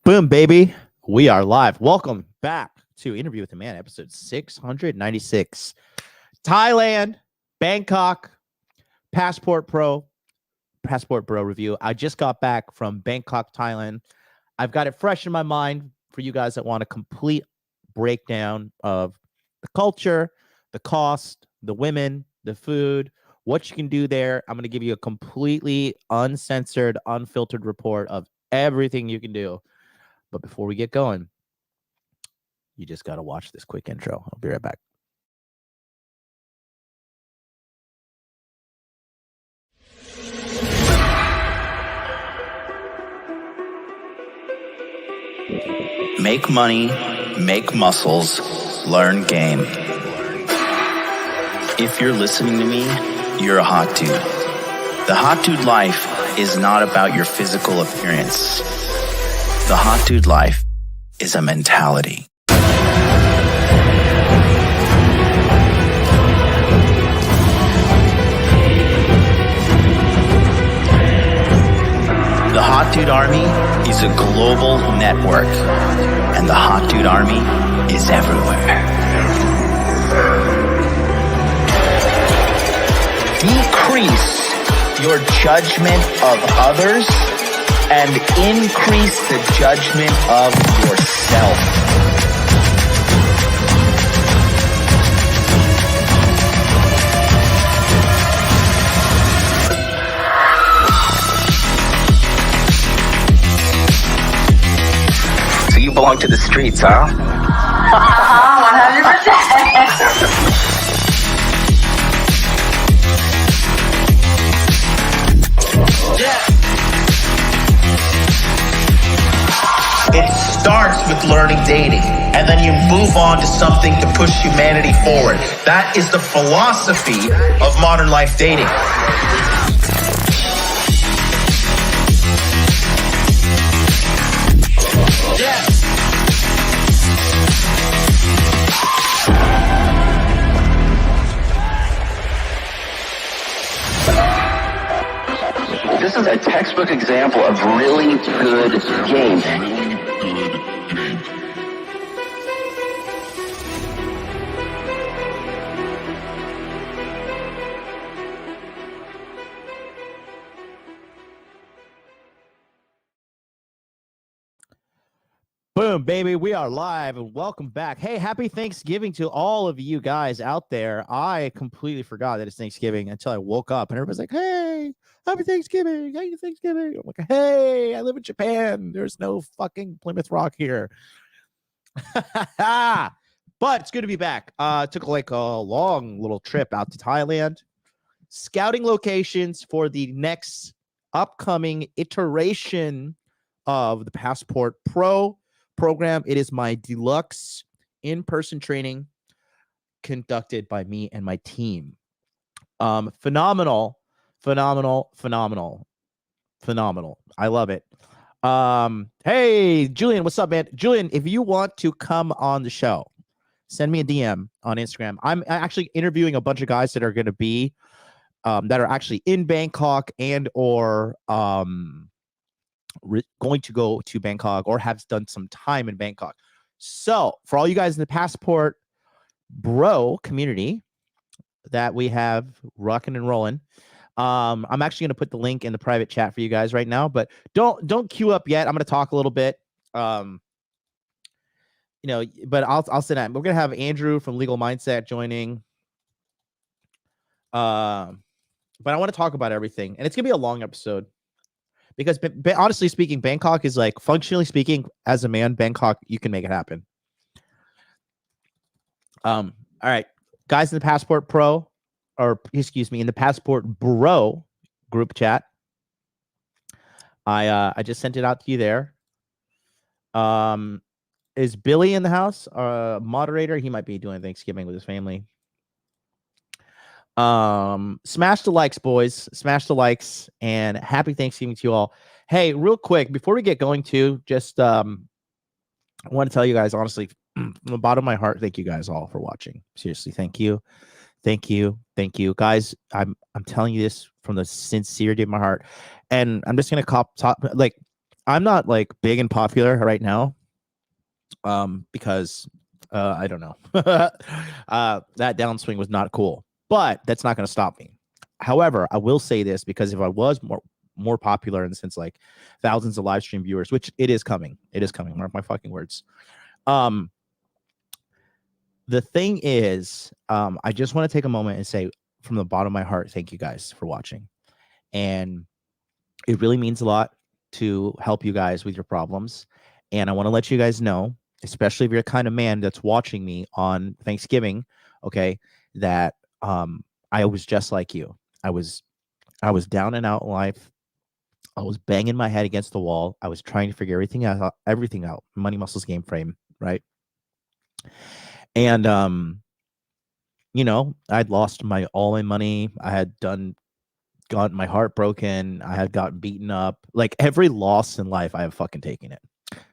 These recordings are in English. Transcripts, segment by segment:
Boom, baby. We are live. Welcome back to Interview with the Man, episode 696. Thailand, Bangkok, Passport Bro review. I just got back from Bangkok, Thailand. I've got it fresh in my mind for you guys that want a complete breakdown of the culture, the cost, the women, the food, what you can do there. I'm going to give you a completely uncensored, unfiltered report of everything you can do. But before we get going, you just got to watch this quick intro. I'll be right back. Make money, make muscles, learn game. If you're listening to me, you're a hot dude. The hot dude life is not about your physical appearance. The hot dude life is a mentality. The Hot Dude Army is a global network, and the Hot Dude Army is everywhere. Decrease your judgment of others and increase the judgment of yourself. So you belong to the streets, huh? 100%. It starts with learning dating, and then you move on to something to push humanity forward. That is the philosophy of modern life dating. This is a textbook example of really good game. Boom, baby. We are live and welcome back. Hey, happy Thanksgiving to all of you guys out there. I completely forgot that it's Thanksgiving until I woke up and everybody's like, hey, happy Thanksgiving. Happy Thanksgiving. I'm like, hey, I live in Japan. There's no fucking Plymouth Rock here. But it's good to be back. Took like a long little trip out to Thailand, scouting locations for the next upcoming iteration of the Passport Pro program. It is my deluxe in-person training conducted by me and my team. Phenomenal. I love it. Hey, Julian, what's up, man? Julian, if you want to come on the show, send me a DM on Instagram. I'm actually interviewing a bunch of guys that are going to be that are actually in Bangkok and or going to go to Bangkok or have done some time in Bangkok. So for all you guys in the Passport Bro community that we have rocking and rolling, I'm actually going to put the link in the private chat for you guys right now, but don't queue up yet. I'm going to talk a little bit, but I'll sit down. We're going to have Andrew from Legal Mindset joining. But I want to talk about everything, and it's going to be a long episode. Because honestly speaking, Bangkok is like, functionally speaking, as a man, Bangkok, you can make it happen. All right, guys in the Passport Pro, or excuse me, in the Passport Bro group chat, I just sent it out to you there. Is Billy in the house? Moderator? He might be doing Thanksgiving with his family. Smash the likes, boys. Smash the likes, and happy Thanksgiving to you all. Hey, real quick before we get going to, just I want to tell you guys honestly, from the bottom of my heart, thank you guys all for watching. Seriously, thank you, guys. I'm telling you this from the sincerity of my heart, and I'm just gonna I'm not like big and popular right now, because I don't know. That downswing was not cool, but that's not going to stop me. However, I will say this, because if I was more popular in the sense like thousands of live stream viewers, which it is coming, mark my fucking words. The thing is, I just want to take a moment and say from the bottom of my heart, thank you guys for watching. And it really means a lot to help you guys with your problems. And I want to let you guys know, especially if you're the kind of man that's watching me on Thanksgiving, okay, that I was just like you. I was down and out in life. I was banging my head against the wall. I was trying to figure everything out. Money, muscles, game frame, right? And I'd lost all my money. I had gotten my heart broken. I had gotten beaten up. Like every loss in life, I have fucking taken it.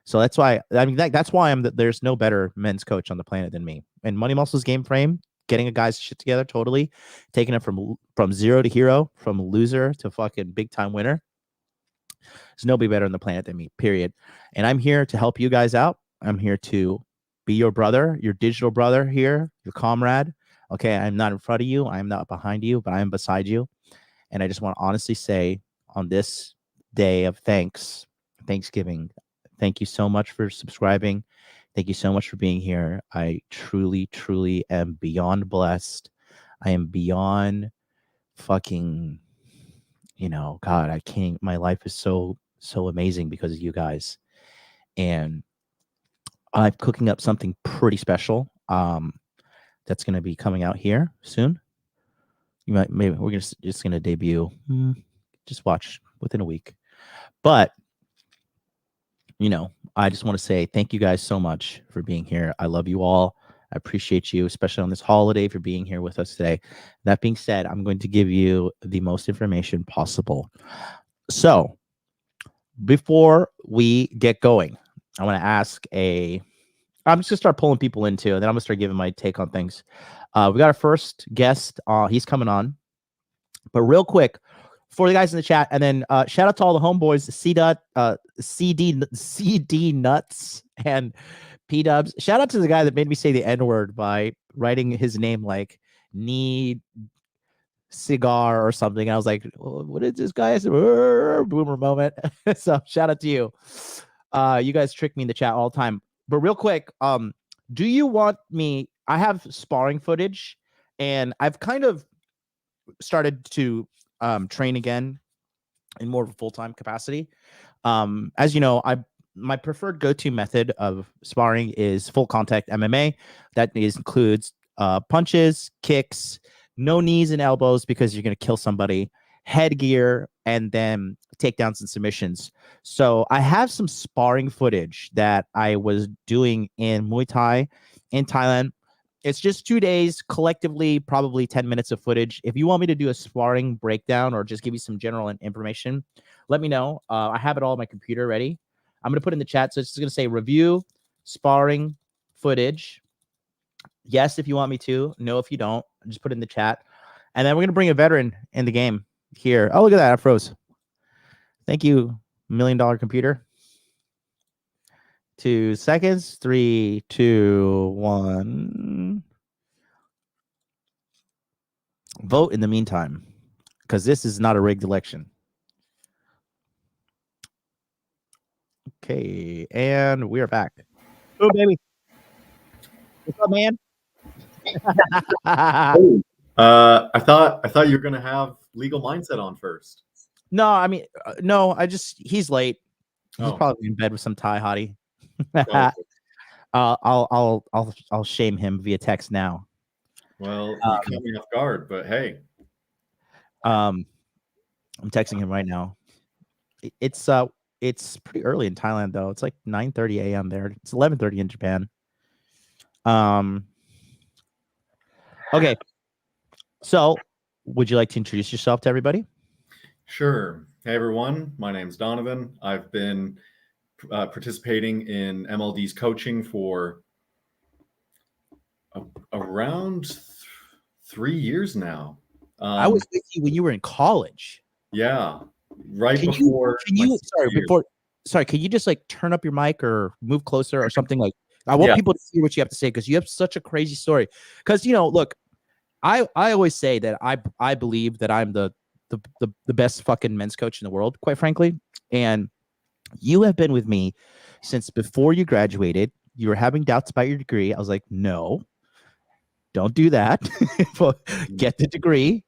So that's why, that's why there's no better men's coach on the planet than me. And Money Muscles Game Frame, getting a guy's shit together, totally taking it from zero to hero, from loser to fucking big time winner. There's nobody better on the planet than me, period. And I'm here to help you guys out. I'm here to be your brother, your digital brother here, your comrade. Okay, I'm not in front of you. I'm not behind you, but I am beside you. And I just want to honestly say, on this day of Thanksgiving, thank you so much for subscribing. Thank you so much for being here. I truly, truly am beyond blessed. I am beyond fucking, God, I can't, my life is so amazing because of you guys. And I'm cooking up something pretty special. That's going to be coming out here soon. Maybe we're just gonna debut. Just watch within a week. But I just want to say thank you guys so much for being here. I love you all. I appreciate you, especially on this holiday, for being here with us today. That being said, I'm going to give you the most information possible. So before we get going, I want to ask I'm just gonna start pulling people into, and then I'm gonna start giving my take on things. We got our first guest. He's coming on. But real quick, for the guys in the chat, and then shout out to all the homeboys, CD Nuts and P Dubs. Shout out to the guy that made me say the N-word by writing his name like Need Cigar or something. And I was like, what is this guy? Boomer moment. So shout out to you. You guys trick me in the chat all the time. But real quick, do you want me? I have sparring footage, and I've kind of started to train again in more of a full-time capacity. As you know, my preferred go-to method of sparring is full contact MMA. That includes punches, kicks, no knees and elbows because you're going to kill somebody, headgear, and then takedowns and submissions. So I have some sparring footage that I was doing in Muay Thai in Thailand. It's just 2 days, collectively, probably 10 minutes of footage. If you want me to do a sparring breakdown or just give you some general information, let me know. I have it all on my computer ready. I'm going to put in the chat. So it's just going to say review sparring footage. Yes, if you want me to. No, if you don't. Just put it in the chat. And then we're going to bring a veteran in the game here. Oh, look at that. I froze. Thank you, $1 million computer. 2 seconds. 3, 2, 1. Vote in the meantime, because this is not a rigged election. Okay, and we are back. Oh, baby. What's up, man? I thought you were gonna have legal mindset on first. No, I mean, no. He's late. He's Oh. probably in bed with some Thai hottie. Oh. I'll shame him via text now. Well, you caught me off guard, but hey. I'm texting him right now. It's pretty early in Thailand though. It's like 9:30 a.m. there. It's 11:30 in Japan. Okay. So, would you like to introduce yourself to everybody? Sure. Hey everyone, my name's Donovan. I've been participating in MLD's coaching for around 3 years now. I was with you when you were in college. Yeah, right before. sorry, can you just like turn up your mic or move closer or something? Like, I want Yeah. people to hear what you have to say because you have such a crazy story. Because look, I always say that I believe that I'm the best fucking men's coach in the world, quite frankly. And you have been with me since before you graduated. You were having doubts about your degree. I was like, no, don't do that. Get the degree.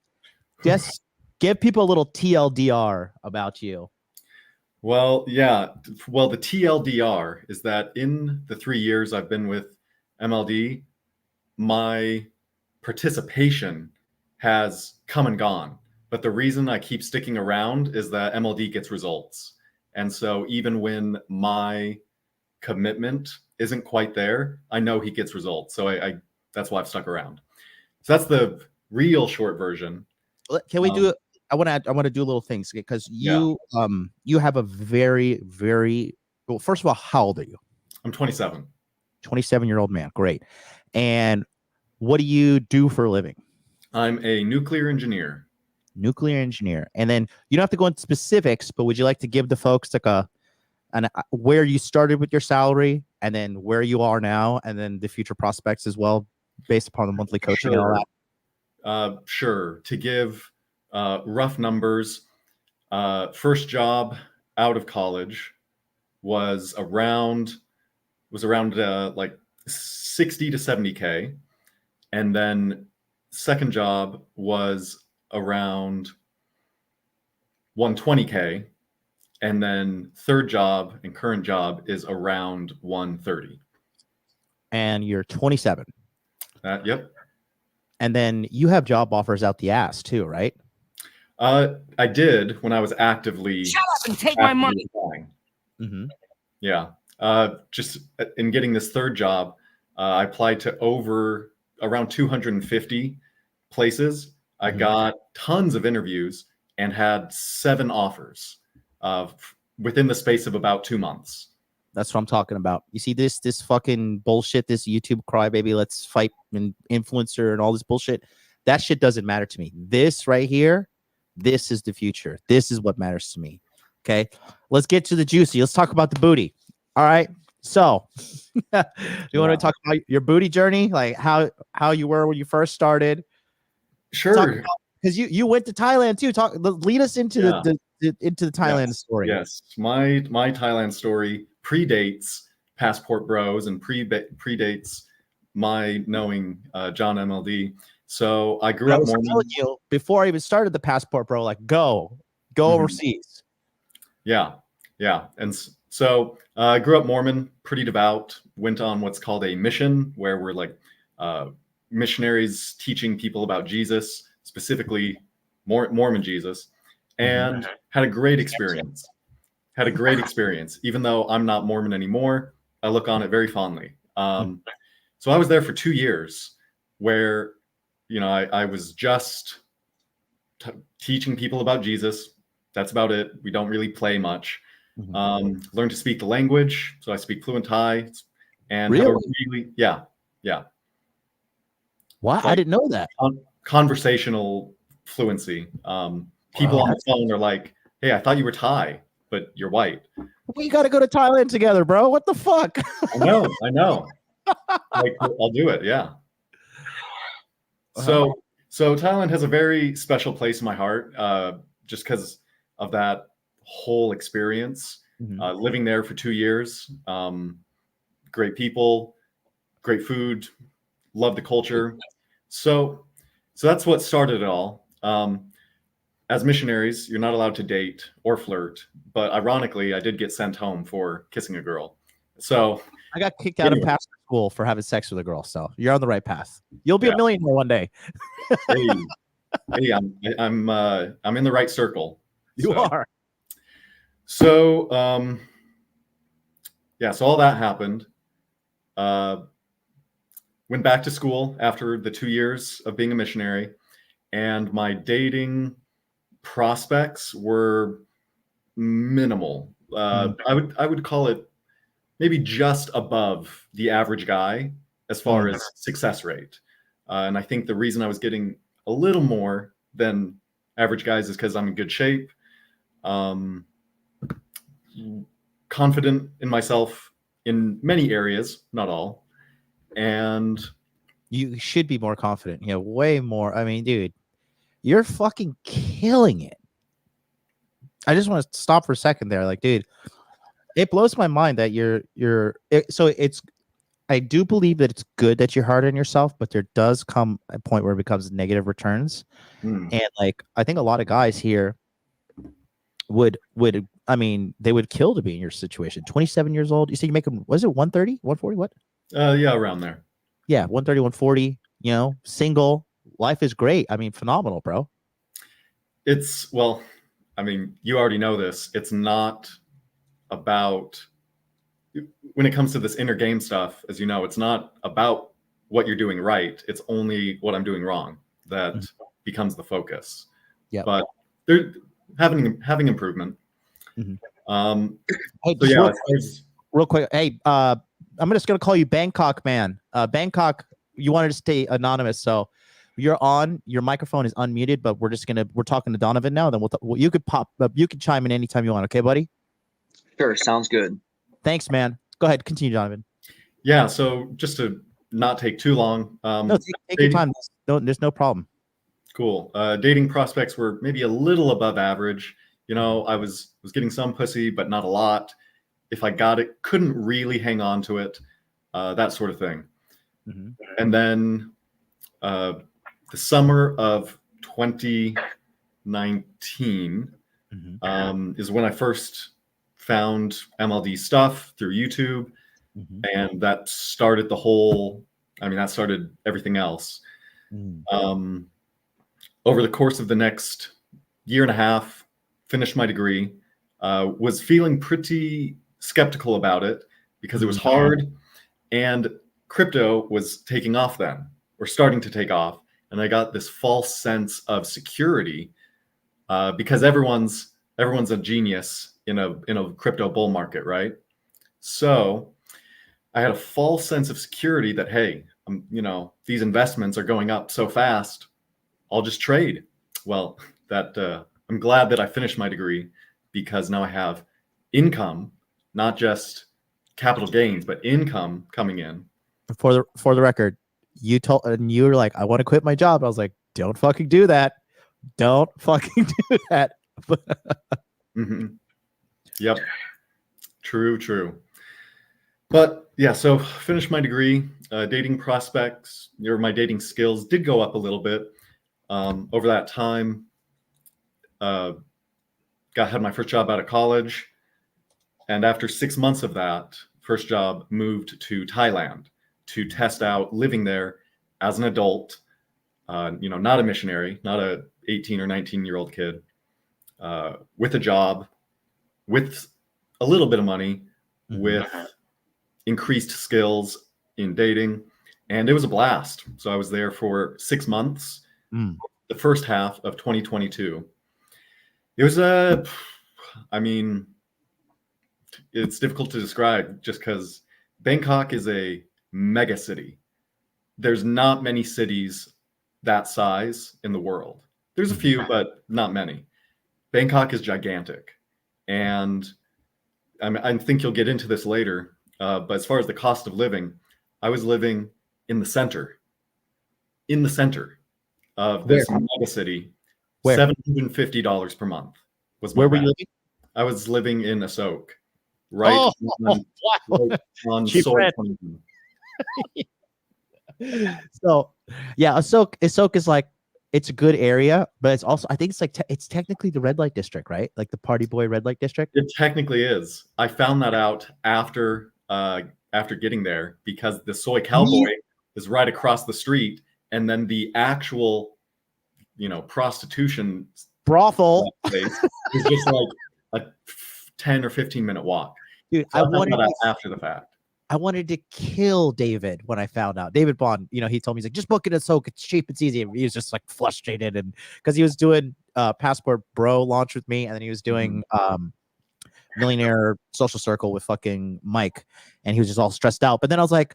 Just give people a little TLDR about you. Well, yeah. Well, the TLDR is that in the 3 years I've been with MLD, my participation has come and gone. But the reason I keep sticking around is that MLD gets results. And so even when my commitment isn't quite there, I know he gets results. So I that's why I've stuck around. So that's the real short version. Can we do it? I want to do little things because you have a very, very well. First of all, how old are you? I'm 27. 27-year-old man. Great. And what do you do for a living? I'm a nuclear engineer. Nuclear engineer. And then you don't have to go into specifics, but would you like to give the folks like where you started with your salary and then where you are now and then the future prospects as well, based upon the monthly coaching and all that? Sure. To give rough numbers, first job out of college was around like 60 to 70K. And then second job was around 120K. And then third job and current job is around 130. And you're 27. Yep. And then you have job offers out the ass too, right? I did when I was actively. Shut up and take my money. Mm-hmm. Yeah. Just in getting this third job, I applied to around 250 places. I got tons of interviews and had 7 offers within the space of about 2 months. That's what I'm talking about. You see this fucking bullshit, this YouTube crybaby, let's fight and influencer and all this bullshit. That shit doesn't matter to me. This right here, this is the future. This is what matters to me. Okay, let's get to the juicy. Let's talk about the booty. All right. So, you want to talk about your booty journey, like how you were when you first started? Sure. Because you went to Thailand too. Lead us into the Thailand story. Yes, my Thailand story predates Passport Bros and predates my knowing John MLD. So I grew up Mormon. Telling you before I even started the Passport Bro, like go overseas. Yeah. And so I grew up Mormon, pretty devout, went on what's called a mission, where we're like missionaries teaching people about Jesus, specifically Mormon Jesus, and had a great experience. Even though I'm not Mormon anymore, I look on it very fondly. So I was there for 2 years where, I was just teaching people about Jesus. That's about it. We don't really play much. Learned to speak the language. So I speak fluent Thai and yeah. What? I didn't know that. Conversational fluency. People on the phone are like, hey, I thought you were Thai, but you're white. We got to go to Thailand together, bro. What the fuck? I know. Like, I'll do it. Yeah. So Thailand has a very special place in my heart, just because of that whole experience. Living there for 2 years, great people, great food, love the culture. So that's what started it all. As missionaries, you're not allowed to date or flirt, but ironically, I did get sent home for kissing a girl. So I got kicked out of pastor school for having sex with a girl. So you're on the right path. You'll be a millionaire one day. hey, I'm in the right circle. You are. So so all that happened. Went back to school after the 2 years of being a missionary, and my dating prospects were minimal. I would call it maybe just above the average guy as far as success rate. And I think the reason I was getting a little more than average guys is because I'm in good shape. confident in myself in many areas, not all. And You should be more confident. Way more. I mean, dude, you're fucking killing it. I just want to stop for a second there. Like, dude, it blows my mind that I do believe that it's good that you're hard on yourself, but there does come a point where it becomes negative returns. And like, I think a lot of guys here would they would kill to be in your situation. 27 years old. You say you make them, was it 130, 140? What? Yeah, around there. Yeah, 130, 140, single. Life is great. I mean, phenomenal, bro. Well, I mean, you already know this. It's not about, when it comes to this inner game stuff, as you know, it's not about what you're doing right. It's only what I'm doing wrong that becomes the focus. Yeah. But they're having improvement. Hey, so yeah, real quick. Hey, I'm just gonna call you Bangkok man. Bangkok, you wanted to stay anonymous, so you're on. Your microphone is unmuted, but we're talking to Donovan now. Then you could you could chime in anytime you want. Okay, buddy. Sure, sounds good. Thanks, man. Go ahead, continue, Donovan. Yeah. So just to not take too long. No, take your time. There's no problem. Cool. Dating prospects were maybe a little above average. I was getting some pussy, but not a lot. If I got it, couldn't really hang on to it, that sort of thing. And then the summer of 2019 is when I first found MLD stuff through YouTube. And that started that started everything else. Over the course of the next year and a half, finished my degree, was feeling pretty skeptical about it because it was hard, and crypto was taking off then, or starting to take off. And I got this false sense of security because everyone's a genius in a crypto bull market, right? So I had a false sense of security that, hey, these investments are going up so fast, I'll just trade. Well, I'm glad that I finished my degree, because now I have income, not just capital gains, but income coming in. For the record, you were like, I want to quit my job. I was like, don't fucking do that. Don't fucking do that. Yep. True. But yeah, so finished my degree. Dating prospects, my dating skills did go up a little bit over that time. Had my first job out of college, and after 6 months of that first job, moved to Thailand to test out living there as an adult. Not a missionary, not a 18 or 19-year-old kid, with a job, with a little bit of money, with increased skills in dating, and it was a blast. So I was there for 6 months, the first half of 2022. It was it's difficult to describe just because Bangkok is a mega city. There's not many cities that size in the world. There's a few, but not many. Bangkok is gigantic. And I think you'll get into this later, but as far as the cost of living, I was living in the center of this mega city. Where? $750 per month was where were you living? I was living in Seoul, right on Cheap Seoul. rent. So yeah, Seoul is like, it's a good area, but it's also, I think it's like it's technically the red light district, right? Like the party boy red light district. It technically is. I found that out after getting there, because the soy cowboy is right across the street, and then the actual prostitution brothel place is just like a 10 or 15-minute walk. Dude, So I found that out after the fact. I wanted to kill David when I found out. David Bond, he told me, he's like, just book it at Soak. It's cheap. It's easy. He was just like frustrated, and because he was doing Passport Bro launch with me, and then he was doing Millionaire Social Circle with fucking Mike, and he was just all stressed out. But then I was like,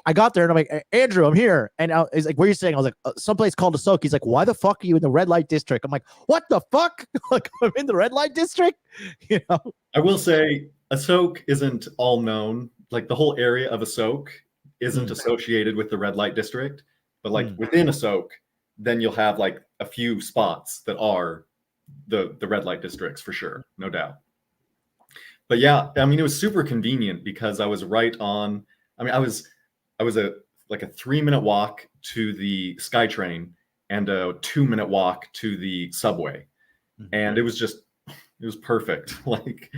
I got there and I'm like, Andrew, I'm here. And he's like, where are you staying? I was like, someplace called a Soak. He's like, why the fuck are you in the red light district? I'm like, what the fuck? Like, I'm in the red light district. I will say, Asok isn't all known. Like the whole area of Asok isn't associated with the red light district, but like within Asok, then you'll have like a few spots that are the red light districts for sure, no doubt. But yeah, I mean, it was super convenient because I was right on. I mean, I was a 3-minute walk to the SkyTrain and a 2-minute walk to the subway, and it was perfect. Like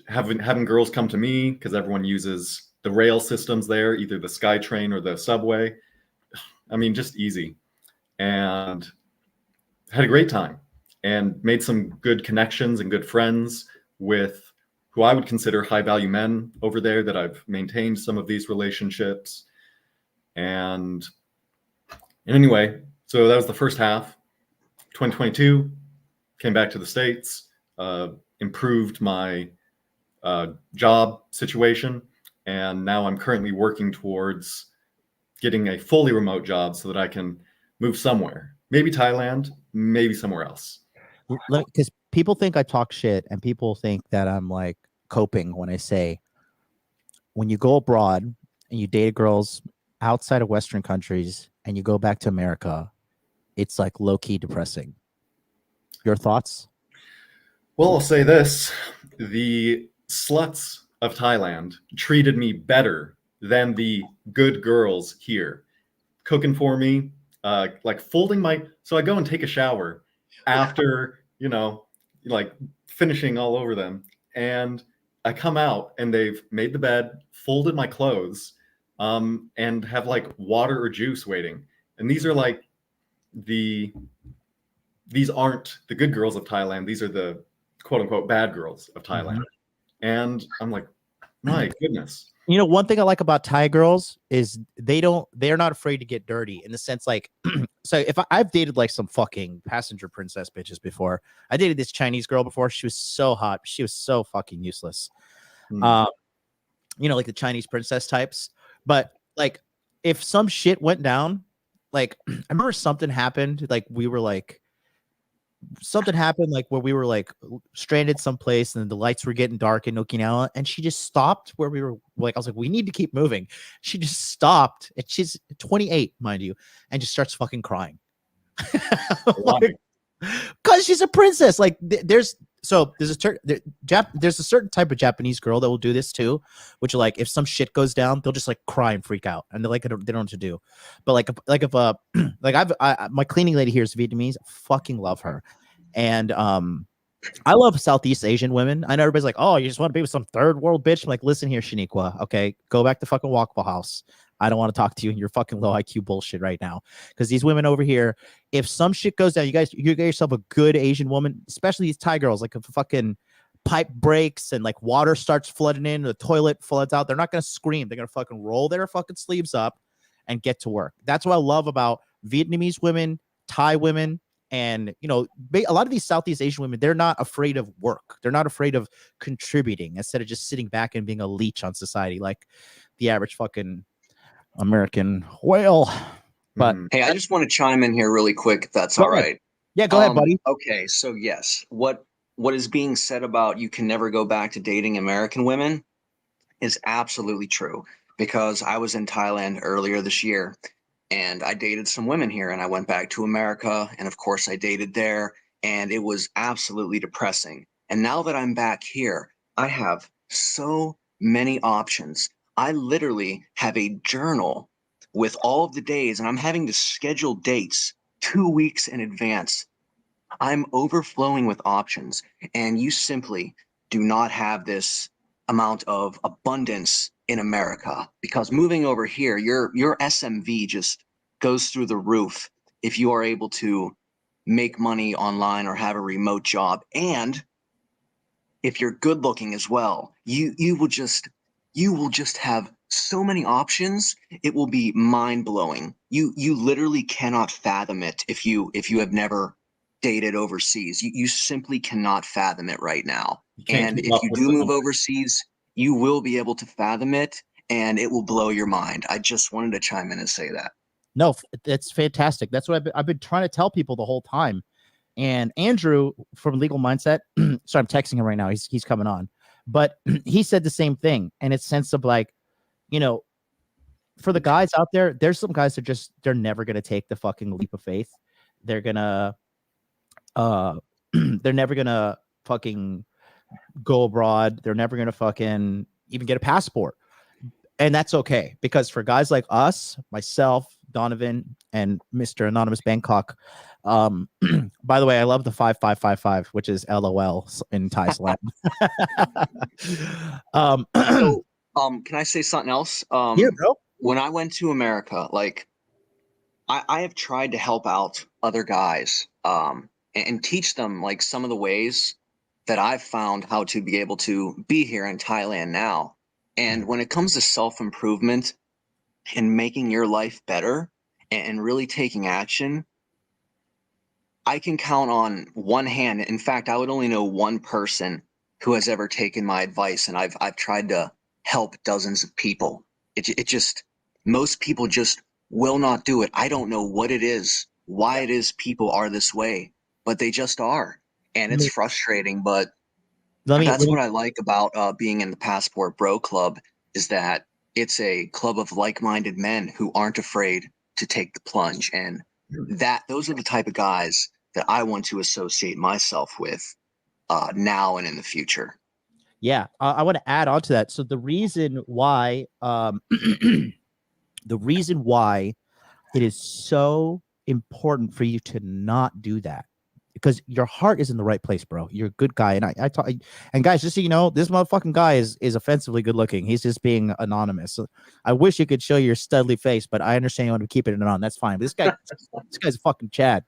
having girls come to me because everyone uses the rail systems there, either the SkyTrain or the subway. I mean, just easy, and had a great time and made some good connections and good friends with who I would consider high value men over there that I've maintained some of these relationships. And anyway, so that was the first half. 2022, came back to the States, improved my job situation. And now I'm currently working towards getting a fully remote job so that I can move somewhere, maybe Thailand, maybe somewhere else. Because people think I talk shit, and people think that I'm like coping when I say, when you go abroad and you date girls outside of Western countries and you go back to America, it's like low-key depressing. Your thoughts? Well, I'll say this. The sluts of Thailand treated me better than the good girls here. Cooking for me, like folding my... So I go and take a shower after, like finishing all over them. And I come out and they've made the bed, folded my clothes, and have like water or juice waiting. And these are like these aren't the good girls of Thailand. These are the quote unquote bad girls of Thailand. And I'm like, my goodness. One thing I like about Thai girls is they're not afraid to get dirty, in the sense like, so if I've dated like some fucking passenger princess bitches before. I dated this Chinese girl before. She was so hot. She was so fucking useless. Like the Chinese princess types. But like, if some shit went down, like I remember something happened, like we were like, something happened like where we were like stranded someplace and the lights were getting dark in Okinawa, and she just stopped where we were. Like I was like, we need to keep moving. She just stopped, and she's 28, mind you, and just starts fucking crying. Because she's a princess. Like there's a certain type of Japanese girl that will do this too, which like if some shit goes down, they'll just like cry and freak out, and they don't know what to do. But if my cleaning lady here is Vietnamese, I fucking love her, and I love Southeast Asian women. I know everybody's like, oh, you just want to be with some third world bitch. I'm like, listen here, Shaniqua, okay, go back to fucking Waffle House. I don't want to talk to you in your fucking low IQ bullshit right now. Because these women over here, if some shit goes down, you get yourself a good Asian woman, especially these Thai girls, like if a fucking pipe breaks and like water starts flooding in, the toilet floods out, they're not going to scream. They're going to fucking roll their fucking sleeves up and get to work. That's what I love about Vietnamese women, Thai women, and, a lot of these Southeast Asian women, they're not afraid of work. They're not afraid of contributing instead of just sitting back and being a leech on society like the average fucking American whale. But hey, I just want to chime in here really quick, if that's all right. Yeah, go ahead, buddy. Okay, so yes, what is being said about you can never go back to dating American women is absolutely true, because I was in Thailand earlier this year and I dated some women here, and I went back to America, and of course I dated there, and it was absolutely depressing. And now that I'm back here, I have so many options. I literally have a journal with all of the days, and I'm having to schedule dates 2 weeks in advance. I'm overflowing with options, and you simply do not have this amount of abundance in America, because moving over here, your SMV just goes through the roof if you are able to make money online or have a remote job. And if you're good looking as well, you will just have so many options. It will be mind blowing. You literally cannot fathom it if you have never dated overseas. You simply cannot fathom it right now. And if you do move overseas, you will be able to fathom it, and it will blow your mind. I just wanted to chime in and say that. No, that's fantastic. That's what I've been trying to tell people the whole time. And Andrew from Legal Mindset, sorry, I'm texting him right now. He's coming on. But he said the same thing, and it's sense of like, you know, for the guys out there, there's some guys that just they're never gonna take the fucking leap of faith. They're gonna they're never gonna fucking go abroad. They're never gonna fucking even get a passport. And that's okay, because for guys like us, myself, Donovan, and Mr. Anonymous Bangkok, by the way, I love the 5555, which is LOL in Thai slang. Can I say something else? Yeah, bro. When I went to America, like I have tried to help out other guys and teach them like some of the ways that I've found how to be able to be here in Thailand now. And when it comes to self-improvement and making your life better and really taking action, I can count on one hand. In fact, I would only know one person who has ever taken my advice, and I've tried to help dozens of people. It just, most people just will not do it. I don't know what it is, why it is people are this way, but they just are. And it's frustrating, but that's what I like about being in the Passport Bro Club, is that it's a club of like-minded men who aren't afraid to take the plunge. And those are the type of guys that I want to associate myself with now and in the future. Yeah, I want to add on to that. So the reason why the reason why it is so important for you to not do that, because your heart is in the right place, bro. You're a good guy. And I talk, and guys, just so you know, this motherfucking guy is offensively good looking. He's just being anonymous. So I wish you could show your studly face, but I understand you want to keep it on. That's fine. But this guy's a fucking Chad.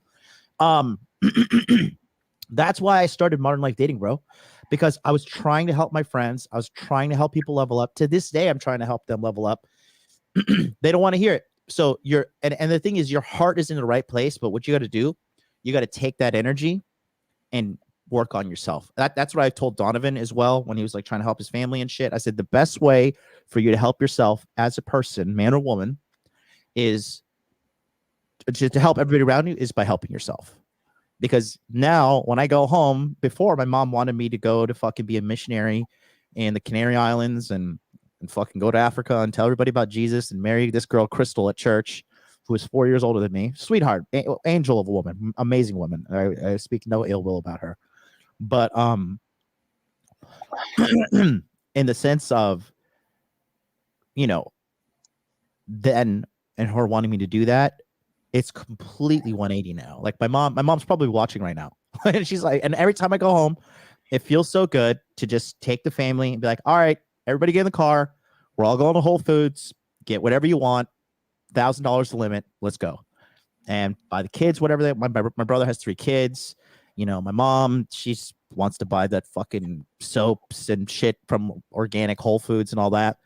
That's why I started Modern Life Dating, bro, because I was trying to help my friends. I was trying to help people level up. To this day, I'm trying to help them level up. They don't want to hear it. So and the thing is, your heart is in the right place, but what you got to do, you got to take that energy and work on yourself. That's what I told Donovan as well when he was like trying to help his family and shit. I said, the best way for you to help yourself as a person, man or woman, is to help everybody around you is by helping yourself. Because now when I go home, before my mom wanted me to go to fucking be a missionary in the Canary Islands and fucking go to Africa and tell everybody about Jesus and marry this girl, Crystal, at church, who is 4 years older than me. Sweetheart, angel of a woman, amazing woman. I speak no ill will about her. But in the sense of, you know, then and her wanting me to do that, it's completely 180 now. Like my mom's probably watching right now. And she's like, and every time I go home, it feels so good to just take the family and be like, all right, everybody get in the car. We're all going to Whole Foods, get whatever you want. $1,000 the limit. Let's go. And buy the kids, whatever my brother has 3 kids. You know, my mom, she wants to buy that fucking soaps and shit from organic Whole Foods and all that.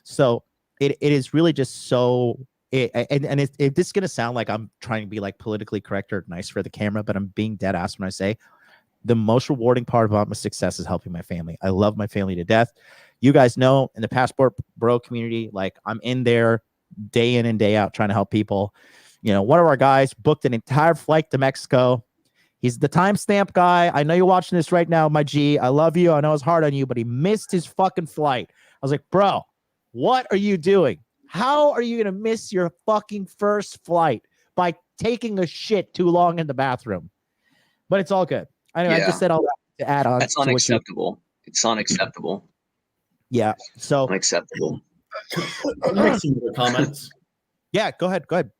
So it is really just so, this is going to sound like I'm trying to be like politically correct or nice for the camera, but I'm being dead ass when I say the most rewarding part about my success is helping my family. I love my family to death. You guys know in the Passport Bro community, like I'm in there day in and day out trying to help people. You know, one of our guys booked an entire flight to Mexico. He's the timestamp guy. I know you're watching this right now, my G. I love you. I know it's hard on you, but he missed his fucking flight. I was like, bro, what are you doing? How are you going to miss your fucking first flight by taking a shit too long in the bathroom? But it's all good. Anyway, I just said all that to add on. That's unacceptable. It's unacceptable. Yeah. So unacceptable. Make some other comments. Yeah, go ahead.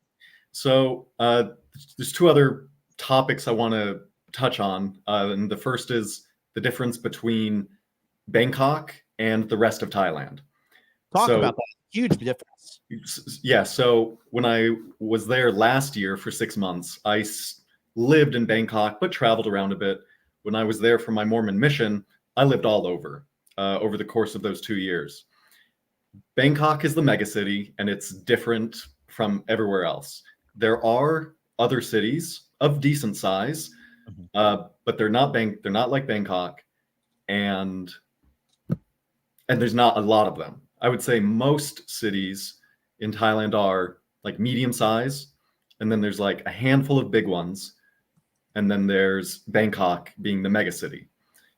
So there's 2 other topics I want to touch on. And the first is the difference between Bangkok and the rest of Thailand. Talk about that. Huge difference. Yeah. So when I was there last year for 6 months, I lived in Bangkok, but traveled around a bit. When I was there for my Mormon mission, I lived all over the course of those 2 years. Bangkok is the megacity, and it's different from everywhere else. There are other cities of decent size, but they're not like Bangkok, and there's not a lot of them. I would say most cities in Thailand are like medium size, and then there's like a handful of big ones, and then there's Bangkok being the megacity,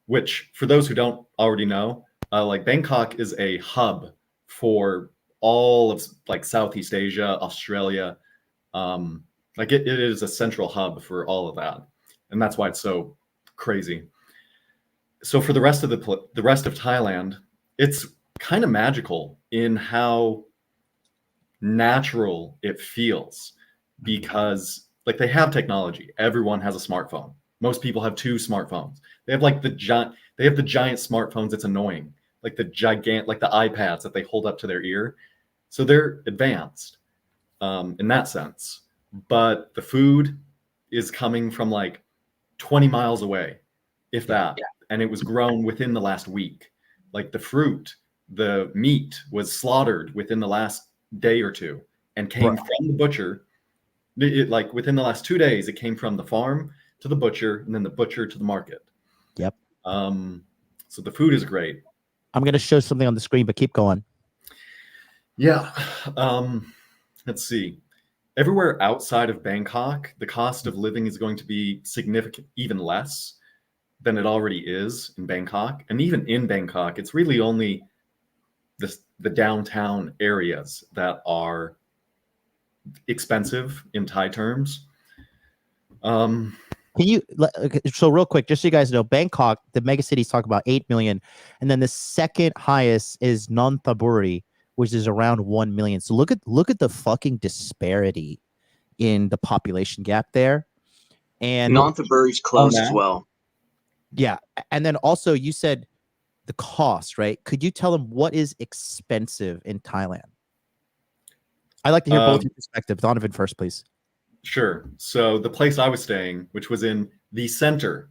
which for those who don't already know, like Bangkok is a hub for all of like Southeast Asia, Australia. Like it is a central hub for all of that, and that's why it's so crazy. So for the rest of the rest of Thailand, it's kind of magical in how natural it feels, because like they have technology. Everyone has a smartphone. Most people have 2 smartphones. They have like the giant smartphones. It's annoying. Like the iPads that they hold up to their ear. So they're advanced in that sense. But the food is coming from like 20 miles away, if that. Yeah. And it was grown within the last week. Like the fruit, the meat was slaughtered within the last day or two and came from the butcher. It like within the last 2 days, it came from the farm to the butcher, and then the butcher to the market. Yep. So the food is great. I'm going to show something on the screen, but keep going. Yeah. Let's see. Everywhere outside of Bangkok, the cost of living is going to be significant, even less than it already is in Bangkok. And even in Bangkok, it's really only the downtown areas that are expensive in Thai terms. Can you, so real quick, just so you guys know, Bangkok, the mega cities talk about 8 million. And then the second highest is Nonthaburi, which is around 1 million. So look at the fucking disparity in the population gap there. And Nonthaburi's close as well. Yeah. And then also you said the cost, right? Could you tell them what is expensive in Thailand? I'd like to hear both your perspectives. Donovan first, please. Sure. So the place I was staying, which was in the center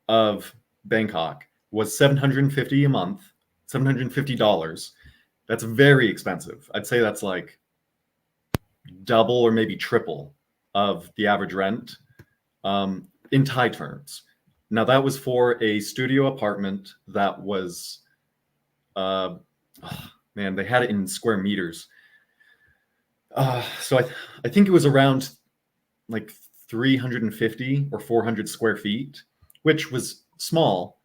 of Bangkok, was $750 a month, $750. That's very expensive. I'd say that's like double or maybe triple of the average rent in Thai terms. Now that was for a studio apartment that was, man, they had it in square meters. So I think it was around like 350 or 400 square feet, which was small,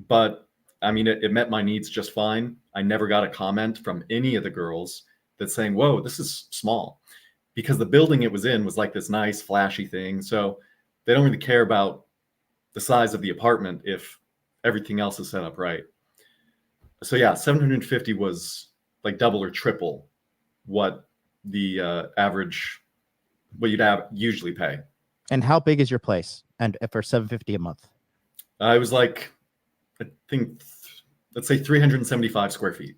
but I mean, it met my needs just fine. I never got a comment from any of the girls that's saying, whoa, this is small, because the building it was in was like this nice flashy thing. So they don't really care about the size of the apartment if everything else is set up right. So yeah, 750 was like double or triple what the average, what you'd usually pay. And how big is your place? And for $750 a month? It was like, I think, let's say 375 square feet.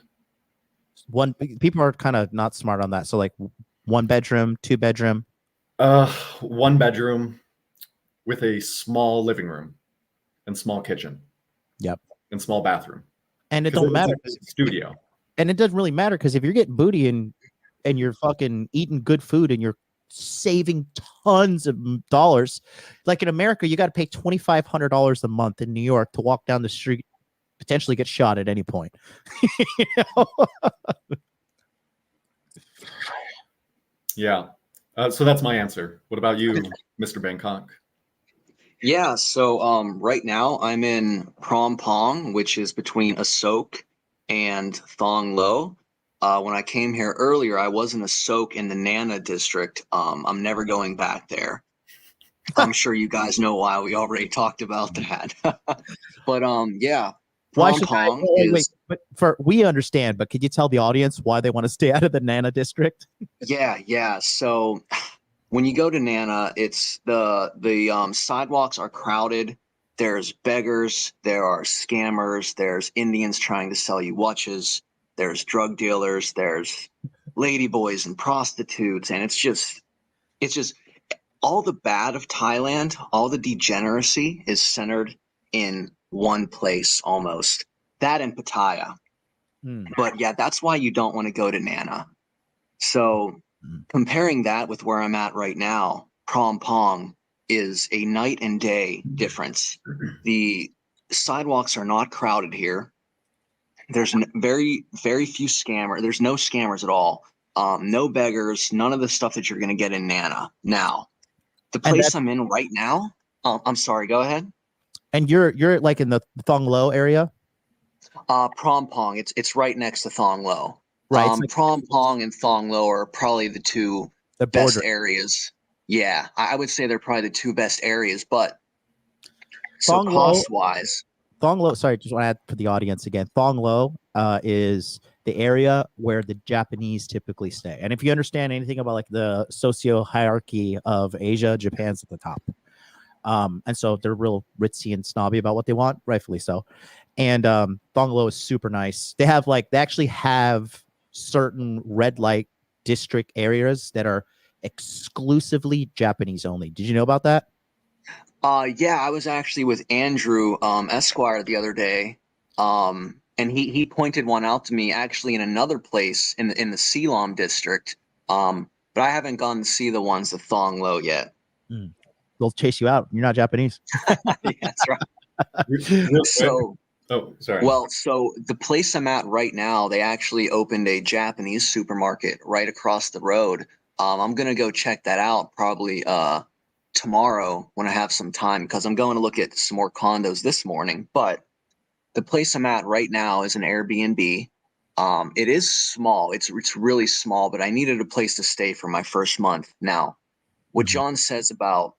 People are kind of not smart on that. So like 1 bedroom, 2 bedroom? 1 bedroom with a small living room and small kitchen. Yep. And small bathroom. And it don't matter. Like studio. And it doesn't really matter, because if you're getting booty and you're fucking eating good food and you're saving tons of dollars, like in America, you got to pay $2,500 a month in New York to walk down the street, potentially get shot at any point. You know? Yeah. So that's my answer. What about you, Mr. Bangkok? Yeah, so right now I'm in Phrom Pong, which is between Asok and Thong Lo. When I came here earlier, I was in Asok in the Nana district. I'm never going back there. I'm sure you guys know why. We already talked about that. But yeah, Why Phrom should Pong wait, but we understand, but could you tell the audience why they want to stay out of the Nana district? Yeah. So when you go to Nana, it's the sidewalks are crowded. There's beggars, there are scammers, there's Indians trying to sell you watches, there's drug dealers, there's ladyboys and prostitutes, and it's just all the bad of Thailand, all the degeneracy is centered in one place almost. That and Pattaya. But yeah, that's why you don't want to go to Nana. So comparing that with where I'm at right now, Phrom Pong is a night and day difference. The sidewalks are not crowded here. There's very, very few scammers. There's no scammers at all. No beggars, none of the stuff that you're going to get in Nana. Now, the place I'm in right now, I'm sorry, go ahead. And you're like in the Thong Lo area? Prompong. It's right next to Thong Lo. Right. It's like Prompong and Thong Lo are probably the two the best border. areas. Yeah, I would say they're probably the two best areas. But so Thong Lo, cost wise, Thong Lo. Sorry, just want to add for the audience again. Thong Lo is the area where the Japanese typically stay. And if you understand anything about like the socio hierarchy of Asia, Japan's at the top. And so they're real ritzy and snobby about what they want, rightfully so. And Thong Lo is super nice. They actually have certain red light district areas that are exclusively Japanese only. Did you know about that? yeah, I was actually with Andrew Esquire the other day, and he pointed one out to me actually in another place in the Ceylon district. But I haven't gone to see the ones at Thong Lo yet. They'll chase you out. You're not Japanese. That's right. Real quick. So, Oh, sorry. well, so the place I'm at right now, they actually opened a Japanese supermarket right across the road. I'm gonna go check that out probably tomorrow when I have some time because I'm going to look at some more condos this morning. But the place I'm at right now is an Airbnb. It is small. It's really small, but I needed a place to stay for my first month. Now, what John says about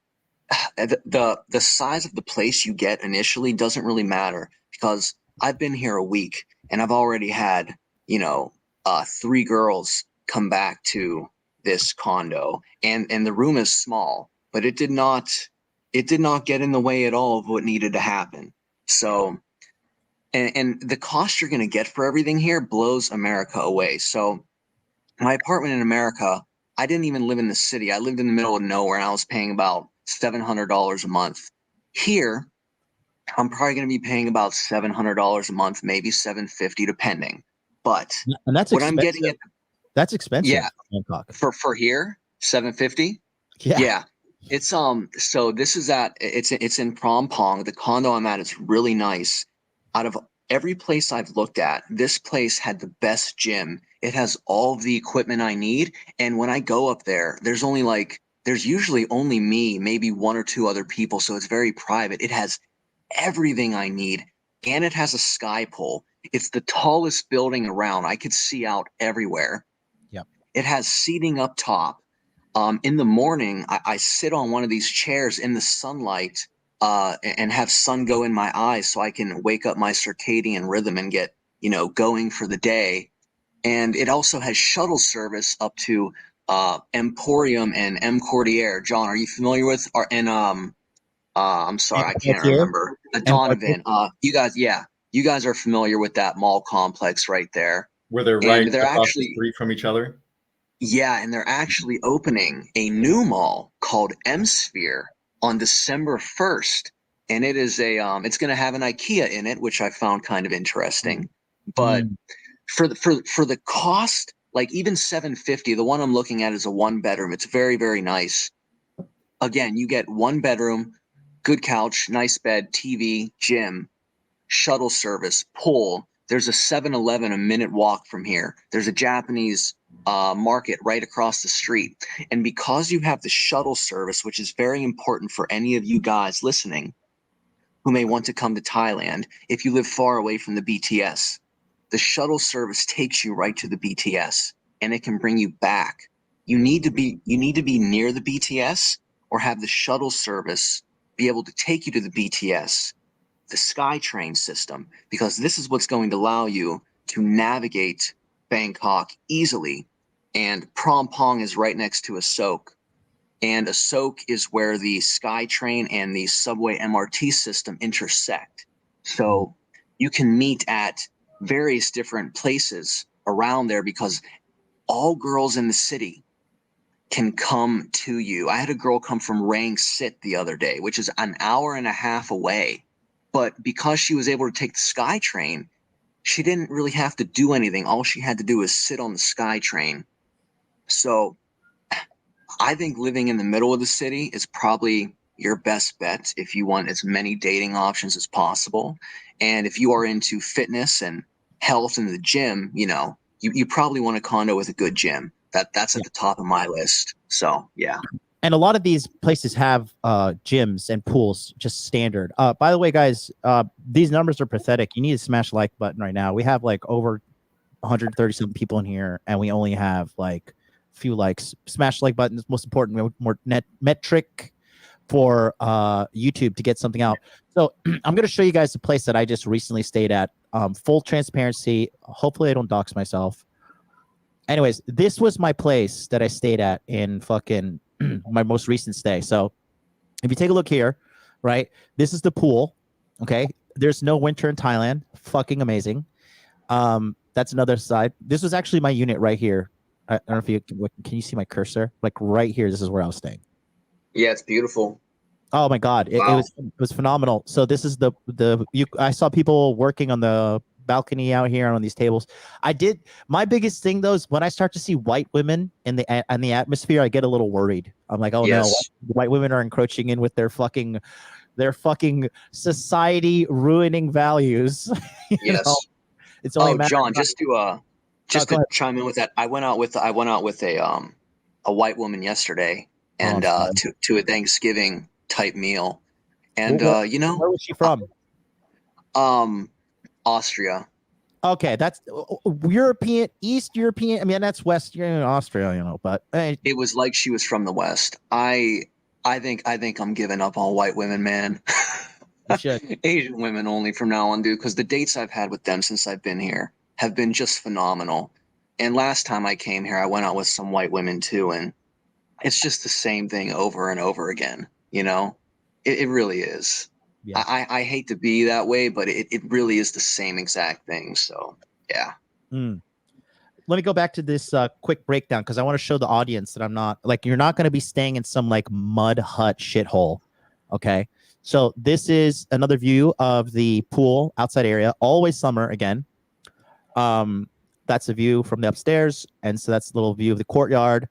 the size of the place you get initially doesn't really matter because I've been here a week and I've already had, 3 girls come back to this condo and the room is small, but it did not get in the way at all of what needed to happen. So, and the cost you're going to get for everything here blows America away. So my apartment in America, I didn't even live in the city. I lived in the middle of nowhere and I was paying about $700 a month. Here, I'm probably going to be paying about $700 a month, maybe $750 depending. But and that's what expensive. I'm getting at, that's expensive. yeah, Bangkok. for here, $750. Yeah. It's so this is it's in Prompong. The condo I'm at is really nice. Out of every place I've looked at, this place had the best gym. It has all of the equipment I need. And when I go up there, there's usually only me, maybe 1 or 2 other people. So it's very private. It has everything I need. And it has a sky pole. It's the tallest building around. I could see out everywhere. Yep. It has seating up top. In the morning, I sit on one of these chairs in the sunlight and have sun go in my eyes so I can wake up my circadian rhythm and get, going for the day. And it also has shuttle service up to Emporium and M Cordier. John, are you familiar with? I'm sorry, I can't remember. Donovan. You guys are familiar with that mall complex right there. Where they're right across the street from each other? Yeah, and they're actually opening a new mall called Sphere on December 1st. And it is it's going to have an IKEA in it, which I found kind of interesting. But for the cost, like even $750, the one I'm looking at is a 1-bedroom. It's very, very nice. Again, you get 1 bedroom, good couch, nice bed, TV, gym, shuttle service, pool. There's a 7-Eleven a minute walk from here. There's a Japanese market right across the street. And because you have the shuttle service, which is very important for any of you guys listening who may want to come to Thailand, if you live far away from the BTS, the shuttle service takes you right to the BTS and it can bring you back. You need to be near the BTS or have the shuttle service be able to take you to the BTS, the SkyTrain system, because this is what's going to allow you to navigate Bangkok easily. And Prompong is right next to Asok. And Asok is where the SkyTrain and the subway MRT system intersect. So you can meet at various different places around there because all girls in the city can come to you. I had a girl come from Rang Sit the other day, which is an hour and a half away. But because she was able to take the SkyTrain, she didn't really have to do anything. All she had to do was sit on the SkyTrain. So I think living in the middle of the city is probably your best bet if you want as many dating options as possible. And if you are into fitness and health and the gym, you probably want a condo with a good gym. That's at the top of my list. So, yeah. And a lot of these places have gyms and pools, just standard. By the way, guys, these numbers are pathetic. You need to smash the like button right now. We have like over 130 something people in here, and we only have like a few likes. Smash the like button is most important, more net metric for YouTube to get something out. So I'm going to show you guys the place that I just recently stayed at. Full transparency. Hopefully I don't dox myself. Anyways, this was my place that I stayed at in fucking my most recent stay. So if you take a look here, right, this is the pool. Okay. There's no winter in Thailand. Fucking amazing. That's another side. This was actually my unit right here. I don't know if you can you see my cursor? Like right here, this is where I was staying. Yeah, it's beautiful. Oh my God. It was phenomenal. So this is I saw people working on the balcony out here on these tables. My biggest thing though is when I start to see white women in the atmosphere, I get a little worried. I'm like, oh no, white women are encroaching in with their fucking society ruining values. Yes. Know? It's only John, just to chime in with that, I went out with a white woman yesterday, and to a Thanksgiving type meal, and where was she from? Austria. Okay, that's European, East European. I mean, that's West Austria, but it was like she was from the West. I think I'm giving up on white women, man. Asian women only from now on, dude, because the dates I've had with them since I've been here have been just phenomenal. And last time I came here, I went out with some white women too, and it's just the same thing over and over again. It really is. Yeah. I hate to be that way, but it really is the same exact thing. So yeah. Let me go back to this quick breakdown, because I want to show the audience that I'm not like, you're not going to be staying in some like mud hut shithole. Okay. So this is another view of the pool outside area, always summer again. That's a view from the upstairs. And so that's a little view of the courtyard.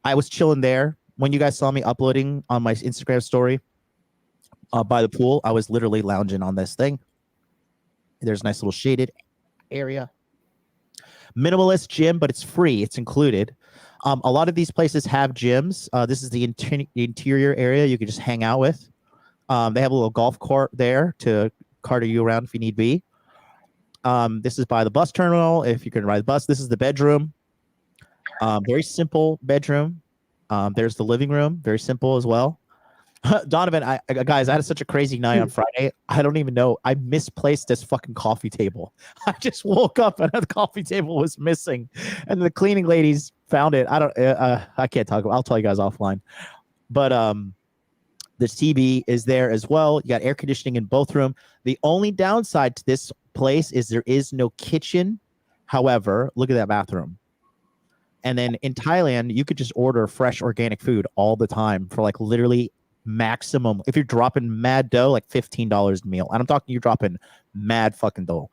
I was chilling there when you guys saw me uploading on my Instagram story by the pool. I was literally lounging on this thing. There's a nice little shaded area. Minimalist gym, but it's free. It's included. A lot of these places have gyms. This is the interior area you can just hang out with. They have a little golf court there to cart you around if you need be. This is by the bus terminal if you can ride the bus. This is the bedroom. Very simple bedroom. There's the living room. Very simple as well. Donovan, guys, I had such a crazy night on Friday. I don't even know. I misplaced this fucking coffee table. I just woke up and the coffee table was missing, and the cleaning ladies found it. I can't talk about. I'll tell you guys offline. But the TV is there as well. You got air conditioning in both rooms. The only downside to this place is there is no kitchen. However, look at that bathroom. And then in Thailand, you could just order fresh organic food all the time for like literally maximum. If you're dropping mad dough, like $15 a meal. And I'm talking you're dropping mad fucking dough.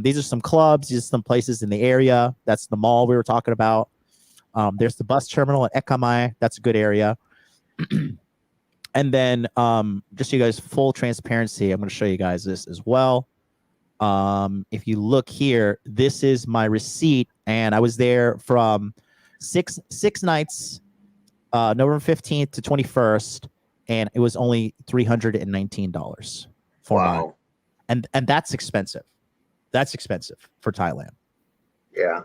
These are some clubs. These are some places in the area. That's the mall we were talking about. There's the bus terminal at Ekamai. That's a good area. And then just so you guys full transparency, I'm going to show you guys this as well. If you look here, this is my receipt, and I was there from six nights, November 15th to 21st, and it was only $319 for wow. And that's expensive. That's expensive for Thailand. Yeah.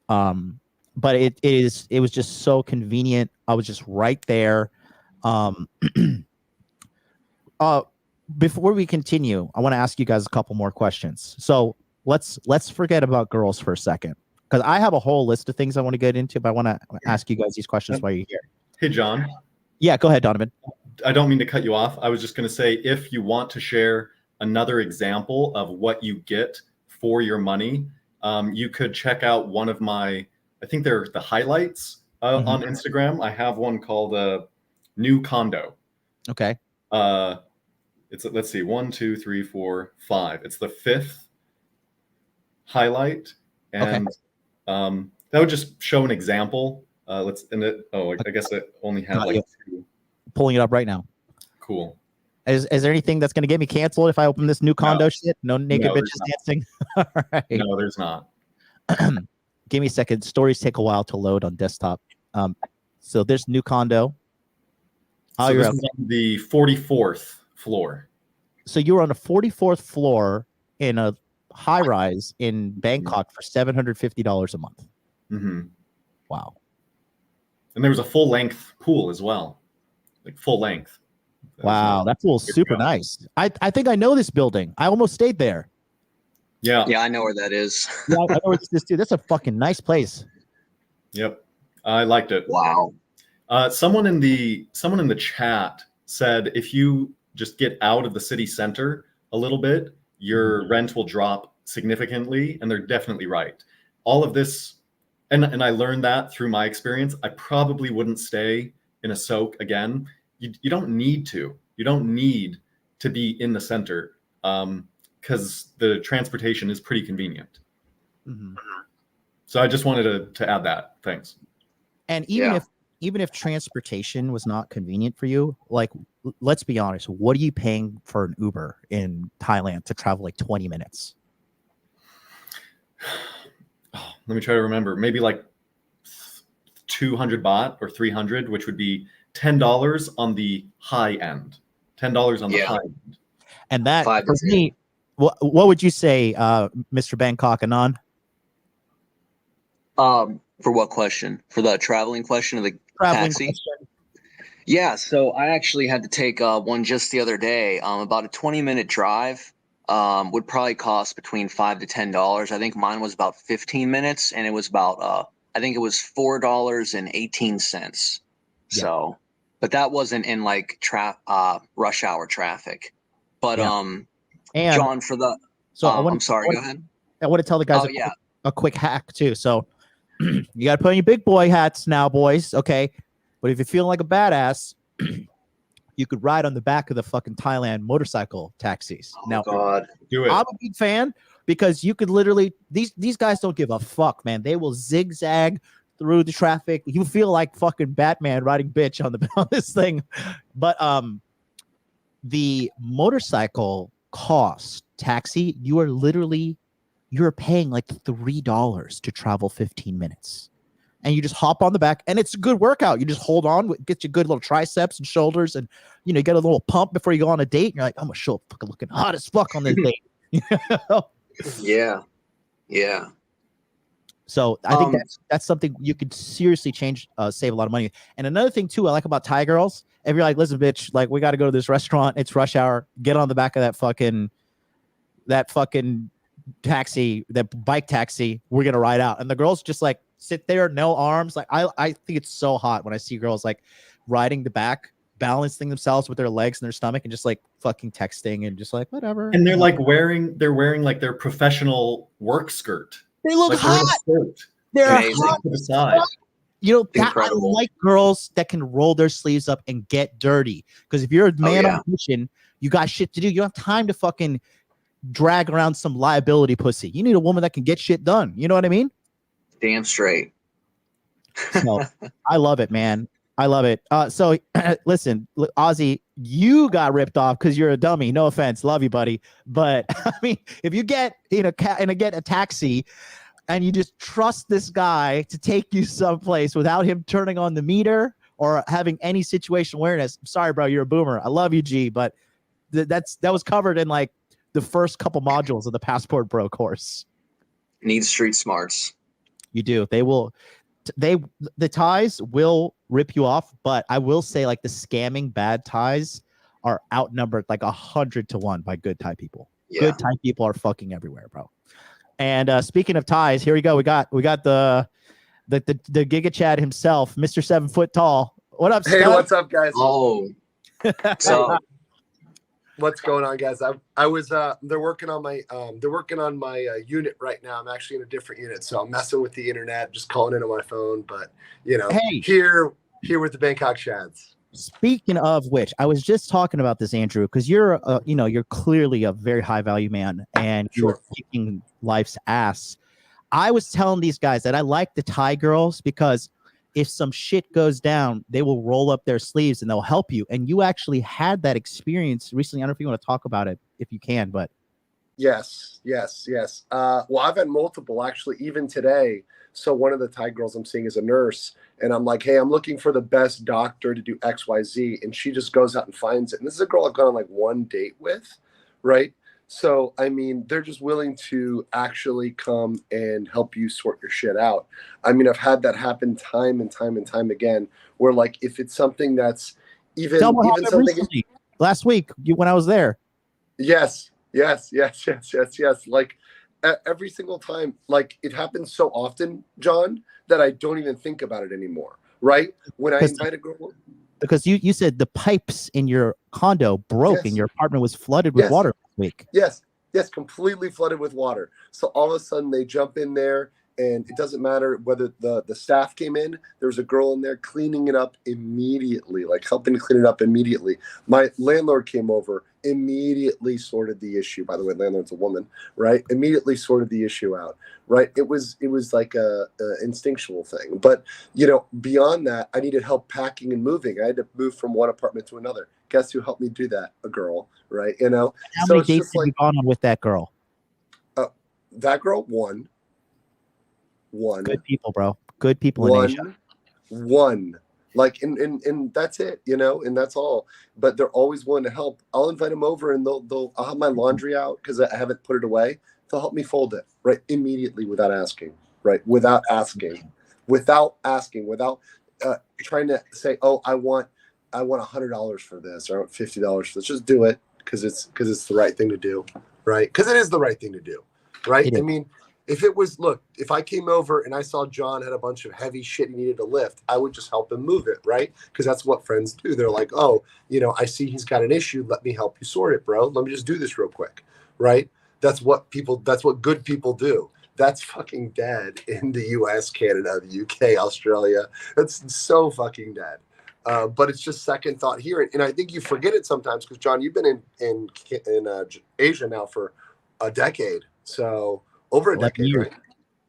But it was just so convenient. I was just right there. Before we continue, I want to ask you guys a couple more questions. So let's forget about girls for a second, because I have a whole list of things I want to get into, but I want to ask you guys these questions while you're here. Hey, John. Yeah, go ahead, Donovan. I don't mean to cut you off. I was just going to say, if you want to share another example of what you get for your money, you could check out one of my, I think they're the highlights on Instagram. I have one called New Condo. Okay. It's, let's see, 1, 2, 3, 4, 5. It's the 5th highlight. And that would just show an example. I guess it only had like 2. Pulling it up right now. Cool. Is there anything that's going to get me canceled if I open this New Condo shit? No naked bitches dancing? All right. No, there's not. Give me a second. Stories take a while to load on desktop. So there's New Condo. Oh, So you're this up. was on the 44th floor. So you were on the 44th floor in a high rise in Bangkok for $750 a month. Hmm. Wow. And there was a full length pool as well, like full length. Wow, that pool's Good super job. nice. I think I know this building. I almost stayed there. Yeah. Yeah, I know where that is. Yeah, I know where this dude. That's a fucking nice place. Yep. I liked it. Wow. Someone in the chat said if you just get out of the city center a little bit, your rent will drop significantly, and they're definitely right. All of this, and I learned that through my experience. I probably wouldn't stay in a soak again. You don't need to. You don't need to be in the center because the transportation is pretty convenient. Mhm. So I just wanted to add that. Thanks. And even Yeah. if transportation was not convenient for you, like let's be honest, what are you paying for an Uber in Thailand to travel like 20 minutes? Oh, let me try to remember. Maybe like 200 baht or 300, which would be $10 on the high end. $10 on the Yeah. high end. And that Five for to me, what would you say, Mr. Bangkok Anon? For what question? For the traveling question of the Traveling taxi? question. Yeah, so I actually had to take one just the other day. About a 20-minute drive would probably cost between $5 to $10. I think mine was about 15 minutes, and it was about I think it was $4.18. Yeah. So, but that wasn't in like rush hour traffic. But Yeah. And John, for the so I'm sorry, go ahead. I want to tell the guys Oh yeah, a quick hack too. So you got to put on your big boy hats now, boys. Okay. But if you're feeling like a badass, you could ride on the back of the fucking Thailand motorcycle taxis. Now, God, Do it. I'm a big fan because you could literally, these guys don't give a fuck, man. They will zigzag through the traffic. You feel like fucking Batman riding bitch on the on this thing. But the motorcycle cost taxi, you're paying like $3 to travel 15 minutes. And you just hop on the back, and it's a good workout. You just hold on, get your good little triceps and shoulders, and you get a little pump before you go on a date. And you're like, I'm gonna show up fucking looking hot as fuck on this date. yeah, yeah. So I think that's something you could seriously change, save a lot of money. And another thing too, I like about Thai girls. If you're like, listen, bitch, like we got to go to this restaurant. It's rush hour. Get on the back of that fucking taxi, that bike taxi. We're gonna ride out. And the girls just like sit there, no arms. Like I think it's so hot when I see girls like riding the back, balancing themselves with their legs and their stomach, and just like fucking texting and just like whatever. And they're like wearing like their professional work skirt. They look Like they're in a hot. skirt. They're Amazing. hot. To the side. That, I Incredible. like girls that can roll their sleeves up and get dirty. Because if you're a man yeah. on a mission, you got shit to do. You don't have time to fucking drag around some liability pussy. You need a woman that can get shit done. You know what I mean? Damn straight. So I love it, man. I love it. So listen, Ozzy, you got ripped off because you're a dummy. No offense, love you, buddy. But I mean, if you get get a taxi, and you just trust this guy to take you someplace without him turning on the meter or having any situational awareness, I'm sorry, bro, you're a boomer. I love you, G, but that was covered in like the first couple modules of the Passport Pro course. Need street smarts. You do. The Thais will rip you off, but I will say like the scamming bad Thais are outnumbered like 100 to 1 by good Thai people. Yeah. Good Thai people are fucking everywhere, bro. And speaking of Thais, here we go. We got the Giga Chad himself, Mr. 7 foot tall. What up, Hey, Scott? what's up, guys? Oh, so What's going on, guys? I was they're working on my unit right now. I'm actually in a different unit, so I'm messing with the internet, just calling in on my phone. But Hey. here with the Bangkok Shads. Speaking of which, I was just talking about this, Andrew, because you're you're clearly a very high value man, and you're Sure. kicking life's ass. I was telling these guys that I like the Thai girls because if some shit goes down, they will roll up their sleeves and they'll help you. And you actually had that experience recently. I don't know if you want to talk about it, if you can, but Yes. Well, I've had multiple actually, even today. So one of the Thai girls I'm seeing is a nurse, and I'm like, hey, I'm looking for the best doctor to do XYZ, and she just goes out and finds it. And this is a girl I've gone on like one date with, right? So I mean, they're just willing to actually come and help you sort your shit out. I mean, I've had that happen time and time again, where like if it's something that's even Tell me what even happened something. recently. Last week, when I was there. Yes. Like every single time, like it happens so often, John, that I don't even think about it anymore. Right? When I invite a girl, because you said the pipes in your condo broke and yes, your apartment was flooded with yes, water last week. yes, completely flooded with water. So all of a sudden they jump in there, and it doesn't matter whether the staff came in. There's a girl in there cleaning it up immediately, like helping to clean it up immediately. My landlord came over, immediately sorted the issue. By the way, landlord's a woman, right? Immediately sorted the issue out, right? It was like a instinctual thing. But you know, beyond that, I needed help packing and moving. I had to move from one apartment to another. Guess who helped me do that? A girl, right? You know. How So many it's dates just have like you gone on with that girl? that girl. One. Good people, bro. Good people in Asia. One. Like, and that's it, you know, and that's all. But they're always willing to help. I'll invite them over, and I'll have my laundry out because I haven't put it away. They'll help me fold it right immediately without asking, right? Without asking, without trying to say, oh, I want $100 for this, or I want $50 for this. Just do it because it's the right thing to do, right? Because it is the right thing to do, right? I mean, if it was, look, if I came over and I saw John had a bunch of heavy shit he needed to lift, I would just help him move it, right? Because that's what friends do. They're like, oh, you know, I see he's got an issue. Let me help you sort it, bro. Let me just do this real quick, right? That's what good people do. That's fucking dead in the US, Canada, the UK, Australia. That's so fucking dead. But it's just second thought here. And I think you forget it sometimes because, John, you've been in Asia now for a decade. So over a decade, right?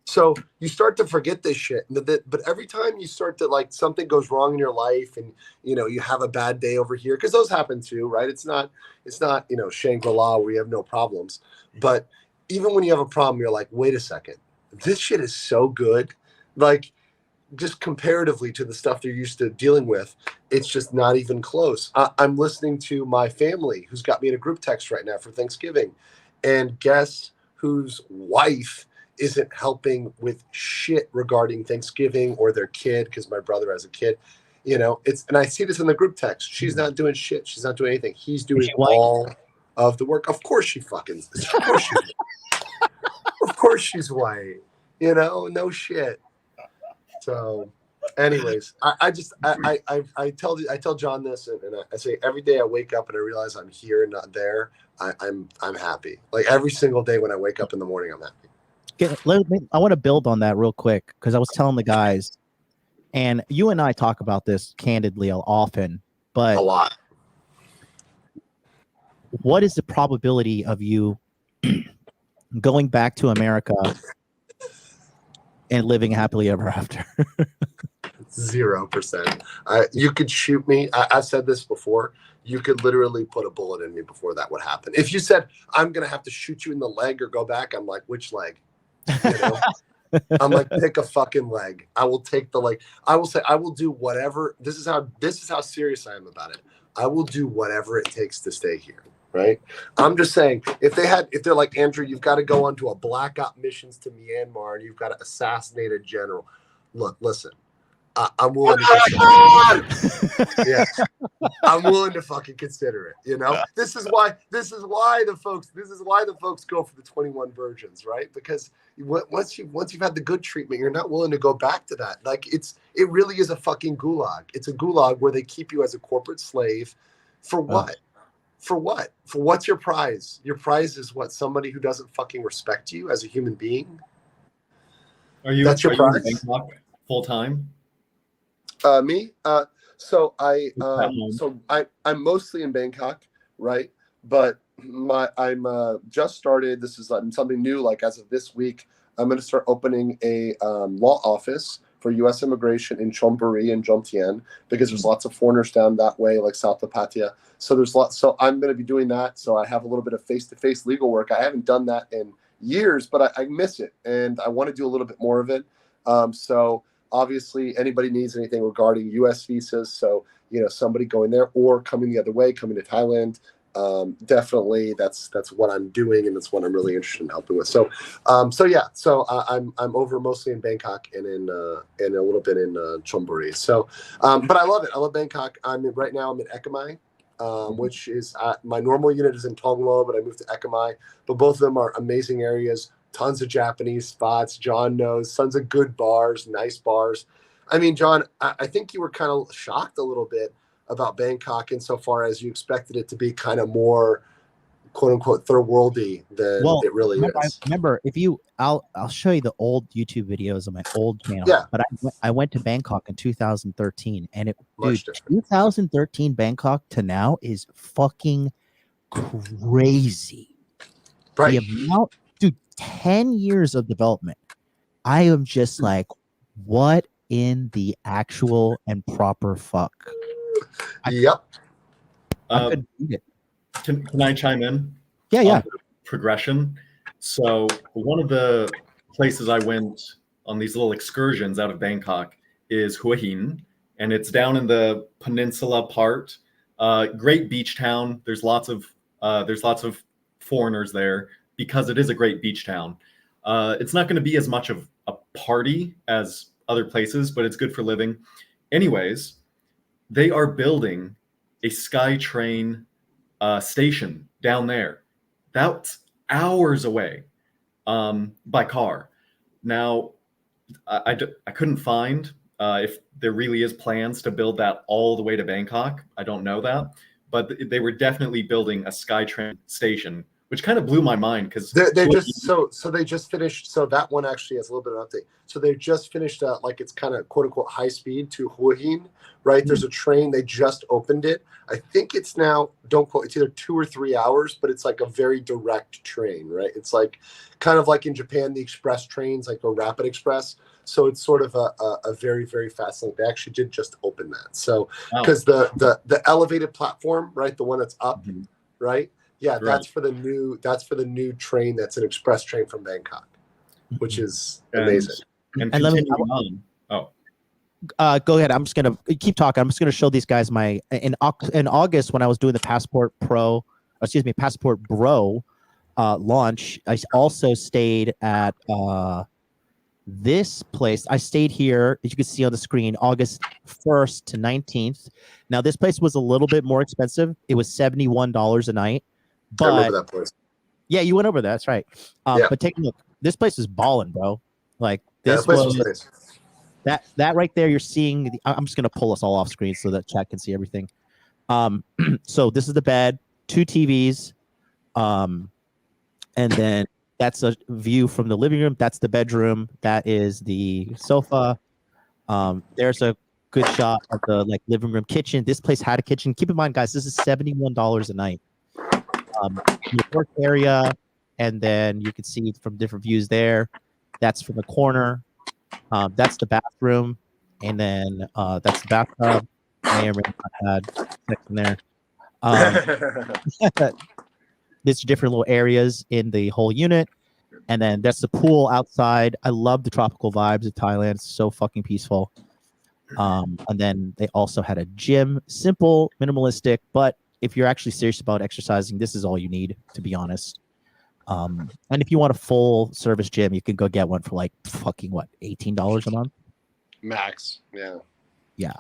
So you start to forget this shit. But every time you start to, like, something goes wrong in your life and, you know, you have a bad day over here, because those happen too, right? It's not, you know, Shangri-La where you have no problems. But even when you have a problem, you're like, wait a second, this shit is so good. Like, just comparatively to the stuff they're used to dealing with, it's just not even close. I'm listening to my family who's got me in a group text right now for Thanksgiving. And guess whose wife isn't helping with shit regarding Thanksgiving or their kid, because my brother has a kid. You know, and I see this in the group text. She's not doing shit. She's not doing anything. He's doing all of the work. Of course she fucking, of course she's white. You know, no shit. So anyways, I tell John this, and I say every day I wake up and I realize I'm here and not there, I'm happy. Like every single day when I wake up in the morning, I'm happy. I want to build on that real quick because I was telling the guys, and you and I talk about this candidly often, but a lot. What is the probability of you going back to America and living happily ever after? 0%. You could shoot me. I've said this before. You could literally put a bullet in me before that would happen. If you said, I'm going to have to shoot you in the leg or go back, I'm like, which leg? You know? I'm like, pick a fucking leg. I will take the leg. I will say, I will do whatever. This is how serious I am about it. I will do whatever it takes to stay here. Right. I'm just saying, if they're like, Andrew, you've got to go onto a black op missions to Myanmar and you've got to assassinate a general. Look, listen, I'm willing to yeah, I'm willing to fucking consider it. You know, this is why the folks go for the 21 virgins, right? Because once you've had the good treatment, you're not willing to go back to that. Like it really is a fucking gulag. It's a gulag where they keep you as a corporate slave for what? For what? For what's your prize? Your prize is what? Somebody who doesn't fucking respect you as a human being? That's your prize? In Bangkok full time? Me? So I'm mostly in Bangkok, right? But I'm just started. This is something new. Like as of this week, I'm going to start opening a law office for U.S. immigration in Chonburi and Jomtien, because there's lots of foreigners down that way, like South of Pattaya. So there's lots. So I'm going to be doing that. So I have a little bit of face-to-face legal work. I haven't done that in years, but I miss it, and I want to do a little bit more of it. So obviously, anybody needs anything regarding U.S. visas, so somebody going there or coming the other way, coming to Thailand. Definitely that's what I'm doing, and that's what I'm really interested in helping with. So I'm over mostly in Bangkok and in a little bit in Chonburi. So but I love it. I love Bangkok. Right now I'm in Ekamai, which is my normal unit is in Tonglo, but I moved to Ekamai. But both of them are amazing areas, tons of Japanese spots. John knows tons of good bars, nice bars. I mean, John, I think you were kind of shocked a little bit about Bangkok insofar as you expected it to be kind of more quote unquote third worldy than it really is. Remember, I'll show you the old YouTube videos of my old channel. Yeah. But I went to Bangkok in 2013, and 2013 Bangkok to now is fucking crazy. Right. The amount, 10 years of development. I am just like, what in the actual and proper fuck? Yep. I couldn't beat it. Can I chime in? Yeah. Progression. So one of the places I went on these little excursions out of Bangkok is Hua Hin, and it's down in the peninsula part. Great beach town. There's lots of foreigners there because it is a great beach town. It's not going to be as much of a party as other places, but it's good for living. Anyways, they are building a SkyTrain station down there. That's hours away by car. Now, I couldn't find if there really is plans to build that all the way to Bangkok. I don't know that, but they were definitely building a SkyTrain station, which kind of blew my mind because they just finished. So that one actually has a little bit of an update. So they just finished like it's kind of quote unquote high speed to Hua Hin, right? There's a train. They just opened it. I think it's now, don't quote, it's either 2 or 3 hours, but it's like a very direct train, right? It's like kind of like in Japan, the express trains, like a rapid express. So it's sort of a very, very fast link. They actually did just open that. So because the elevated platform, right, the one that's up, right? Yeah, Right. that's for the new train. That's an express train from Bangkok, which is amazing. And And let me- continuing on. Go ahead. I'm just gonna keep talking. I'm just gonna show these guys my in August when I was doing the Passport Bro launch. I also stayed at this place. I stayed here, as you can see on the screen, August 1st to 19th. Now this place was a little bit more expensive. It was $71 a night. I remember But that place. yeah, you went over there. That's right. Yeah. But take a look. This place is balling, bro. Like Yeah, this that place was was nice. that right there. You're seeing. I'm just gonna pull us all off screen so that chat can see everything. So this is the bed, 2 TVs, and then that's a view from the living room. That's the bedroom. That is the sofa. There's a good shot of the living room, kitchen. This place had a kitchen. Keep in mind, guys, this is $71 a night. The work area, and then you can see from different views there. That's from the corner. That's the bathroom, and then that's the bathtub. May or may not had sex in there. There's different little areas in the whole unit, and then that's the pool outside. I love the tropical vibes of Thailand. It's so fucking peaceful. And then they also had a gym, simple, minimalistic, but if you're actually serious about exercising, this is all you need, to be honest. And if you want a full service gym, you can go get one for fucking $18 a month Max. Yeah. Yeah.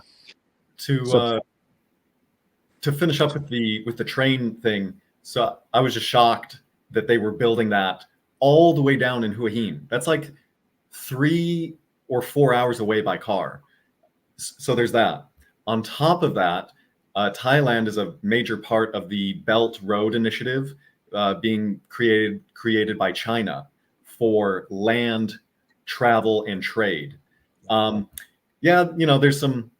To finish up with the train thing, so I was just shocked that they were building that all the way down in Hua Hin. That's like 3 or 4 hours away by car. So there's that. On top of that, Thailand is a major part of the Belt Road Initiative being created by China for land, travel, and trade. There's some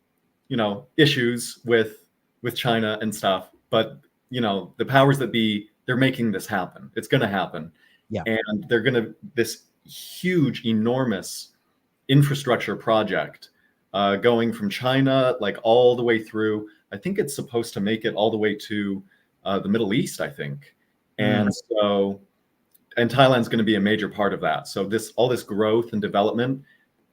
issues with China and stuff, but the powers that be, they're making this happen. It's going to happen. Yeah. And they're going to this huge, enormous infrastructure project going from China like all the way through. I think it's supposed to make it all the way to the Middle East, I think. And so, and Thailand's going to be a major part of that. So all this growth and development,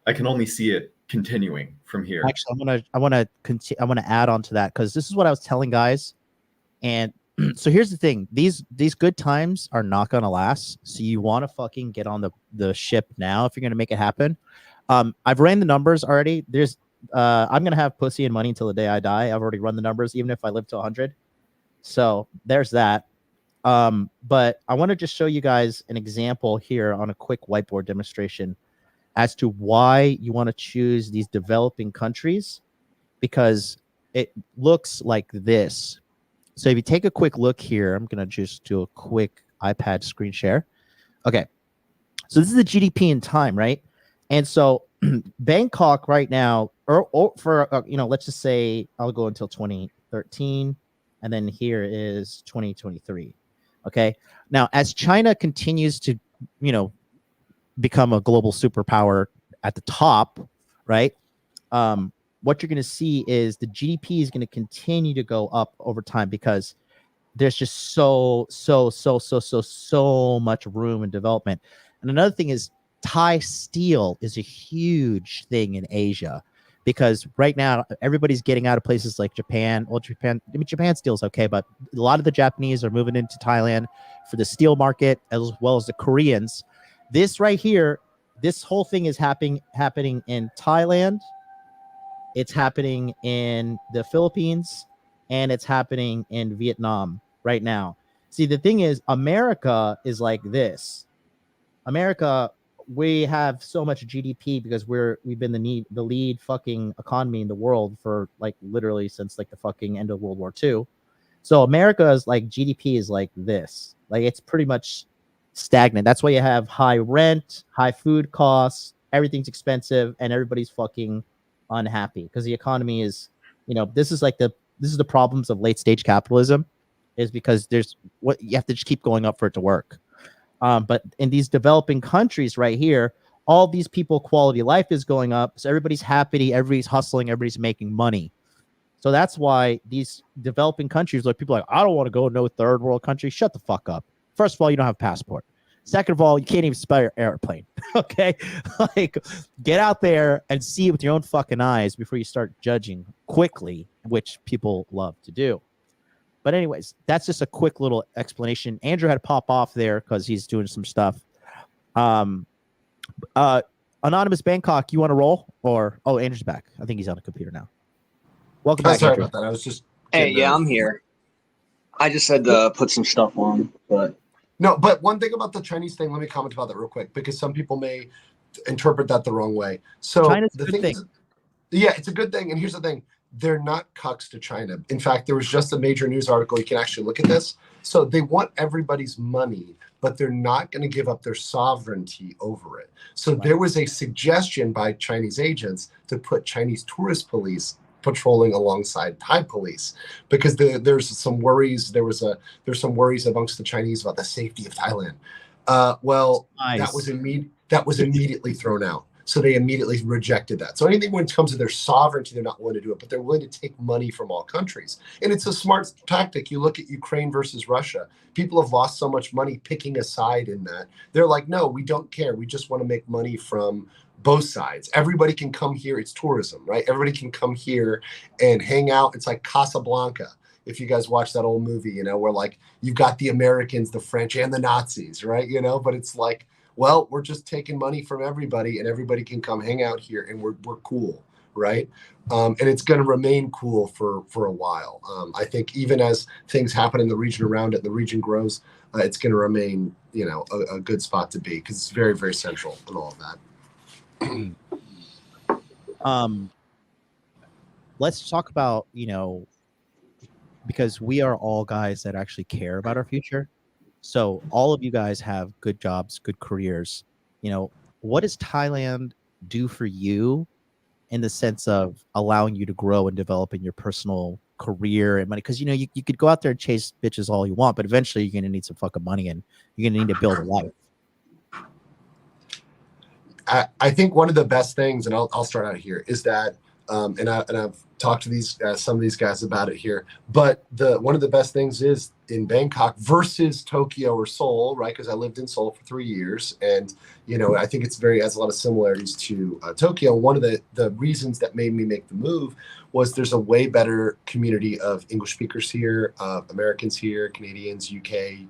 I can only see it continuing from here. Actually, I want to add on to that, because this is what I was telling guys. And so here's the thing: these good times are not going to last. So you want to fucking get on the ship now if you're going to make it happen. I've ran the numbers already. I'm going to have pussy and money until the day I die. I've already run the numbers, even if I live to 100. So there's that. But I want to just show you guys an example here on a quick whiteboard demonstration as to why you want to choose these developing countries, because it looks like this. So if you take a quick look here, I'm going to just do a quick iPad screen share. Okay. So this is the GDP in time, right? And so Bangkok right now, or for, let's just say I'll go until 2013, and then here is 2023. Okay. Now, as China continues to, become a global superpower at the top, right? What you're going to see is the GDP is going to continue to go up over time, because there's just so much room and development. And another thing is Thai steel is a huge thing in Asia, because right now everybody's getting out of places like Japan. Well, Japan steel is okay, but a lot of the Japanese are moving into Thailand for the steel market, as well as the Koreans. This right here, this whole thing is happening in Thailand. It's happening in the Philippines, and it's happening in Vietnam right now. See, the thing is, America is like this. America, we have so much GDP because we've been the lead fucking economy in the world for like literally since like the fucking end of World War II. So America's like GDP is like this. Like it's pretty much stagnant. That's why you have high rent, high food costs, everything's expensive, and everybody's fucking unhappy because the economy is, this is the problems of late stage capitalism, is because you have to just keep going up for it to work. But in these developing countries right here, all these people quality of life is going up, so everybody's happy, everybody's hustling, everybody's making money. So that's why these developing countries, like people are like, I don't want to go to no third world country. Shut the fuck up. First of all, you don't have a passport. Second of all, you can't even spell your airplane. Okay, like get out there and see it with your own fucking eyes before you start judging quickly, which people love to do. But anyways, that's just a quick little explanation. Andrew had to pop off there because he's doing some stuff. Anonymous Bangkok, you want to roll? Andrew's back. I think he's on the computer now. Welcome back, Sorry Andrew. about that. I was just I'm here. I just had to put some stuff on, but no. But one thing about the Chinese thing, let me comment about that real quick, because some people may interpret that the wrong way. So China's the a good thing. Yeah, it's a good thing. And here's the thing: they're not cucks to China. In fact, there was just a major news article. You can actually look at this. So they want everybody's money, but they're not going to give up their sovereignty over it. So there was a suggestion by Chinese agents to put Chinese tourist police patrolling alongside Thai police, because there's some worries. There's some worries amongst the Chinese about the safety of Thailand. Nice. That was immediately thrown out. So they immediately rejected that. So anything when it comes to their sovereignty, they're not willing to do it, but they're willing to take money from all countries. And it's a smart tactic. You look at Ukraine versus Russia. People have lost so much money picking a side in that. They're like, no, we don't care. We just want to make money from both sides. Everybody can come here. It's tourism, right? Everybody can come here and hang out. It's like Casablanca. If you guys watch that old movie, where like you've got the Americans, the French, and the Nazis, right? But it's like, well, we're just taking money from everybody, and everybody can come hang out here, and we're cool, right? And it's going to remain cool for a while. I think even as things happen in the region around it, the region grows, it's going to remain, a good spot to be, because it's very, very central in all of that. Let's talk about, because we are all guys that actually care about our future. So all of you guys have good jobs, good careers. What does Thailand do for you in the sense of allowing you to grow and develop in your personal career and money? Because, you could go out there and chase bitches all you want, but eventually you're going to need some fucking money, and you're going to need to build a life. I think one of the best things, and I'll start out here, is that, and I've talked to these some of these guys about it here, but one of the best things is in Bangkok versus Tokyo or Seoul, right? Because I lived in Seoul for 3 years, and I think it's has a lot of similarities to Tokyo. One of the reasons that made me make the move was there's a way better community of English speakers here, Americans here, Canadians, UK,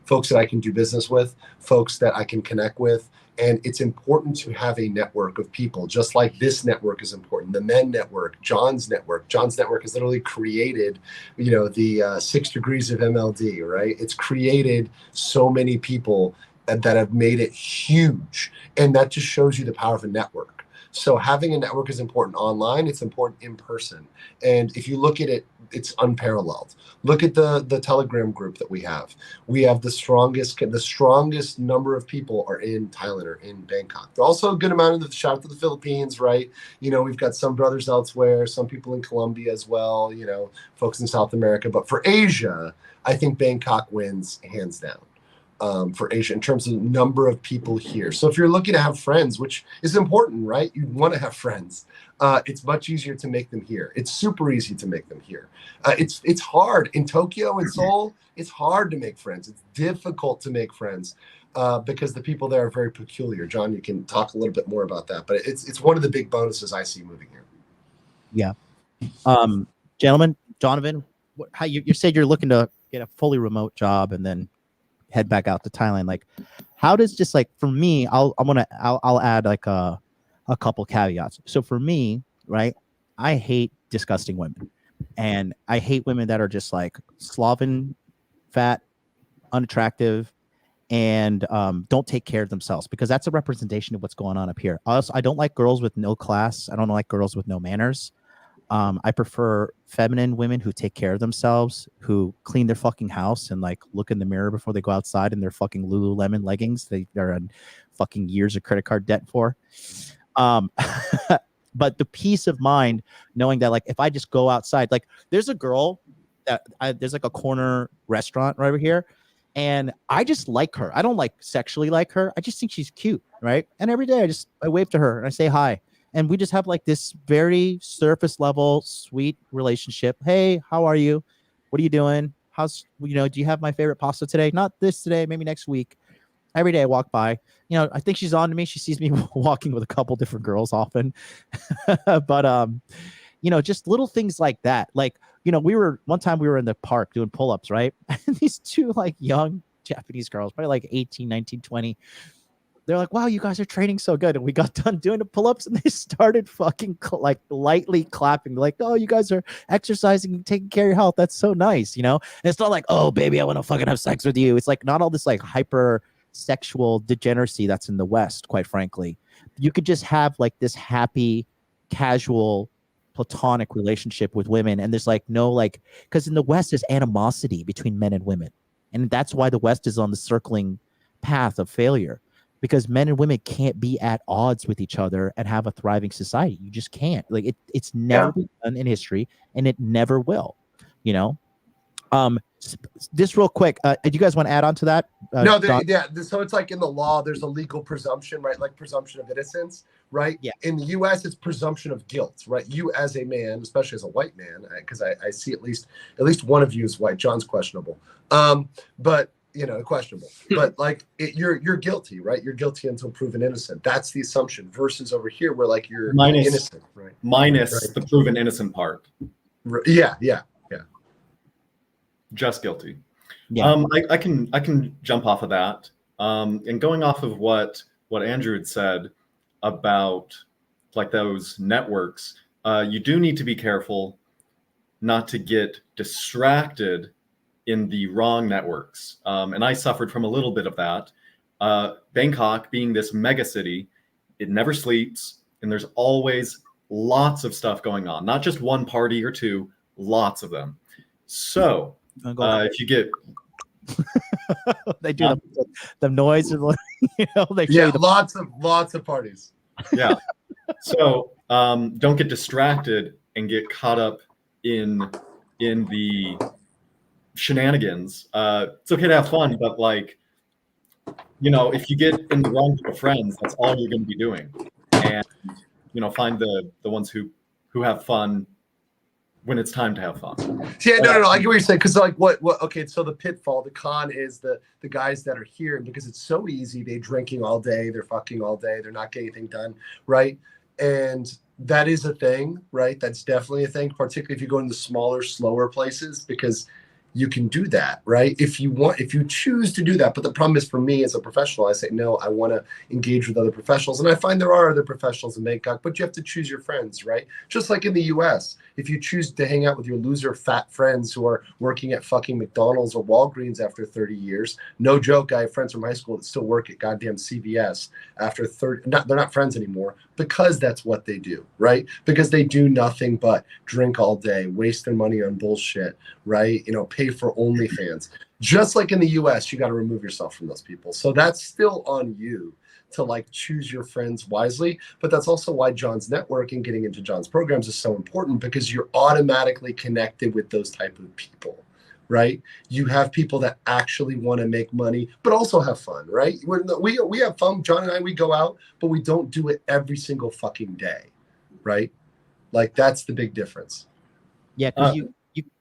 folks that I can do business with, folks that I can connect with. And it's important to have a network of people, just like this network is important. The Men Network, John's Network. John's Network has literally created, the 6 degrees of MLD, right? It's created so many people that have made it huge. And that just shows you the power of a network. So having a network is important online. It's important in person. And if you look at it, it's unparalleled. Look at the Telegram group that we have. We have the strongest number of people are in Thailand or in Bangkok. There's also a good amount of the shout out to the Philippines, right? We've got some brothers elsewhere, some people in Colombia as well, folks in South America. But for Asia, I think Bangkok wins hands down. For Asia in terms of number of people here. So if you're looking to have friends, which is important, right? You want to have friends. It's much easier to make them here. It's super easy to make them here. It's hard in Tokyo and Seoul. It's hard to make friends. It's difficult to make friends because the people there are very peculiar. John, you can talk a little bit more about that, but it's one of the big bonuses I see moving here. Yeah. Gentlemen, Donovan, how you said you're looking to get a fully remote job and then head back out to Thailand. Like, how does just like for me, I'll add like a couple caveats. So for me, right, I hate disgusting women, and I hate women that are just like sloven, fat, unattractive, and don't take care of themselves, because that's a representation of what's going on up here. Also, I don't like girls with no class. I don't like girls with no manners. I prefer feminine women who take care of themselves, who clean their fucking house and like look in the mirror before they go outside in their fucking Lululemon leggings they're on fucking years of credit card debt for. But the peace of mind knowing that like if I just go outside, like there's a girl that there's like a corner restaurant right over here, and I just like her. I don't like sexually like her. I just think she's cute, right? And every day I wave to her and I say hi. And we just have like this very surface level, sweet relationship. Hey, how are you? What are you doing? Do you have my favorite pasta today? Not this today, maybe next week. Every day I walk by, I think she's on to me. She sees me walking with a couple different girls often. But, just little things like that. Like, one time we were in the park doing pull-ups, right? And these two like young Japanese girls, probably like 18, 19, 20, they're like, wow, you guys are training so good. And we got done doing the pull-ups and they started fucking like lightly clapping. Like, oh, you guys are exercising and taking care of your health. That's so nice. And it's not like, oh, baby, I want to fucking have sex with you. It's like not all this like hyper sexual degeneracy that's in the West, quite frankly. You could just have like this happy, casual, platonic relationship with women. And there's like no like, because in the West, there's animosity between men and women. And that's why the West is on the circling path of failure. Because men and women can't be at odds with each other and have a thriving society. You just can't. Like it's never been done in history, and it never will. Just real quick, do you guys want to add on to that? No, so it's like in the law, there's a legal presumption, right? Like presumption of innocence, right? Yeah. In the U.S., it's presumption of guilt, right? You as a man, especially as a white man, because I see at least one of you is white. John's questionable, but. Questionable, but like you're guilty, right? You're guilty until proven innocent. That's the assumption. Versus over here, where like you're innocent, right? Minus the proven innocent part. Yeah. Just guilty. Yeah. I can jump off of that. And going off of what Andrew had said about like those networks, you do need to be careful not to get distracted in the wrong networks. And I suffered from a little bit of that. Bangkok being this mega city, it never sleeps. And there's always lots of stuff going on, not just one party or two, lots of them. So if you get... they do the noise. Lots of parties. Yeah. So don't get distracted and get caught up in the shenanigans. It's okay to have fun, but like you know, if you get in the wrong group of friends, that's all you're going to be doing. And, you know, find the ones who have fun when it's time to have fun. Yeah, no. I get what you're saying. Because like what? Okay, so the pitfall, the con is the guys that are here, and because it's so easy, they're drinking all day, they're fucking all day, they're not getting anything done, right? And that is a thing, right? That's definitely a thing, particularly if you go in the smaller, slower places, because you can do that, right? If you choose to do that. But the problem is, for me as a professional, I say, no, I want to engage with other professionals. And I find there are other professionals in Bangkok, but you have to choose your friends, right? Just like in the US, if you choose to hang out with your loser fat friends who are working at fucking McDonald's or Walgreens after 30 years, no joke, I have friends from high school that still work at goddamn CVS after 30, they're not friends anymore, because that's what they do, right? Because they do nothing but drink all day, waste their money on bullshit, right? You know, pay for OnlyFans. Just like in the US, you got to remove yourself from those people. So that's still on you to like choose your friends wisely. But that's also why John's network and getting into John's programs is so important, because you're automatically connected with those type of people, right? You have people that actually want to make money, but also have fun, right? We have fun. John and I, we go out, but we don't do it every single fucking day, right? Like that's the big difference. Yeah, because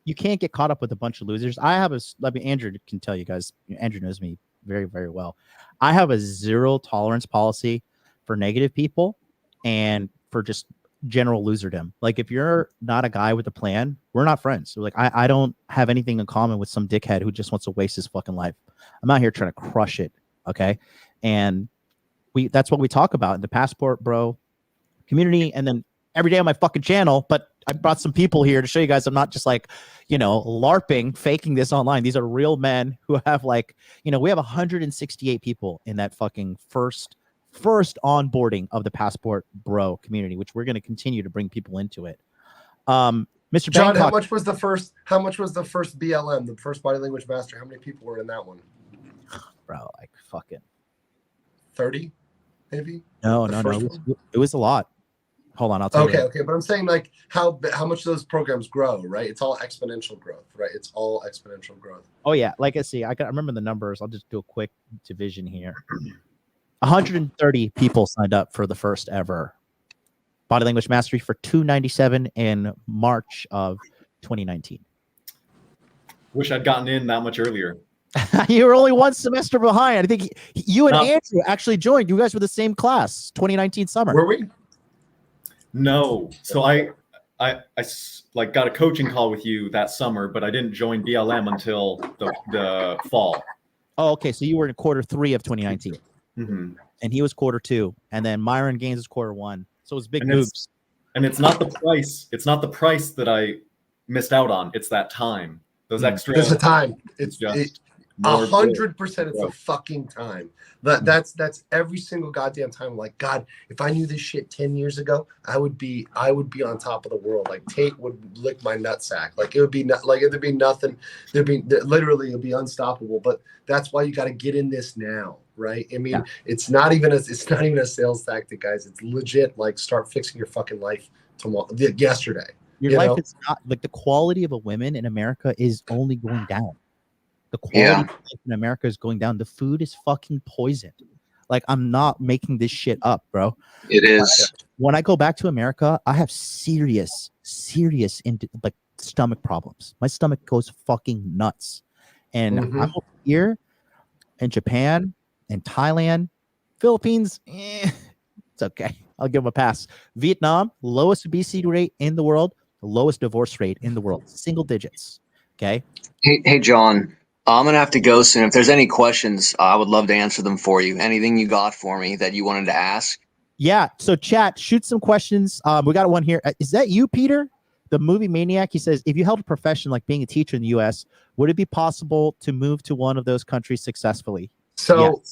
you can't get caught up with a bunch of losers. Andrew can tell you guys. Andrew knows me very, very well. I have a zero tolerance policy for negative people and for just general loserdom. Like if you're not a guy with a plan, we're not friends. So like I don't have anything in common with some dickhead who just wants to waste his fucking life. I'm out here trying to crush it. Okay. And that's what we talk about in the Passport Bro community. And then every day on my fucking channel, but I brought some people here to show you guys I'm not just like, you know, LARPing, faking this online. These are real men who have like, you know, we have 168 people in that fucking first onboarding of the Passport Bro community, which we're going to continue to bring people into it. Mr. John, Bangkok, how much was the first BLM, the first body language master? How many people were in that one? bro, like fucking 30, maybe? no. It was a lot. Hold on, I'll tell you. Okay, but I'm saying like how much those programs grow, right? It's all exponential growth, right? It's all exponential growth. Oh yeah, like I remember the numbers. I'll just do a quick division here. 130 people signed up for the first ever body language mastery for 297 in March of 2019. Wish I'd gotten in that much earlier. You were only one semester behind. I think you and Andrew actually joined. You guys were the same class, 2019 summer. Were we? No. So I like got a coaching call with you that summer, but I didn't join BLM until the fall. Oh, okay. So you were in quarter 3 of 2019. Mm-hmm. And he was quarter 2. And then Myron Gaines was quarter 1. So it was big moves. And it's not the price. It's not the price that I missed out on. It's that time. Those extra. There's a time. It's just 100%. It's a fucking time. That's every single goddamn time. Like, God, if I knew this shit 10 years ago, I would be on top of the world. Like Tate would lick my nutsack. Like it would be there'd be nothing. Literally it'd be unstoppable. But that's why you got to get in this now, right? I mean, it's not even a sales tactic, guys. It's legit. Like start fixing your fucking life tomorrow. Yesterday. Your life is not like the quality of a woman in America is only going down. The quality of life in America is going down. The food is fucking poisoned. Like I'm not making this shit up, bro. It is. When I go back to America, I have serious like stomach problems. My stomach goes fucking nuts. And I'm over here in Japan and Thailand, Philippines. It's okay. I'll give them a pass. Vietnam, lowest obesity rate in the world, the lowest divorce rate in the world, single digits. Okay. Hey, John. I'm going to have to go soon. If there's any questions, I would love to answer them for you. Anything you got for me that you wanted to ask? Yeah. So chat, shoot some questions. We got one here. Is that you, Peter? The movie Maniac? He says, if you held a profession like being a teacher in the US, would it be possible to move to one of those countries successfully? So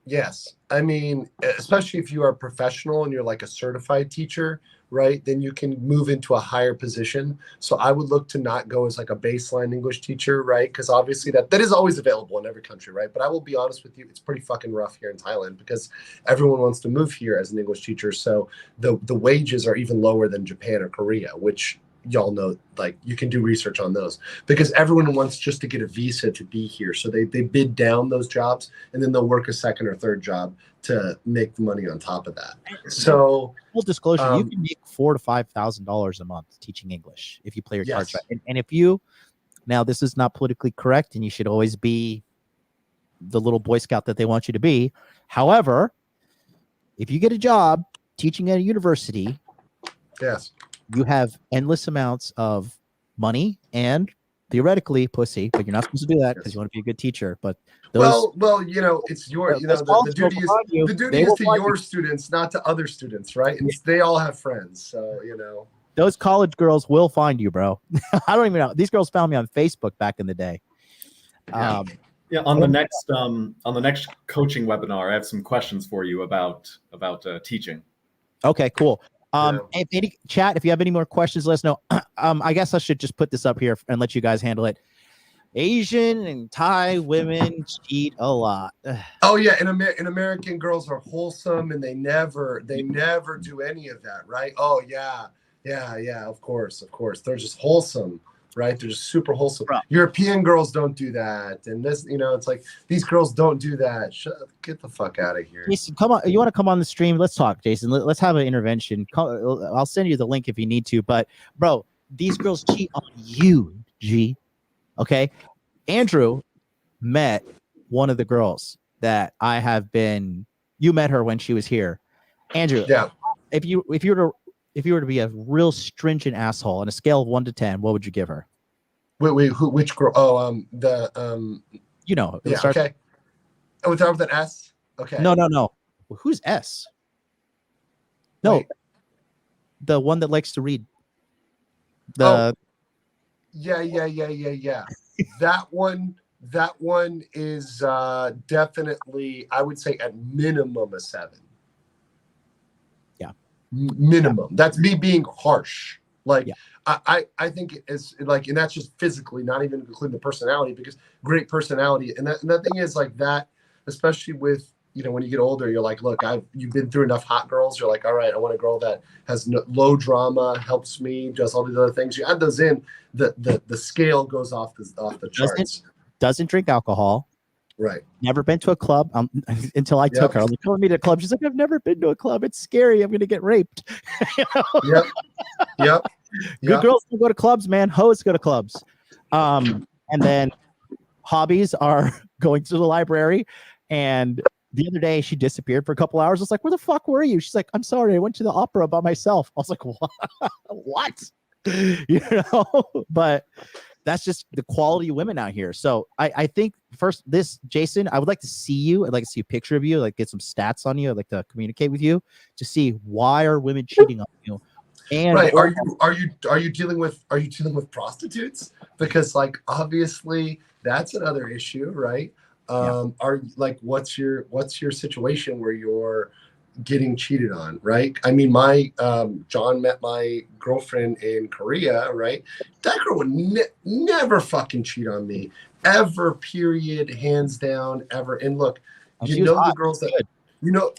yes. I mean, especially if you are a professional and you're like a certified teacher, right? Then you can move into a higher position. So I would look to not go as like a baseline English teacher, right? Because obviously that is always available in every country, right? But I will be honest with you, it's pretty fucking rough here in Thailand because everyone wants to move here as an English teacher. So the wages are even lower than Japan or Korea, which y'all know, like you can do research on those, because everyone wants just to get a visa to be here. So they bid down those jobs, and then they'll work a second or third job to make the money on top of that. So full disclosure, you can make $4,000 to $5,000 a month teaching English if you play your cards yes. right. And if you, now this is not politically correct, and you should always be the little Boy Scout that they want you to be. However, if you get a job teaching at a university, Yes, you have endless amounts of money and theoretically pussy, but you're not supposed to do that because you want to be a good teacher. But those, well, you know, it's your, you know, the duty is to your students, not to other students, right? And they all have friends, so you know. Those college girls will find you, bro. I don't even know. These girls found me on Facebook back in the day. Yeah, on the next coaching webinar, I have some questions for you about teaching. Okay, cool. If any chat, if you have any more questions, let us know. I guess I should just put this up here and let you guys handle it. Asian and Thai women cheat a lot. Oh yeah, and American girls are wholesome, and they never do any of that, right? Oh yeah, of course. They're just wholesome, right? They're just super wholesome. Right. European girls don't do that, and this, you know, it's like these girls don't do that. Get the fuck out of here. Jason, come on. You want to come on the stream? Let's talk, Jason. Let's have an intervention. I'll send you the link if you need to. But bro, these girls cheat on you, G. Okay, Andrew met one of the girls that I have been. You met her when she was here, Andrew. Yeah. If you were to be a real stringent asshole on a scale of 1 to 10, what would you give her? Wait, which girl? Oh, you know. Yeah. Okay. Oh, with an S. Okay. No. Who's S? No. Wait. The one that likes to read. Yeah. That one is definitely, I would say at minimum a 7. Yeah. Minimum. That's me being harsh. Like, yeah. I think it's like, and that's just physically, not even including the personality, because great personality. And that thing is like that, especially with, you know, when you get older, you're like, look, you've been through enough hot girls. You're like, all right, I want a girl that has low drama, helps me, does all these other things. You add those in, the scale goes off the charts. Doesn't drink alcohol. Right. Never been to a club until I took her. I was like, come with me to a club. She's like, I've never been to a club. It's scary. I'm going to get raped. You know? Yep. Good girls don't go to clubs, man. Hoes go to clubs. And then hobbies are going to the library. And the other day she disappeared for a couple hours. I was like, where the fuck were you? She's like, I'm sorry. I went to the opera by myself. I was like, what? You know, but that's just the quality of women out here. So I think first Jason, I would like to see you. I'd like to see a picture of you, like get some stats on you. I'd like to communicate with you to see why are women cheating on you. And right. Are you dealing with prostitutes? Because like obviously that's another issue, right? Are like what's your situation where you're getting cheated on, right? I mean, my John met my girlfriend in Korea, right? That girl would never fucking cheat on me ever, period, hands down, ever. And look, you know the girls that you know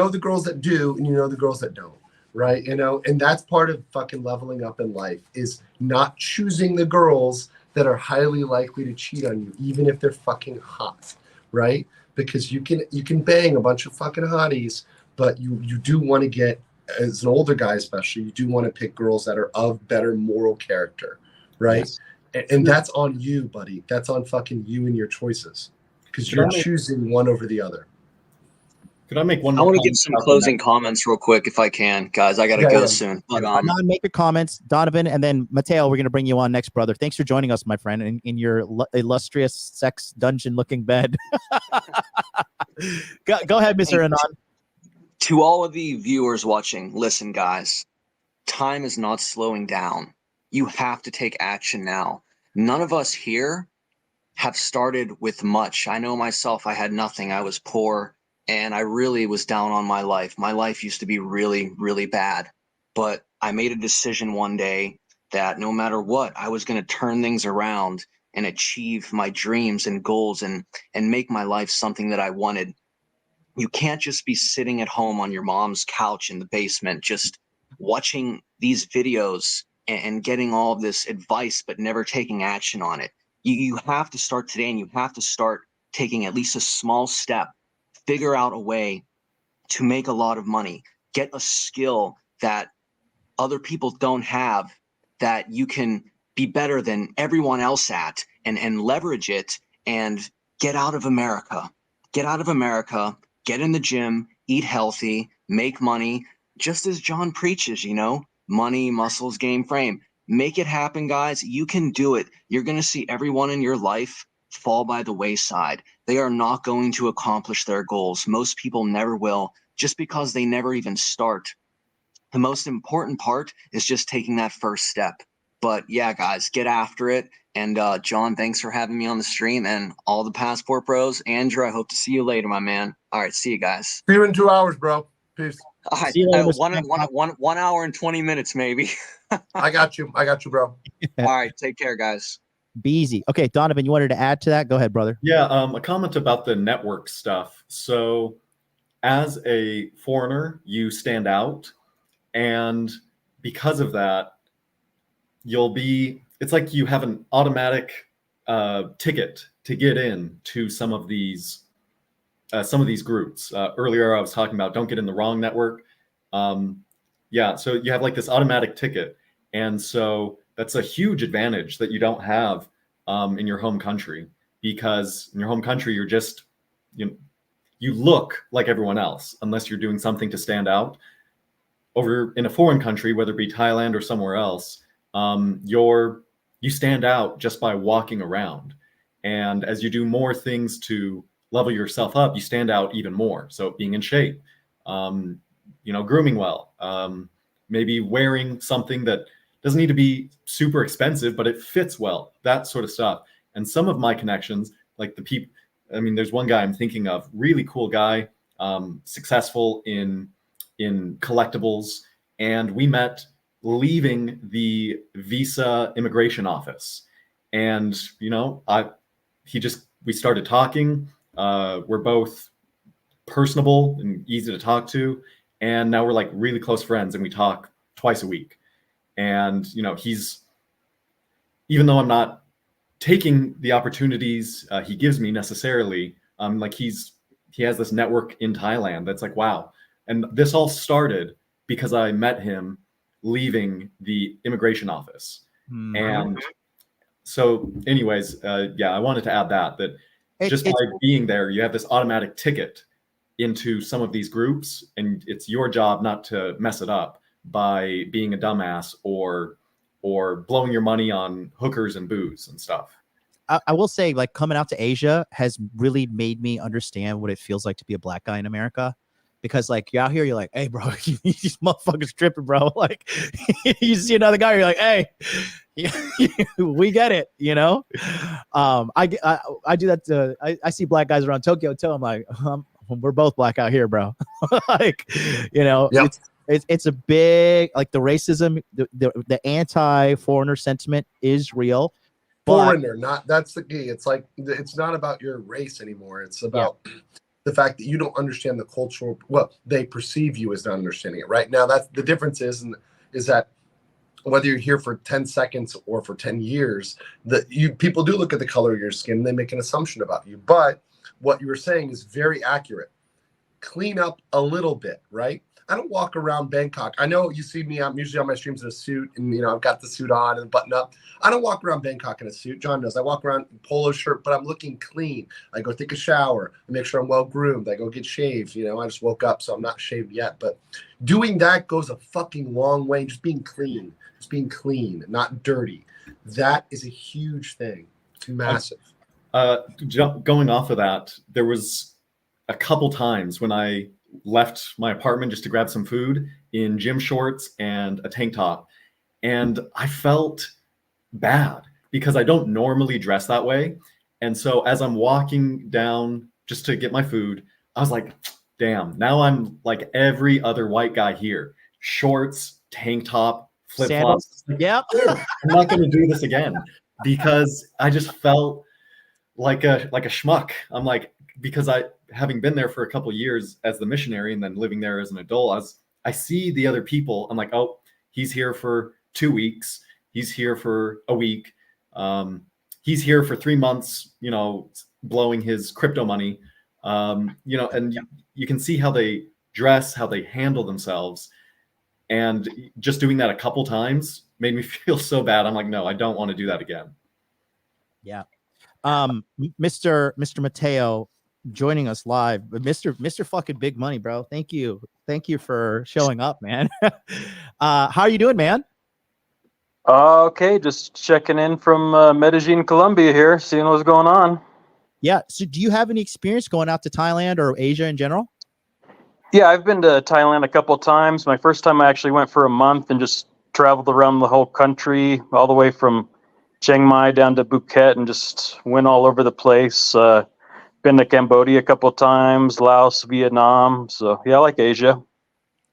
the girls that do, and you know the girls that don't, right? You know, and that's part of fucking leveling up in life, is not choosing the girls that are highly likely to cheat on you, even if they're fucking hot, right? Because you can bang a bunch of fucking hotties, but you do want to get, as an older guy especially, you do want to pick girls that are of better moral character, right? Yes. And that's on you, buddy. That's on fucking you and your choices, because you're choosing one over the other. Could I make one? I want to give some closing comments real quick if I can, guys. I got to go soon. But, make your comments, Donovan, and then Matteo. We're going to bring you on next, brother. Thanks for joining us, my friend, in your illustrious sex dungeon-looking bed. Go ahead, Mr. Anon. To all of the viewers watching, listen, guys. Time is not slowing down. You have to take action now. None of us here have started with much. I know myself. I had nothing. I was poor. And I really was down on my life. My life used to be really, really bad. But I made a decision one day that no matter what, I was going to turn things around and achieve my dreams and goals and make my life something that I wanted. You can't just be sitting at home on your mom's couch in the basement, just watching these videos and getting all of this advice, but never taking action on it. You have to start today, and you have to start taking at least a small step, figure out a way to make a lot of money, get a skill that other people don't have, that you can be better than everyone else at, and leverage it, and get out of America. Get out of America, get in the gym, eat healthy, make money, just as John preaches, money, muscles, game, frame. Make it happen, guys. You can do it. You're going to see everyone in your life fall by the wayside. They are not going to accomplish their goals. Most people never will, just because they never even start. The most important part is just taking that first step. But yeah, guys, get after it. And John, thanks for having me on the stream, and all the Passport Bros. Andrew, I hope to see you later, my man. All right, see you guys. See you in 2 hours, bro. Peace. All right, See you later, Mr. 1 hour and 20 minutes, maybe. I got you, bro. All right, take care, guys. Be easy. Okay, Donovan, you wanted to add to that? Go ahead, brother. Yeah, a comment about the network stuff. So as a foreigner, you stand out. And because of that, it's like you have an automatic ticket to get in to some of these groups. Earlier, I was talking about don't get in the wrong network. Yeah, so you have like this automatic ticket. And so that's a huge advantage that you don't have in your home country, because in your home country, you're just, you look like everyone else unless you're doing something to stand out. Over in a foreign country, whether it be Thailand or somewhere else, you stand out just by walking around. And as you do more things to level yourself up, you stand out even more. So being in shape, grooming well, maybe wearing something that doesn't need to be super expensive, but it fits well, that sort of stuff. And some of my connections, like there's one guy I'm thinking of, really cool guy, successful in collectibles, and we met leaving the visa immigration office. And we started talking. We're both personable and easy to talk to, and now we're like really close friends, and we talk twice a week. And he's, even though I'm not taking the opportunities he gives me necessarily, he has this network in Thailand that's like, wow. And this all started because I met him leaving the immigration office. And so anyways, I wanted to add that just by being there, you have this automatic ticket into some of these groups, and it's your job not to mess it up by being a dumbass or blowing your money on hookers and booze and stuff. I will say, like, coming out to Asia has really made me understand what it feels like to be a black guy in America. Because like you're out here, you're like, hey, bro, these motherfuckers tripping, bro. Like, you see another guy, you're like, hey, we get it, I do that. I see black guys around Tokyo too. I'm like, we're both black out here, bro. Like, Yep. It's a big, like, the racism, the anti-foreigner sentiment is real. Foreigner, that's the key. It's like, it's not about your race anymore. It's about the fact that you don't understand the cultural, they perceive you as not understanding it. Right now, that's the difference is that whether you're here for 10 seconds or for 10 years, people do look at the color of your skin and they make an assumption about you. But what you were saying is very accurate. Clean up a little bit, right? I don't walk around Bangkok. I know you see me, I'm usually on my streams in a suit, and I've got the suit on and button up. I don't walk around Bangkok in a suit. John knows. I walk around in polo shirt, but I'm looking clean. I go take a shower. I make sure I'm well groomed. I go get shaved. I just woke up, so I'm not shaved yet. But doing that goes a fucking long way. Just being clean, not dirty. That is a huge thing. It's massive. Going off of that, there was a couple times when I left my apartment just to grab some food in gym shorts and a tank top, and I felt bad because I don't normally dress that way. And so as I'm walking down just to get my food, I was like, damn, now I'm like every other white guy here. Shorts, tank top, flip-flops. Yep. I'm not going to do this again, because I just felt like a schmuck. I'm like, because having been there for a couple of years as the missionary and then living there as an adult, I see the other people. I'm like, oh, he's here for 2 weeks. He's here for a week. He's here for 3 months, blowing his crypto money. And you can see how they dress, how they handle themselves. And just doing that a couple times made me feel so bad. I'm like, no, I don't want to do that again. Yeah. Mr. Matteo joining us live, but Mr. fucking big money, bro. Thank you for showing up, man. How are you doing, man? Okay, just checking in from Medellin, Colombia here, seeing what's going on. Yeah. So do you have any experience going out to Thailand or Asia in general? Yeah, I've been to Thailand a couple times. My first time I actually went for a month and just traveled around the whole country, all the way from Chiang Mai down to Phuket, and just went all over the place. Been to Cambodia a couple times, Laos, Vietnam. So yeah, I like Asia.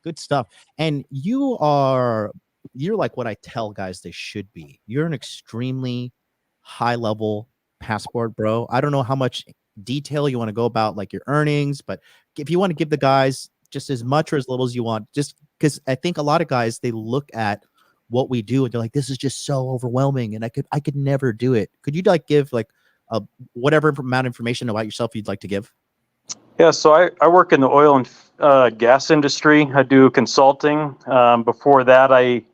Good stuff. And you're like what I tell guys they should be. You're an extremely high level passport bro. I don't know how much detail you want to go about like your earnings, but if you want to give the guys just as much or as little as you want, just because I think a lot of guys, they look at what we do and they're like, this is just so overwhelming and I could never do it. Could you like give like whatever amount of information about yourself you'd like to give? Yeah, so I work in the oil and gas industry. I do consulting. Before that, I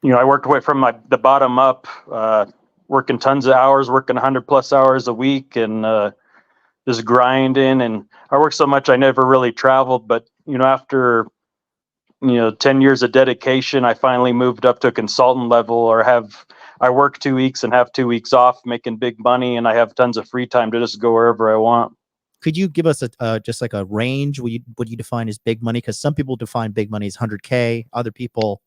worked away from the bottom up, working tons of hours, working 100+ hours a week, and just grinding. And I worked so much I never really traveled. But after 10 years of dedication, I finally moved up to a consultant level, I work 2 weeks and have 2 weeks off, making big money, and I have tons of free time to just go wherever I want. Could you give us just like a range? What you define as big money? Because some people define big money as 100K. Other people.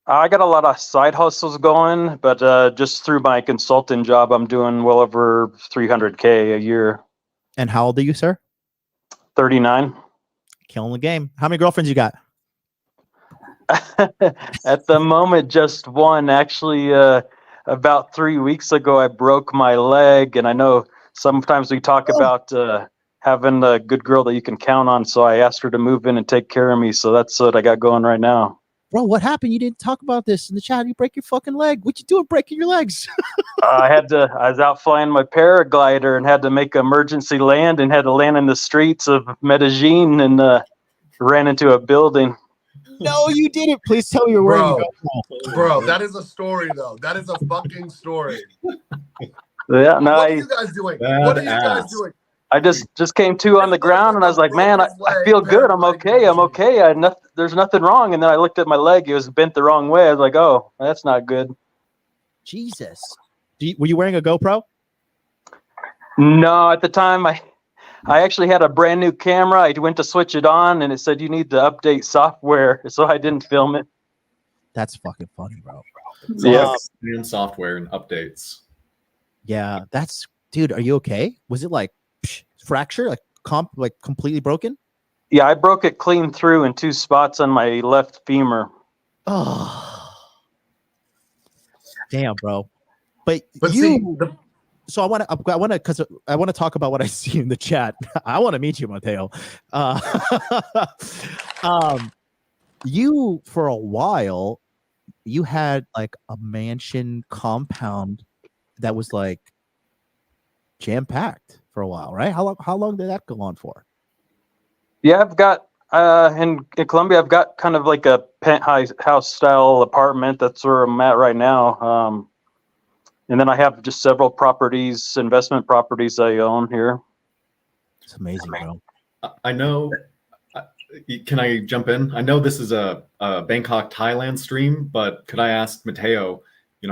I got a lot of side hustles going, but just through my consulting job, I'm doing well over 300K a year. And how old are you, sir? 39. Killing the game. How many girlfriends you got? At the moment, just one. Actually, about 3 weeks ago, I broke my leg, and I know sometimes we talk about having a good girl that you can count on. So I asked her to move in and take care of me. So that's what I got going right now. Bro, what happened? You didn't talk about this in the chat. You break your fucking leg. What you doing breaking your legs? I was out flying my paraglider and had to make an emergency land and had to land in the streets of Medellin and ran into a building. No, you didn't. Please tell me you're wearing a Bro, that is a story, though. That is a fucking story. Yeah, no. What are you guys doing? What are you guys doing? I just came to on the ground, and I was like, man, I feel good. I'm okay. There's nothing wrong. And then I looked at my leg. It was bent the wrong way. I was like, oh, that's not good. Jesus. Were you wearing a GoPro? No, at the time, I actually had a brand new camera. I went to switch it on, and it said you need to update software, so I didn't film it. That's fucking funny, bro. Yeah. And software and updates. Yeah, dude, are you okay? Was it like fracture, like completely broken? Yeah, I broke it clean through in 2 spots on my left femur. Oh, damn, bro. But so I want to talk about what I see in the chat. I want to meet you, Matteo. You for a while, you had like a mansion compound that was like jam packed for a while, right? How long did that go on for? Yeah, I've got in Colombia, I've got kind of like a penthouse style apartment. That's where I'm at right now. And then I have just several properties, investment properties I own here. It's amazing, bro. I know. Can I jump in? I know this is a Bangkok, Thailand stream, but could I ask Matteo,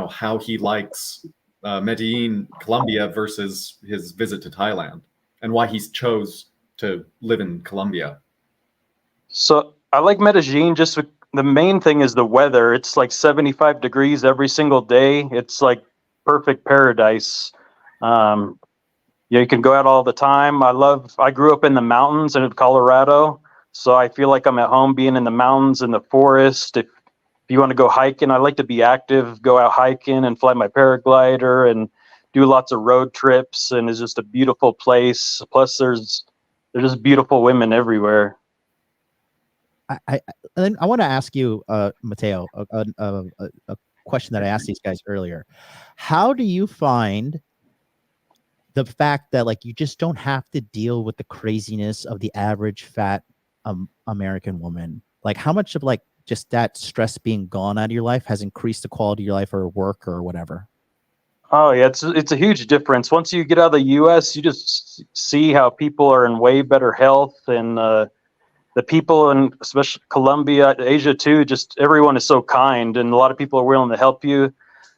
how he likes Medellin, Colombia versus his visit to Thailand, and why he chose to live in Colombia? So I like Medellin. Just the main thing is the weather. It's like 75 degrees every single day. It's like perfect paradise. You can go out all the time. I grew up in the mountains in Colorado, so I feel like I'm at home being in the mountains, in the forest. If you want to go hiking, I like to be active, go out hiking and fly my paraglider and do lots of road trips. And it's just a beautiful place. Plus there's just beautiful women everywhere. and then I want to ask you, Matteo, a question that I asked these guys earlier. How do you find the fact that like you just don't have to deal with the craziness of the average fat American woman? Like, how much of like just that stress being gone out of your life has increased the quality of your life or work or whatever? Oh yeah, it's a huge difference. Once you get out of the U.S., you just see how people are in way better health, and the people in especially Colombia, Asia too. Just everyone is so kind, and a lot of people are willing to help you.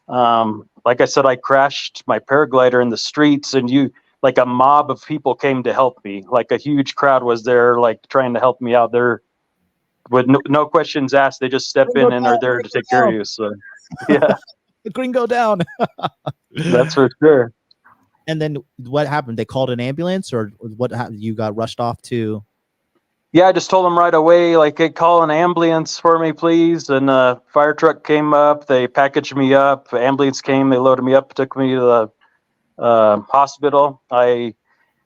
Like I said, I crashed my paraglider in the streets, and like a mob of people came to help me. Like a huge crowd was there, like trying to help me out there with no questions asked. They just step in and are there to take care of you. So yeah, The gringo down. that's for sure. And then what happened? They called an ambulance, or what? You got rushed off to? Yeah, I just told them right away, like, hey, call an ambulance for me, please. And a fire truck came up. They packaged me up. The ambulance came. They loaded me up, took me to the hospital. I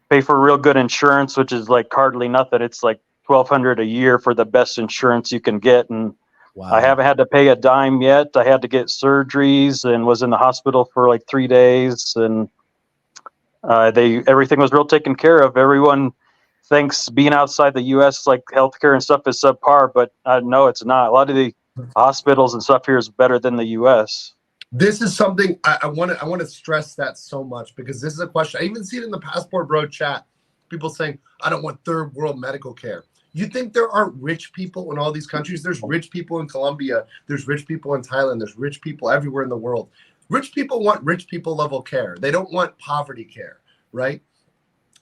pay for real good insurance, which is like hardly nothing. It's like $1,200 a year for the best insurance you can get. And Wow. I haven't had to pay a dime yet. I had to get surgeries and was in the hospital for like 3 days. And everything was real taken care of. Everyone thinks being outside the U.S. like healthcare and stuff is subpar, but no, it's not. A lot of the hospitals and stuff here is better than the U.S. This is something I want to stress that so much, because this is a question. I even see it in the Passport Bro chat. People saying, I don't want third world medical care. You think there aren't rich people in all these countries? There's rich people in Colombia. There's rich people in Thailand. There's rich people everywhere in the world. Rich people want rich people level care. They don't want poverty care, right?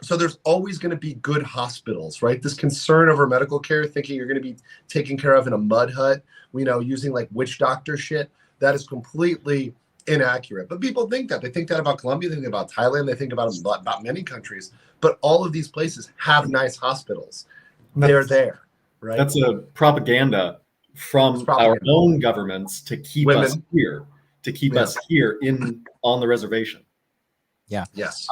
So there's always going to be good hospitals, right? This concern over medical care, thinking you're going to be taken care of in a mud hut, using like witch doctor shit, that is completely inaccurate. But people think that. They think that about Colombia. They think about Thailand. They think about many countries. But all of these places have nice hospitals. They're there, right? That's a propaganda from our own governments to keep us here, us here on the reservation. Yeah. Yes.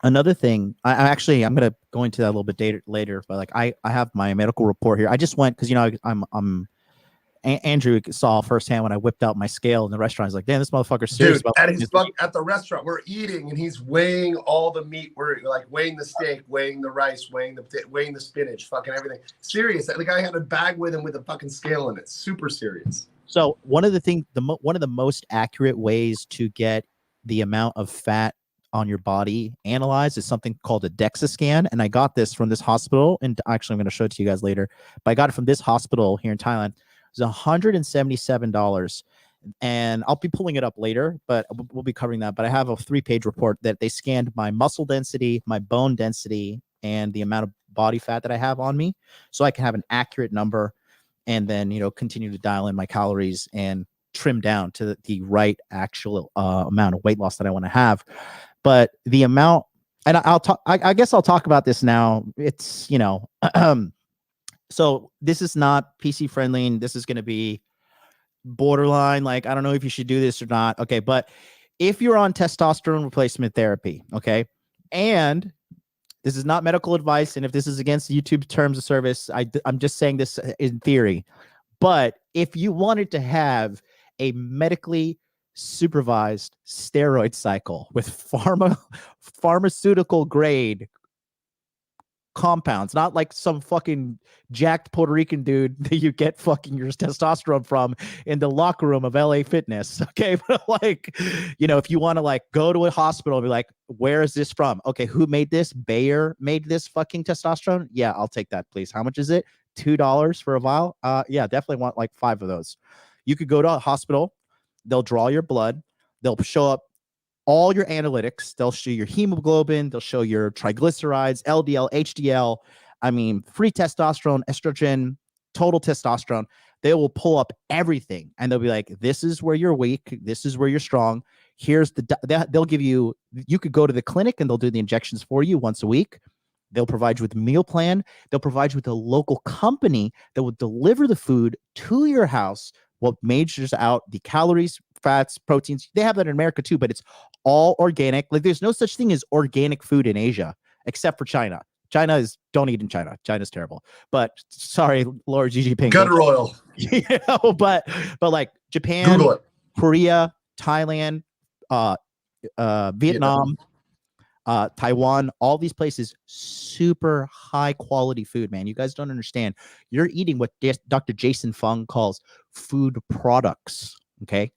Another thing, I'm going to go into that a little bit later, but like I have my medical report here. I just went because I'm Andrew saw firsthand when I whipped out my scale in the restaurant. He's like, "Damn, this motherfucker's serious." Dude, at the restaurant, we're eating, and he's weighing all the meat. We're like weighing the steak, weighing the rice, weighing the spinach, fucking everything. Serious. The guy had a bag with him with a fucking scale in it. Super serious. So one of the most accurate ways to get the amount of fat on your body analyzed is something called a DEXA scan. And I got this from this hospital, and actually I'm going to show it to you guys later, but I got it from this hospital here in Thailand. It was $177. And I'll be pulling it up later, but we'll be covering that. But I have a 3-page report that they scanned my muscle density, my bone density, and the amount of body fat that I have on me, so I can have an accurate number, and then continue to dial in my calories and trim down to the right actual amount of weight loss that I want to have. But the amount, and I guess I'll talk about this now. It's so this is not PC friendly, and this is going to be borderline. Like, I don't know if you should do this or not. Okay. But if you're on testosterone replacement therapy, okay, and this is not medical advice, and if this is against YouTube terms of service, I'm just saying this in theory. But if you wanted to have a medically supervised steroid cycle with pharmaceutical grade compounds, not like some fucking jacked Puerto Rican dude that you get fucking your testosterone from in the locker room of LA Fitness. Okay. But like, if you want to like go to a hospital and be like, where is this from? Okay. Who made this? Bayer made this fucking testosterone? Yeah, I'll take that, please. How much is it? $2 for a vial? Yeah, definitely want like 5 of those. You could go to a hospital. They'll draw your blood. They'll show up all your analytics. They'll show your hemoglobin. They'll show your triglycerides, LDL, HDL. Free testosterone, estrogen, total testosterone. They will pull up everything, and they'll be like, this is where you're weak. This is where you're strong. Here's they'll give you could go to the clinic, and they'll do the injections for you once a week. They'll provide you with a meal plan. They'll provide you with a local company that will deliver the food to your house. What measures out the calories, fats, proteins. They have that in America too, but it's all organic. Like, there's no such thing as organic food in Asia, except for China. don't eat in China. China's terrible. But sorry, Lord Xi Jinping. Gutter oil. But like Japan, Google it. Korea, Thailand, Vietnam, Taiwan, all these places, super high quality food, man. You guys don't understand. You're eating what Dr. Jason Fung calls food products. Okay.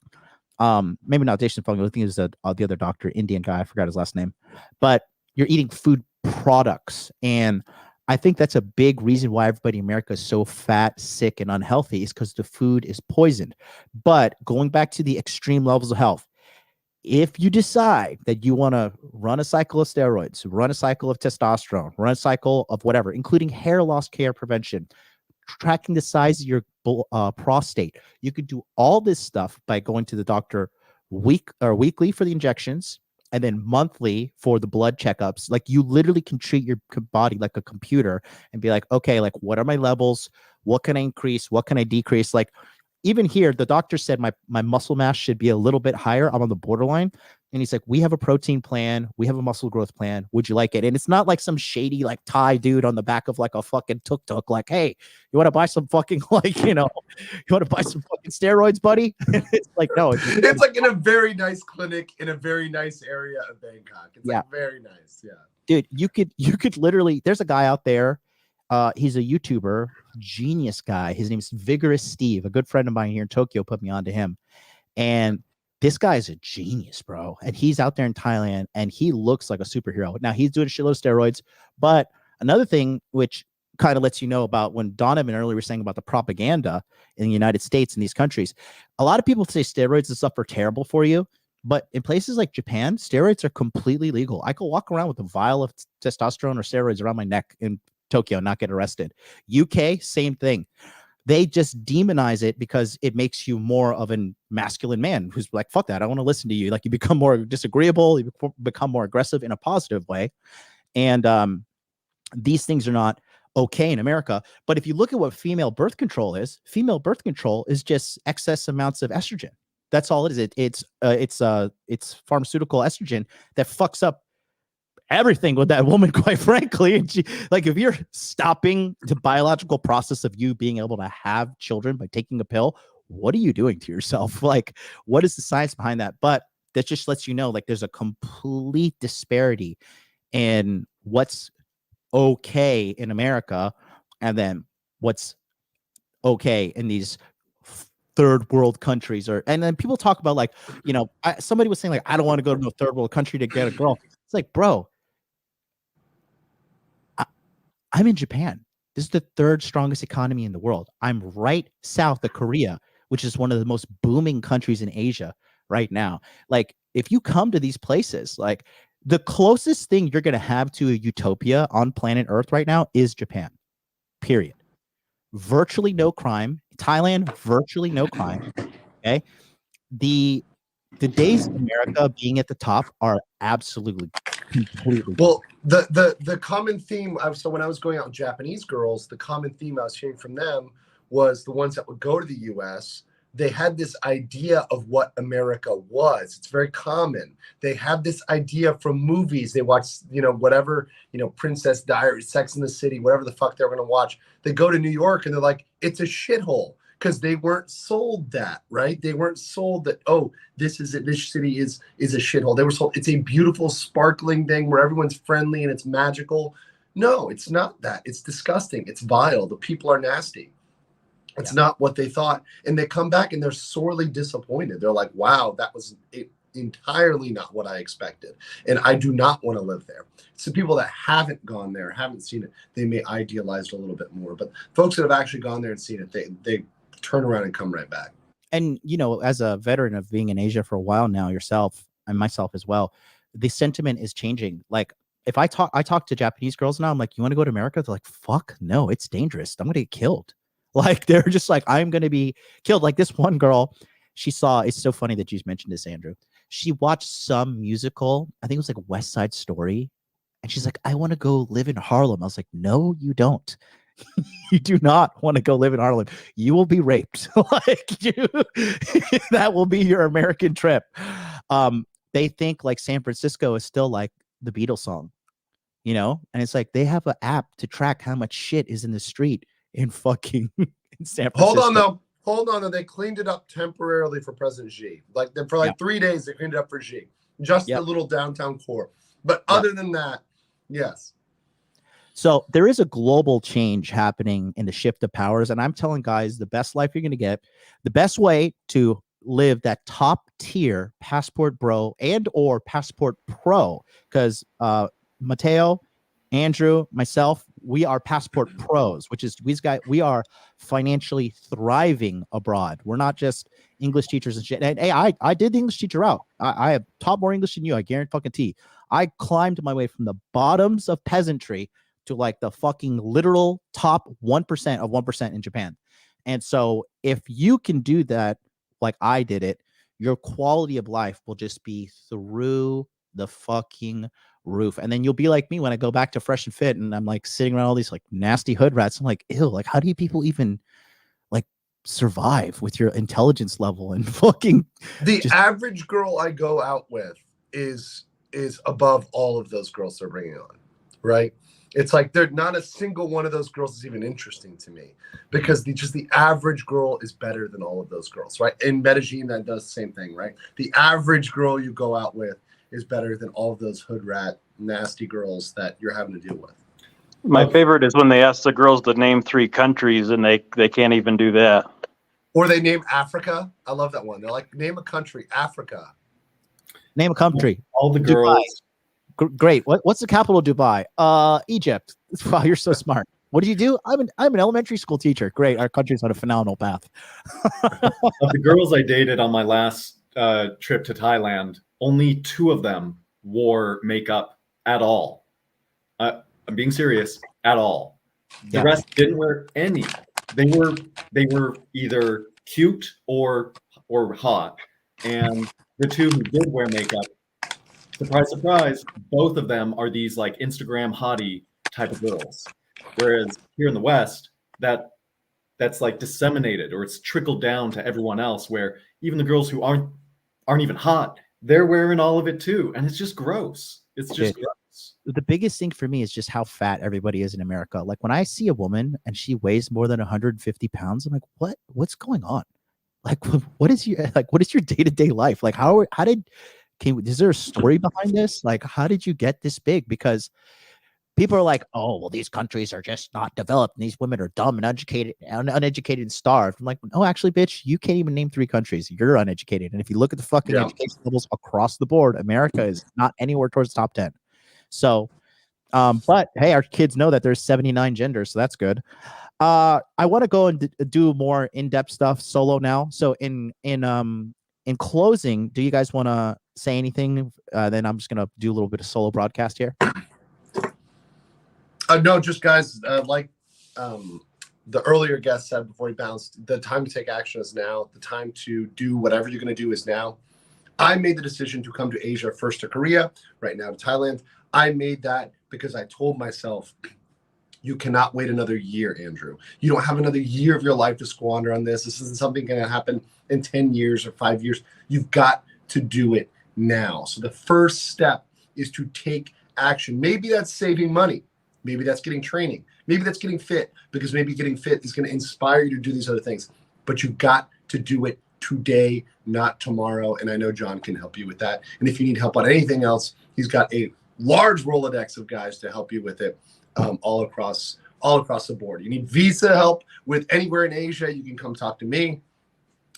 Maybe not Jason Fung. I think it was the other doctor, Indian guy. I forgot his last name. But you're eating food products. And I think that's a big reason why everybody in America is so fat, sick, and unhealthy is because the food is poisoned. But going back to the extreme levels of health, if you decide that you want to run a cycle of steroids, run a cycle of testosterone, run a cycle of whatever, including hair loss care prevention, tracking the size of your prostate, you could do all this stuff by going to the doctor weekly for the injections and then monthly for the blood checkups. Like you literally can treat your body like a computer and be like, okay, like what are my levels? What can I increase? What can I decrease? Like even here, the doctor said my muscle mass should be a little bit higher. I'm on the borderline. And he's like, we have a protein plan. We have a muscle growth plan. Would you like it? And it's not like some shady, like Thai dude on the back of like a fucking tuk-tuk. Like, hey, you want to buy some fucking like, you want to buy some fucking steroids, buddy? It's like, no. It's like in a very nice clinic in a very nice area of Bangkok. It's like very nice. Yeah. Dude, you could literally, there's a guy out there. He's a YouTuber, genius guy. His name's Vigorous Steve. A good friend of mine here in Tokyo put me onto him. And this guy is a genius, bro. And he's out there in Thailand and he looks like a superhero. Now he's doing a shitload of steroids. But another thing which kind of lets you know about when Donovan earlier was saying about the propaganda in the United States and these countries, a lot of people say steroids and stuff are terrible for you. But in places like Japan, steroids are completely legal. I could walk around with a vial of testosterone or steroids around my neck in Tokyo and not get arrested. UK, same thing. They just demonize it because it makes you more of a masculine man who's like, fuck that, I want to listen to you. Like you become more disagreeable, you become more aggressive in a positive way. And these things are not okay in America. But if you look at what female birth control is just excess amounts of estrogen. That's all it is. It's pharmaceutical estrogen that fucks up everything with that woman, quite frankly. And she, like, if you're stopping the biological process of you being able to have children by taking a pill, what are you doing to yourself? Like, what is the science behind that? But that just lets you know, like, there's a complete disparity in what's okay in America and then what's okay in these third world countries. And then people talk about, like, somebody was saying, like, I don't want to go to a third world country to get a girl. It's like, bro, I'm in Japan. This is the third strongest economy in the world. I'm right south of Korea, which is one of the most booming countries in Asia right now. Like, if you come to these places, like, the closest thing you're going to have to a utopia on planet Earth right now is Japan, period. Virtually no crime. Thailand, virtually no crime. Okay. The days of America being at the top are absolutely completely. Well, the common theme, so when I was going out with Japanese girls, the common theme I was hearing from them was the ones that would go to the US, they had this idea of what America was. It's very common. They have this idea from movies. They watch, whatever, Princess Diaries, Sex in the City, whatever the fuck they're going to watch. They go to New York and they're like, it's a shithole. Because they weren't sold that, right? They weren't sold that, oh, this is it. This city is a shithole. They were sold it's a beautiful, sparkling thing where everyone's friendly and it's magical. No, it's not that. It's disgusting. It's vile. The people are nasty. It's not what they thought. And they come back and they're sorely disappointed. They're like, wow, that was entirely not what I expected. And I do not want to live there. So people that haven't gone there, haven't seen it, they may idealize it a little bit more. But folks that have actually gone there and seen it, they turn around and come right back. And, as a veteran of being in Asia for a while now, yourself and myself as well, the sentiment is changing. Like, if I talk to Japanese girls now, I'm like, you want to go to America? They're like, fuck no, it's dangerous. I'm going to get killed. Like, they're just like, I'm going to be killed. Like this one girl, it's so funny that you mentioned this, Andrew. She watched some musical, I think it was like West Side Story. And she's like, I want to go live in Harlem. I was like, no, you don't. You do not want to go live in Harlem. You will be raped. That will be your American trip. They think like San Francisco is still like the Beatles song. you know, and it's like they have an app to track how much shit is in the street in fucking in San Francisco. Hold on though. They cleaned it up temporarily for President Xi. Like for like 3 days, they cleaned it up for Xi. Just the little downtown core. But other than that, yes. So there is a global change happening in the shift of powers. And I'm telling guys, the best life you're going to get, the best way to live that top tier Passport Bro and or Passport Pro, because Matteo, Andrew, myself, we are Passport Pros, which is we are financially thriving abroad. We're not just English teachers and shit. And hey, I did the English teacher route. I have taught more English than you. I guarantee. I climbed my way from the bottoms of peasantry to like the fucking literal top 1% of 1% in Japan. And so if you can do that, like I did it, your quality of life will just be through the fucking roof. And then you'll be like me when I go back to Fresh and Fit and I'm like sitting around all these like nasty hood rats. I'm like, ew, like how do you people even like survive with your intelligence level and fucking average girl I go out with is above all of those girls they're bringing on, right? It's like they're not a single one of those girls is even interesting to me because the average girl is better than all of those girls, right? In Medellin, that does the same thing, right? The average girl you go out with is better than all of those hood rat nasty girls that you're having to deal with. My favorite is when they ask the girls to name 3 countries and they can't even do that. Or they name Africa. I love that one. They're like, name a country, Africa. Name a country. All the girls. Great. What's the capital of Dubai? Egypt. Wow, you're so smart. What do you do? I'm an elementary school teacher. Great. Our country's on a phenomenal path. Of the girls I dated on my last trip to Thailand, only 2 of them wore makeup at all. I'm being serious, at all. The rest didn't wear any. They were either cute or hot. And the 2 who did wear makeup, surprise, surprise, both of them are these like Instagram hottie type of girls. Whereas here in the West, that's like disseminated or it's trickled down to everyone else where even the girls who aren't even hot, they're wearing all of it too. And it's just gross. It's just gross. The biggest thing for me is just how fat everybody is in America. Like when I see a woman and she weighs more than 150 pounds, I'm like, what's going on? Like, what is your day-to-day life? Like, is there a story behind this? Like, how did you get this big? Because people are like, oh, well, these countries are just not developed and these women are dumb and uneducated and starved. I'm like, no, actually, bitch, you can't even name 3 countries. You're uneducated. And if you look at the fucking education levels across the board, America is not anywhere towards the top 10. So, but hey, our kids know that there's 79 genders, so that's good. I want to go and do more in-depth stuff solo now. So in closing, do you guys want to say anything? Then I'm just gonna do a little bit of solo broadcast here. No, just guys, like the earlier guest said before he bounced, the time to take action is now. The time to do whatever you're going to do is now. I made the decision to come to Asia, first to Korea, right now to Thailand. I made that because I told myself, you cannot wait another year, Andrew. You don't have another year of your life to squander on this. This isn't something going to happen in 10 years or 5 years. You've got to do it now. So the first step is to take action. Maybe that's saving money. Maybe that's getting training. Maybe that's getting fit, because maybe getting fit is going to inspire you to do these other things. But you've got to do it today, not tomorrow. And I know John can help you with that. And if you need help on anything else, he's got a large Rolodex of guys to help you with it, all across the board. You need visa help with anywhere in Asia, you can come talk to me.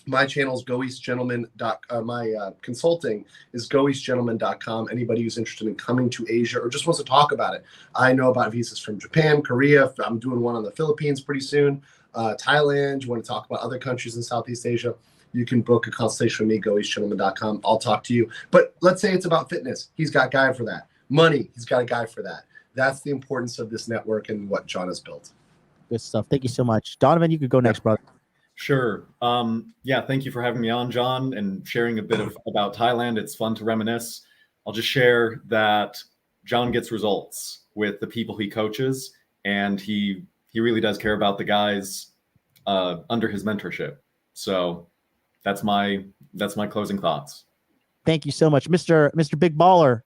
My channel is goeastgentleman.com. My consulting is goeastgentleman.com. Anybody who's interested in coming to Asia or just wants to talk about it. I know about visas from Japan, Korea. I'm doing one on the Philippines pretty soon. Thailand. You want to talk about other countries in Southeast Asia, you can book a consultation with me, goeastgentleman.com. I'll talk to you. But let's say it's about fitness. He's got a guy for that. Money. He's got a guy for that. That's the importance of this network and what John has built. Good stuff. Thank you so much. Donovan, you could go next, brother. Sure. Yeah, thank you for having me on, John, and sharing a bit about Thailand. It's fun to reminisce. I'll just share that John gets results with the people he coaches, and he really does care about the guys under his mentorship. So that's my closing thoughts. Thank you so much, Mr. Big Baller.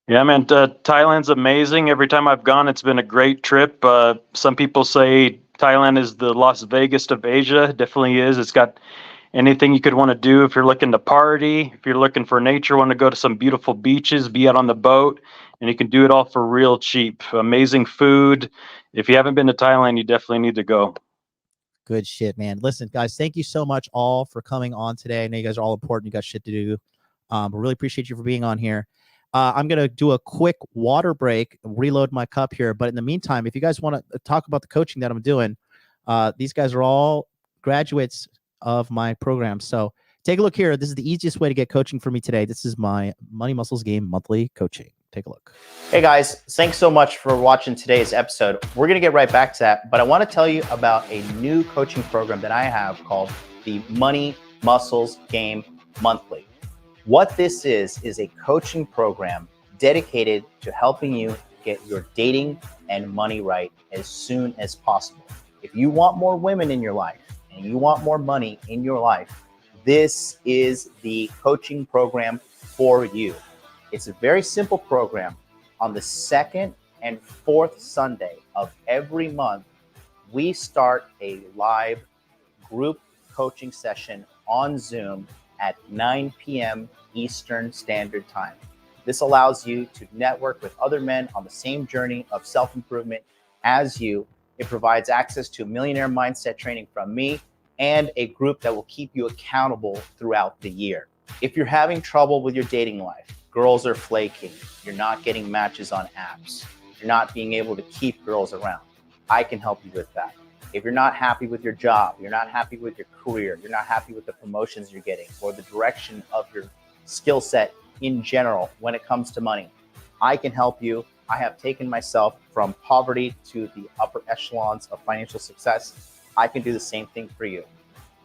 Yeah, man, Thailand's amazing. Every time I've gone, it's been a great trip. Some people say Thailand is the Las Vegas of Asia. It definitely is. It's got anything you could want to do if you're looking to party, if you're looking for nature, want to go to some beautiful beaches, be out on the boat, and you can do it all for real cheap. Amazing food. If you haven't been to Thailand, you definitely need to go. Good shit, man. Listen, guys, thank you so much all for coming on today. I know you guys are all important. You got shit to do. But really appreciate you for being on here. I'm going to do a quick water break, reload my cup here. But in the meantime, if you guys want to talk about the coaching that I'm doing, these guys are all graduates of my program. So take a look here. This is the easiest way to get coaching for me today. This is my Money Muscles Game monthly coaching. Take a look. Hey guys, thanks so much for watching today's episode. We're going to get right back to that, but I want to tell you about a new coaching program that I have called the Money Muscles Game Monthly. What this is a coaching program dedicated to helping you get your dating and money right as soon as possible. If you want more women in your life and you want more money in your life, this is the coaching program for you. It's a very simple program. On the second and fourth Sunday of every month, we start a live group coaching session on Zoom at 9 p.m. Eastern Standard Time. This allows you to network with other men on the same journey of self-improvement as you. It provides access to millionaire mindset training from me and a group that will keep you accountable throughout the year. If you're having trouble with your dating life, girls are flaking, you're not getting matches on apps, you're not being able to keep girls around, I can help you with that. If you're not happy with your job, you're not happy with your career, you're not happy with the promotions you're getting or the direction of your skill set in general when it comes to money, I can help you. I have taken myself from poverty to the upper echelons of financial success. I can do the same thing for you.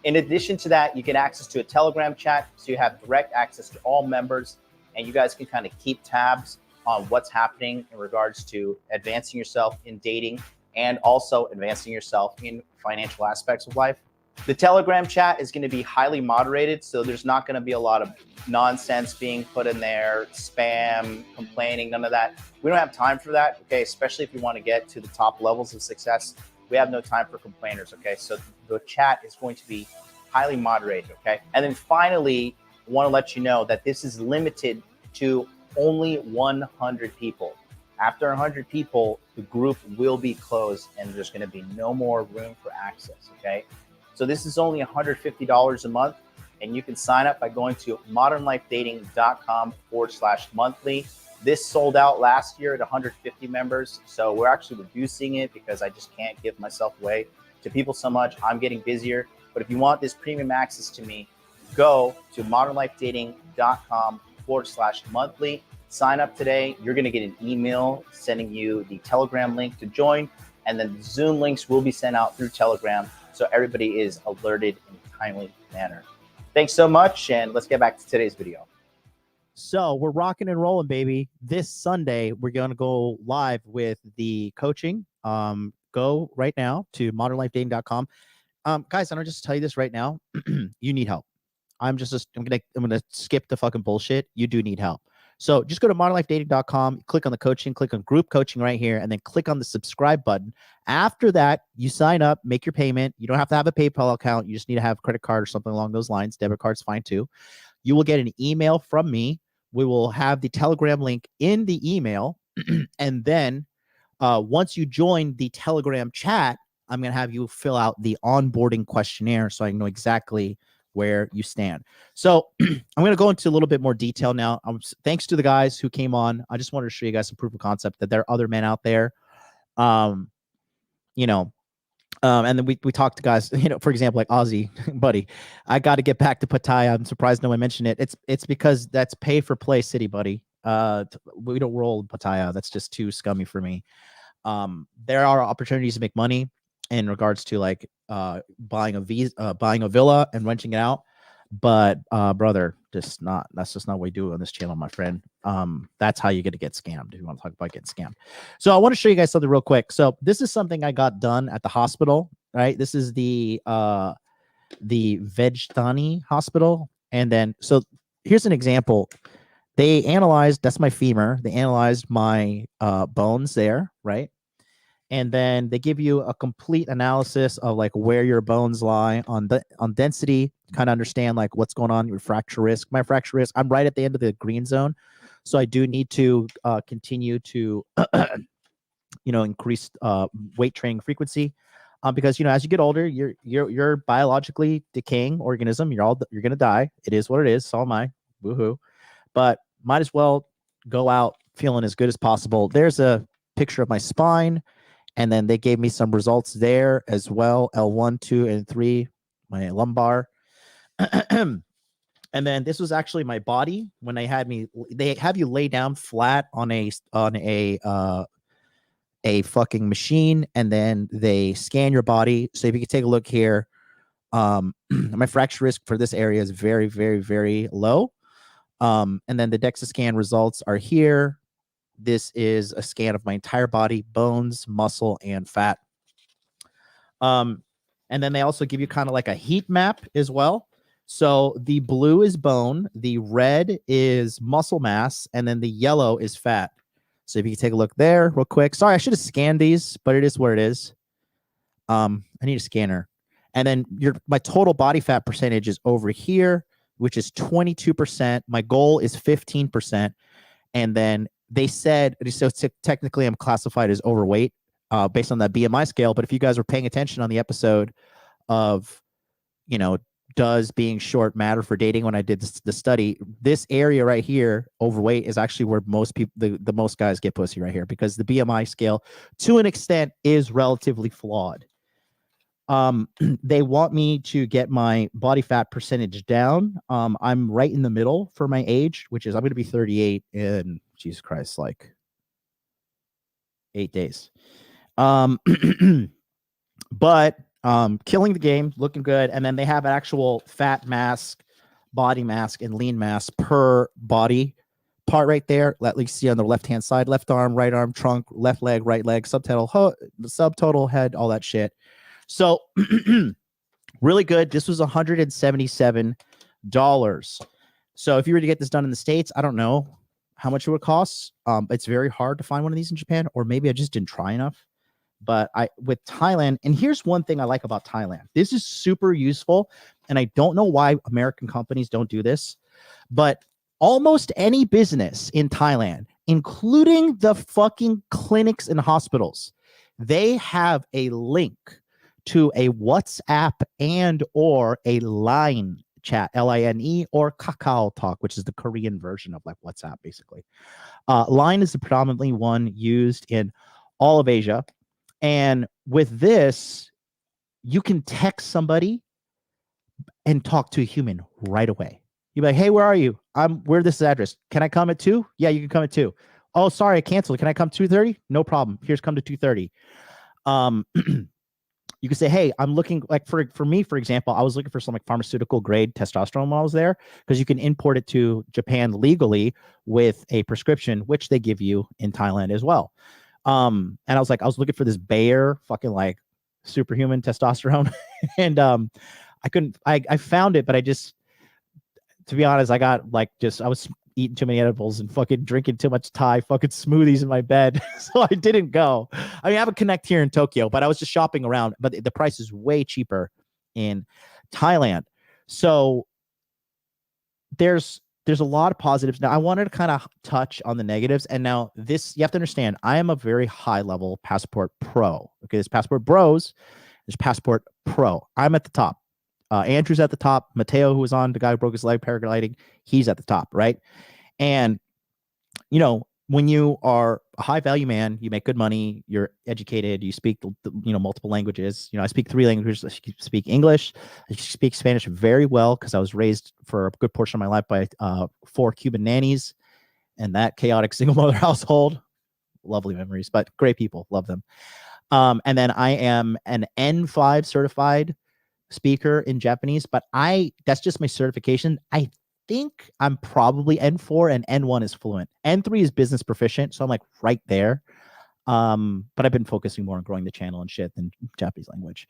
In addition to that, you get access to a Telegram chat, so you have direct access to all members, and you guys can kind of keep tabs on what's happening in regards to advancing yourself in dating and also advancing yourself in financial aspects of life. The Telegram chat is going to be highly moderated, so there's not going to be a lot of nonsense being put in there, spam, complaining, none of that. We don't have time for that, okay? Especially if you want to get to the top levels of success. We have no time for complainers, okay? So the chat is going to be highly moderated, okay? And then finally, I want to let you know that this is limited to only 100 people. After 100 people, the group will be closed and there's going to be no more room for access, okay? So this is only $150 a month, and you can sign up by going to modernlifedating.com/monthly. This sold out last year at 150 members, so we're actually reducing it because I just can't give myself away to people so much. I'm getting busier, but if you want this premium access to me, go to modernlifedating.com/monthly. Sign up today. You're going to get an email sending you the Telegram link to join, and then the Zoom links will be sent out through Telegram, so everybody is alerted in a timely manner. Thanks so much, and let's get back to today's video. So we're rocking and rolling, baby. This Sunday, we're going to go live with the coaching. Go right now to modernlifedating.com. Guys, I'll just tell you this right now. You need help. I'm gonna skip the fucking bullshit. You do need help. So just go to modernlifedating.com, click on the coaching, click on group coaching right here, and then click on the subscribe button. After that, you sign up, make your payment. You don't have to have a PayPal account. You just need to have a credit card or something along those lines. Debit card's fine too. You will get an email from me. We will have the Telegram link in the email. And then once you join the Telegram chat, I'm going to have you fill out the onboarding questionnaire so I can know exactly where you stand. So I'm going to go into a little bit more detail now. Thanks to the guys who came on. I just wanted to show you guys some proof of concept that there are other men out there. And then we talked to guys, for example, like Ozzy, buddy, I got to get back to Pattaya. I'm surprised no one mentioned it. It's because that's pay for play city, buddy. We don't roll Pattaya. That's just too scummy for me. There are opportunities to make money in regards to like buying a villa and renting it out, but brother, that's just not what we do on this channel, my friend. That's how you get scammed if you want to talk about getting scammed. So I want to show you guys something real quick. So this is something I got done at the hospital, right? This is the Is Donny hospital, and then so here's an example. they analyzed, that's my femur. They analyzed my bones there, right? And then they give you a complete analysis of like where your bones lie on density, kind of understand like what's going on, your fracture risk. My fracture risk, I'm right at the end of the green zone. So I do need to continue to, increase weight training frequency. Because, as you get older, you're biologically decaying organism. You're going to die. It is what it is. So am I. Woohoo. But might as well go out feeling as good as possible. There's a picture of my spine. And then they gave me some results there as well. L1, 2, and 3, my lumbar. And then this was actually my body when they have you lay down flat on a fucking machine, and then they scan your body. So if you can take a look here, my fracture risk for this area is very, very, very low. And then the DEXA scan results are here. This is a scan of my entire body, bones, muscle, and fat. And then they also give you kind of like a heat map as well. So the blue is bone, the red is muscle mass, and then the yellow is fat. So if you can take a look there real quick. Sorry, I should have scanned these, but it is what it is. I need a scanner. And then my total body fat percentage is over here, which is 22%. My goal is 15%. And then they said, so technically I'm classified as overweight based on that BMI scale. But if you guys were paying attention on the episode of, does being short matter for dating, when I did the study, this area right here, overweight, is actually where most people, the most guys get pussy right here, because the BMI scale to an extent is relatively flawed. They want me to get my body fat percentage down. I'm right in the middle for my age, which is I'm going to be 38 in, Jesus Christ, like 8 days. But killing the game, looking good. And then they have an actual fat mask, body mask, and lean mass per body part right there. Let me see on the left-hand side, left arm, right arm, trunk, left leg, right leg, subtotal head, all that shit. So really good. This was $177. So if you were to get this done in the States, I don't know how much it would cost. It's very hard to find one of these in Japan, or maybe I just didn't try enough. But with Thailand, and here's one thing I like about Thailand. This is super useful, and I don't know why American companies don't do this, but almost any business in Thailand, including the fucking clinics and hospitals, they have a link to a WhatsApp and or a Line chat, Line, or Kakao Talk, which is the Korean version of like WhatsApp, basically. Line is the predominantly one used in all of Asia. And with this, you can text somebody and talk to a human right away. You're like, hey, where are you? Where this is address. Can I come at 2? Yeah, you can come at 2. Oh, sorry, I canceled. Can I come 2:30? No problem. Here's come to 2:30. You can say, hey, I'm looking, like for me, for example, I was looking for some like pharmaceutical grade testosterone when I was there, because you can import it to Japan legally with a prescription, which they give you in Thailand as well. And I was looking for this Bayer fucking like superhuman testosterone. And I found it, but I just, to be honest, I was eating too many edibles and fucking drinking too much Thai fucking smoothies in my bed. So I didn't go. I mean, I have a connect here in Tokyo, but I was just shopping around, but the price is way cheaper in Thailand. So there's a lot of positives. Now I wanted to kind of touch on the negatives. And now this, you have to understand, I am a very high level Passport Pro. Okay. There's Passport Bros. There's Passport Pro. I'm at the top. Andrew's at the top. Matteo, who was on, the guy who broke his leg paragliding, he's at the top, right? And, when you are a high value man, you make good money, you're educated, you speak, multiple languages. I speak 3 languages. I speak English. I speak Spanish very well because I was raised for a good portion of my life by 4 Cuban nannies and that chaotic single mother household. Lovely memories, but great people. Love them. And then I am an N5 certified speaker in Japanese, but that's just my certification. I think I'm probably N4, and N1 is fluent. N3 is business proficient, so I'm like right there. But I've been focusing more on growing the channel and shit than Japanese language.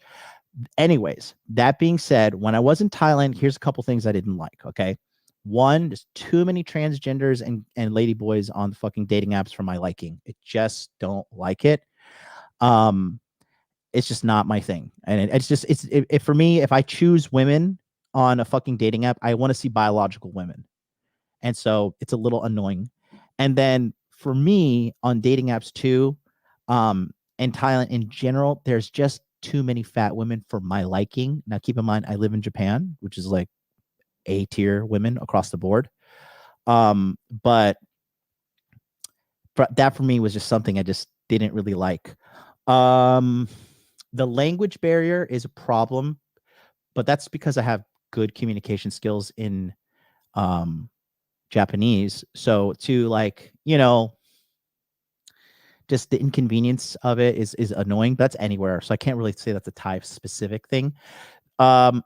Anyways, that being said, when I was in Thailand, here's a couple things I didn't like. Okay. One, there's too many transgenders and lady boys on the fucking dating apps for my liking. I just don't like it. It's just not my thing. And it's just, for me, if I choose women on a fucking dating app, I want to see biological women. And so it's a little annoying. And then for me on dating apps too, in Thailand in general, there's just too many fat women for my liking. Now keep in mind, I live in Japan, which is like A tier women across the board. But that for me was just something I just didn't really like. The language barrier is a problem, but that's because I have good communication skills in Japanese. So to like, you know, just the inconvenience of it is annoying. That's anywhere. So I can't really say that's a Thai specific thing. Thai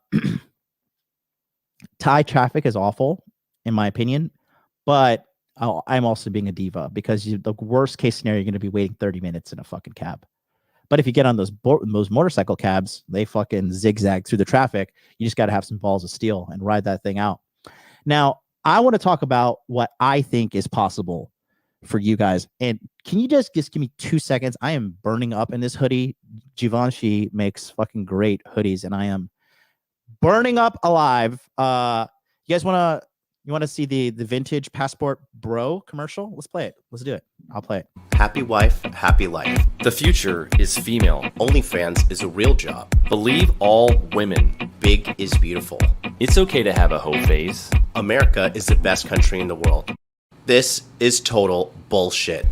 traffic is awful, in my opinion, but I'm also being a diva because the worst case scenario, you're going to be waiting 30 minutes in a fucking cab. But if you get on those motorcycle cabs, they fucking zigzag through the traffic. You just got to have some balls of steel and ride that thing out. Now, I want to talk about what I think is possible for you guys. And can you just give me 2 seconds? I am burning up in this hoodie. Givenchy makes fucking great hoodies, and I am burning up alive. You guys want to see the vintage Passport Bro commercial? Let's play it. Let's do it. I'll play it. Happy wife, happy life. The future is female. OnlyFans is a real job. Believe all women. Big is beautiful. It's okay to have a hoe phase. America is the best country in the world. This is total bullshit.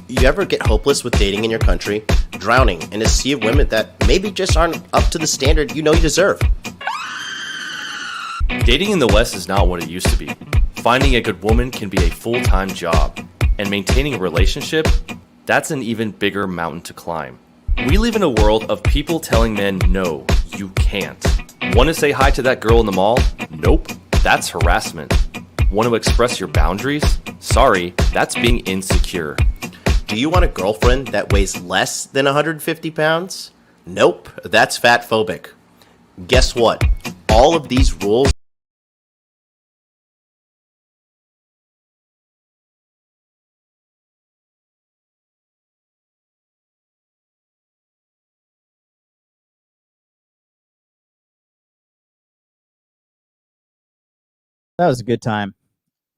You ever get hopeless with dating in your country, drowning in a sea of women that maybe just aren't up to the standard you know you deserve? Dating in the West is not what it used to be. Finding a good woman can be a full-time job, and maintaining a relationship, that's an even bigger mountain to climb. We live in a world of people telling men, no, you can't. Want to say hi to that girl in the mall? Nope, that's harassment. Want to express your boundaries? Sorry, that's being insecure. Do you want a girlfriend that weighs less than 150 pounds? Nope, that's fat phobic. Guess what? All of these rules That was a good time.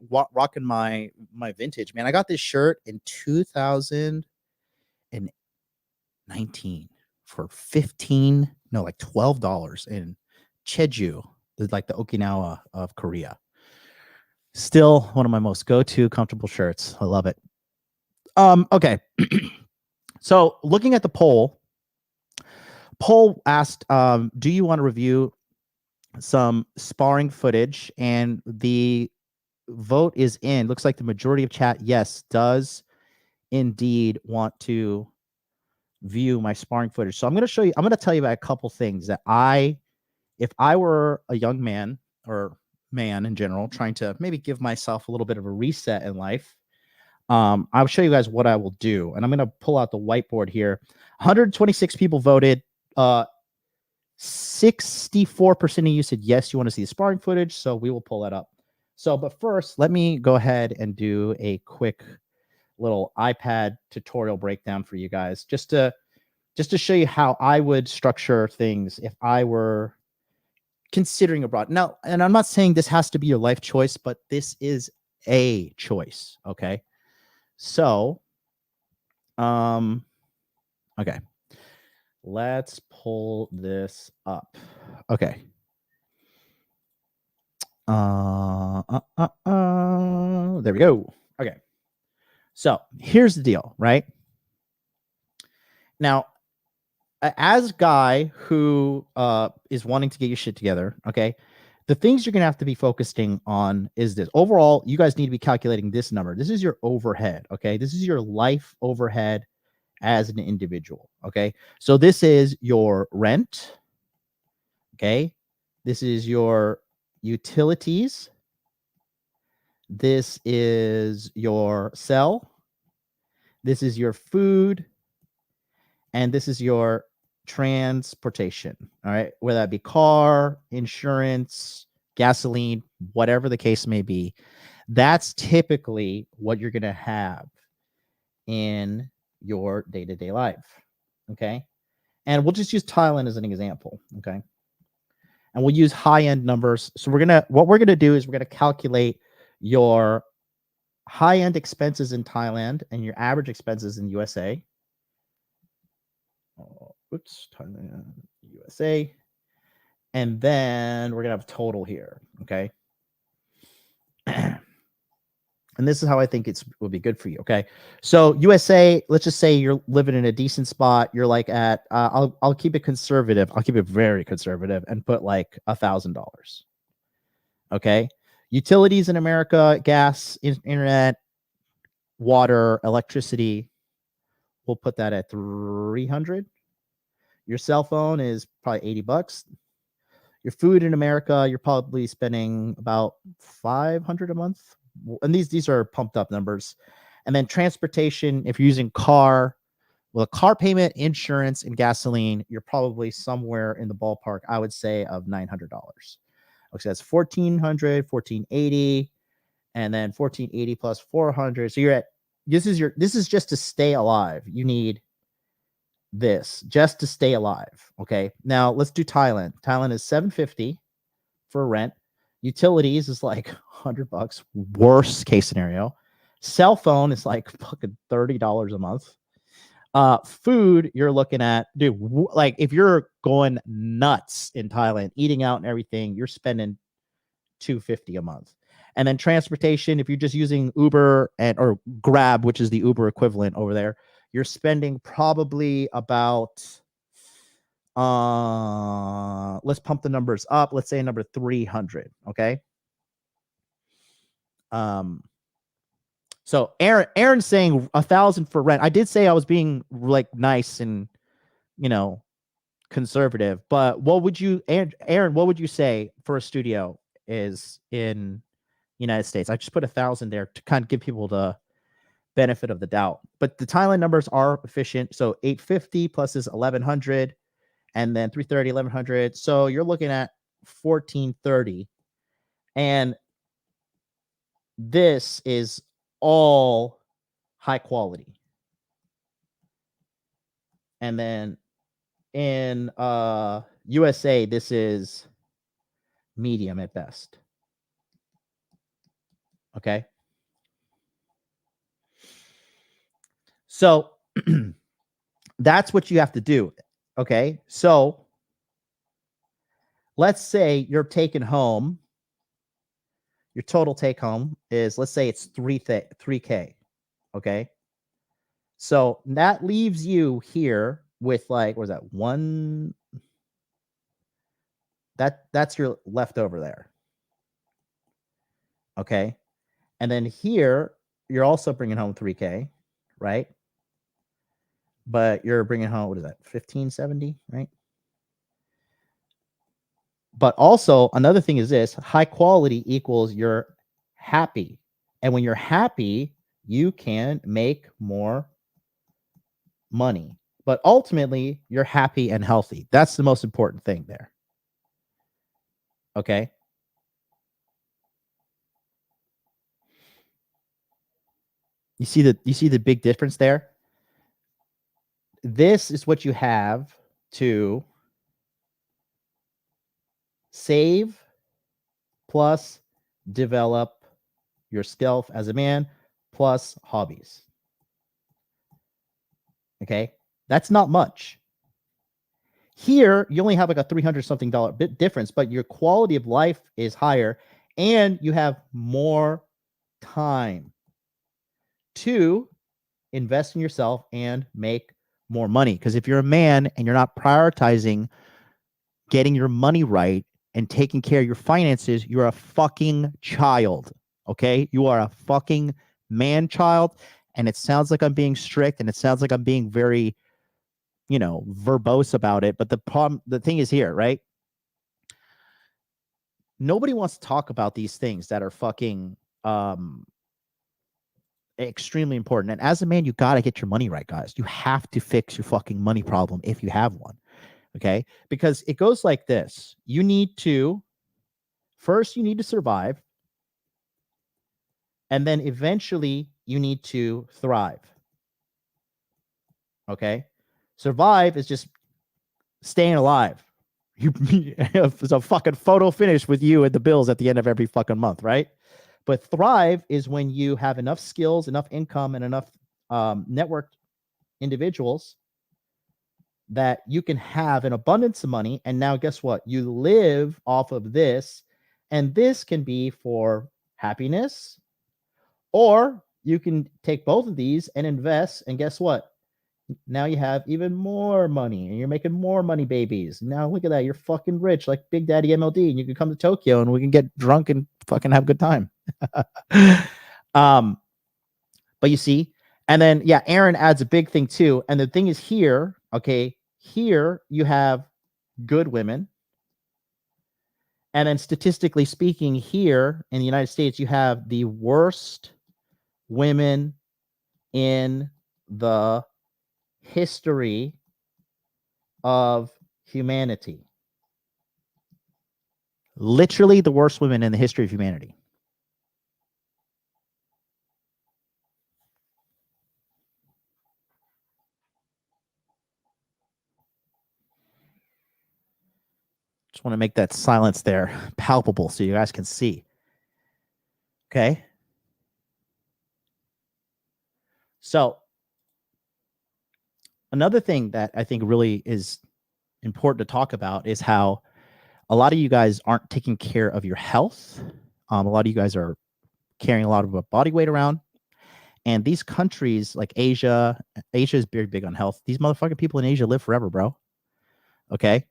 Rocking my vintage, man. I got this shirt in 2019 for $12 in Jeju, like the Okinawa of Korea. Still one of my most go-to comfortable shirts. I love it. Okay. So looking at the poll asked, do you want to review some sparring footage? And the vote is in. Looks like the majority of chat, yes, does indeed want to view my sparring footage. So I'm going to tell you about a couple things that if I were a young man or man in general, trying to maybe give myself a little bit of a reset in life, I'll show you guys what I will do. And I'm going to pull out the whiteboard here. 126 people voted. 64% of you said yes, you want to see the sparring footage. So we will pull that up. So, but first, let me go ahead and do a quick little iPad tutorial breakdown for you guys, just to show you how I would structure things if I were considering abroad. Now, and I'm not saying this has to be your life choice, but this is a choice. Okay. So, okay. Let's pull this up. Okay. There we go. Okay. So here's the deal, right? Now, as a guy who is wanting to get your shit together, okay, the things you're going to have to be focusing on is this. Overall, you guys need to be calculating this number. This is your overhead, okay? This is your life overhead as an individual, okay? So this is your rent, okay? This is your utilities. This is your cell. This is your food. And this is your transportation, all right? Whether that be car, insurance, gasoline, whatever the case may be. That's typically what you're going to have in your day-to-day life. Okay. And we'll just use Thailand as an example. Okay. And we'll use high-end numbers. So what we're going to do is we're going to calculate your high-end expenses in Thailand and your average expenses in USA. Thailand, USA. And then we're going to have total here. Okay. And this is how I think will be good for you. Okay. So USA, let's just say you're living in a decent spot. You're like at, I'll keep it conservative. I'll keep it very conservative and put like $1,000. Okay. Utilities in America, gas, internet, water, electricity. We'll put that at 300. Your cell phone is probably $80. Your food in America, you're probably spending about $500 a month. And these are pumped up numbers. And then transportation, if you're using car, well, car payment, insurance, and gasoline, you're probably somewhere in the ballpark, I would say, of $900. Okay, that's $1,400, $1,480, and then $1,480 plus $400. So you're at this is just to stay alive. You need this just to stay alive. Okay. Now let's do Thailand. Thailand is $750 for rent. Utilities is like $100. Worst case scenario. Cell phone is like fucking $30 a month. Food, you're looking at, dude, like if you're going nuts in Thailand, eating out and everything, you're spending $250 a month. And then transportation, if you're just using Uber or Grab, which is the Uber equivalent over there, you're spending probably about, let's pump the numbers up. Let's say number 300. Okay. So Aaron's saying 1,000 for rent. I did say I was being like nice and, conservative, but what would you, Aaron, what would you say for a studio is in United States? I just put 1,000 there to kind of give people the benefit of the doubt, but the Thailand numbers are efficient. So 850 plus is 1,100 and then 330, 1,100. So you're looking at 1,430. And this is all high quality. And then in USA, this is medium at best. Okay. So that's what you have to do. Okay. So let's say you're taking home, your total take home is, let's say it's 3K. Okay. So that leaves you here with like, what is that? That's your leftover there. Okay. And then here, you're also bringing home 3K, right? But you're bringing home, what is that? 1,570, right? But also another thing is this: high quality equals you're happy. And when you're happy, you can make more money. But ultimately, you're happy and healthy. That's the most important thing there. Okay. You see the big difference there? This is what you have to save plus develop yourself as a man plus hobbies. Okay. That's not much. Here, you only have like a $300 something bit difference, but your quality of life is higher and you have more time to invest in yourself and make more money. Because if you're a man and you're not prioritizing getting your money right and taking care of your finances, you're a fucking child. Okay. You are a fucking man child. And it sounds like I'm being strict and it sounds like I'm being very, verbose about it. But the thing is here, right? Nobody wants to talk about these things that are fucking extremely important. And as a man, you got to get your money right, guys. You have to fix your fucking money problem if you have one. Okay. Because it goes like this. You need to first you need to survive, and then eventually you need to thrive. Okay? Survive is just staying alive. It's a fucking photo finish with you and the bills at the end of every fucking month, right? But thrive is when you have enough skills, enough income, and enough networked individuals that you can have an abundance of money. And now guess what? You live off of this, and this can be for happiness, or you can take both of these and invest, and guess what? Now you have even more money, and you're making more money, babies. Now look at that. You're fucking rich, like Big Daddy MLD, and you can come to Tokyo and we can get drunk and fucking have a good time. But you see, and then, yeah, Aaron adds a big thing too. And the thing is here, okay, here you have good women. And then statistically speaking, here in the United States, you have the worst women in the history of humanity. Literally the worst women in the history of humanity. Just want to make that silence there palpable so you guys can see. Okay. So another thing that I think really is important to talk about is how a lot of you guys aren't taking care of your health. A lot of you guys are carrying a lot of body weight around. And these countries like Asia is very big on health. These motherfucking people in Asia live forever, bro. Okay.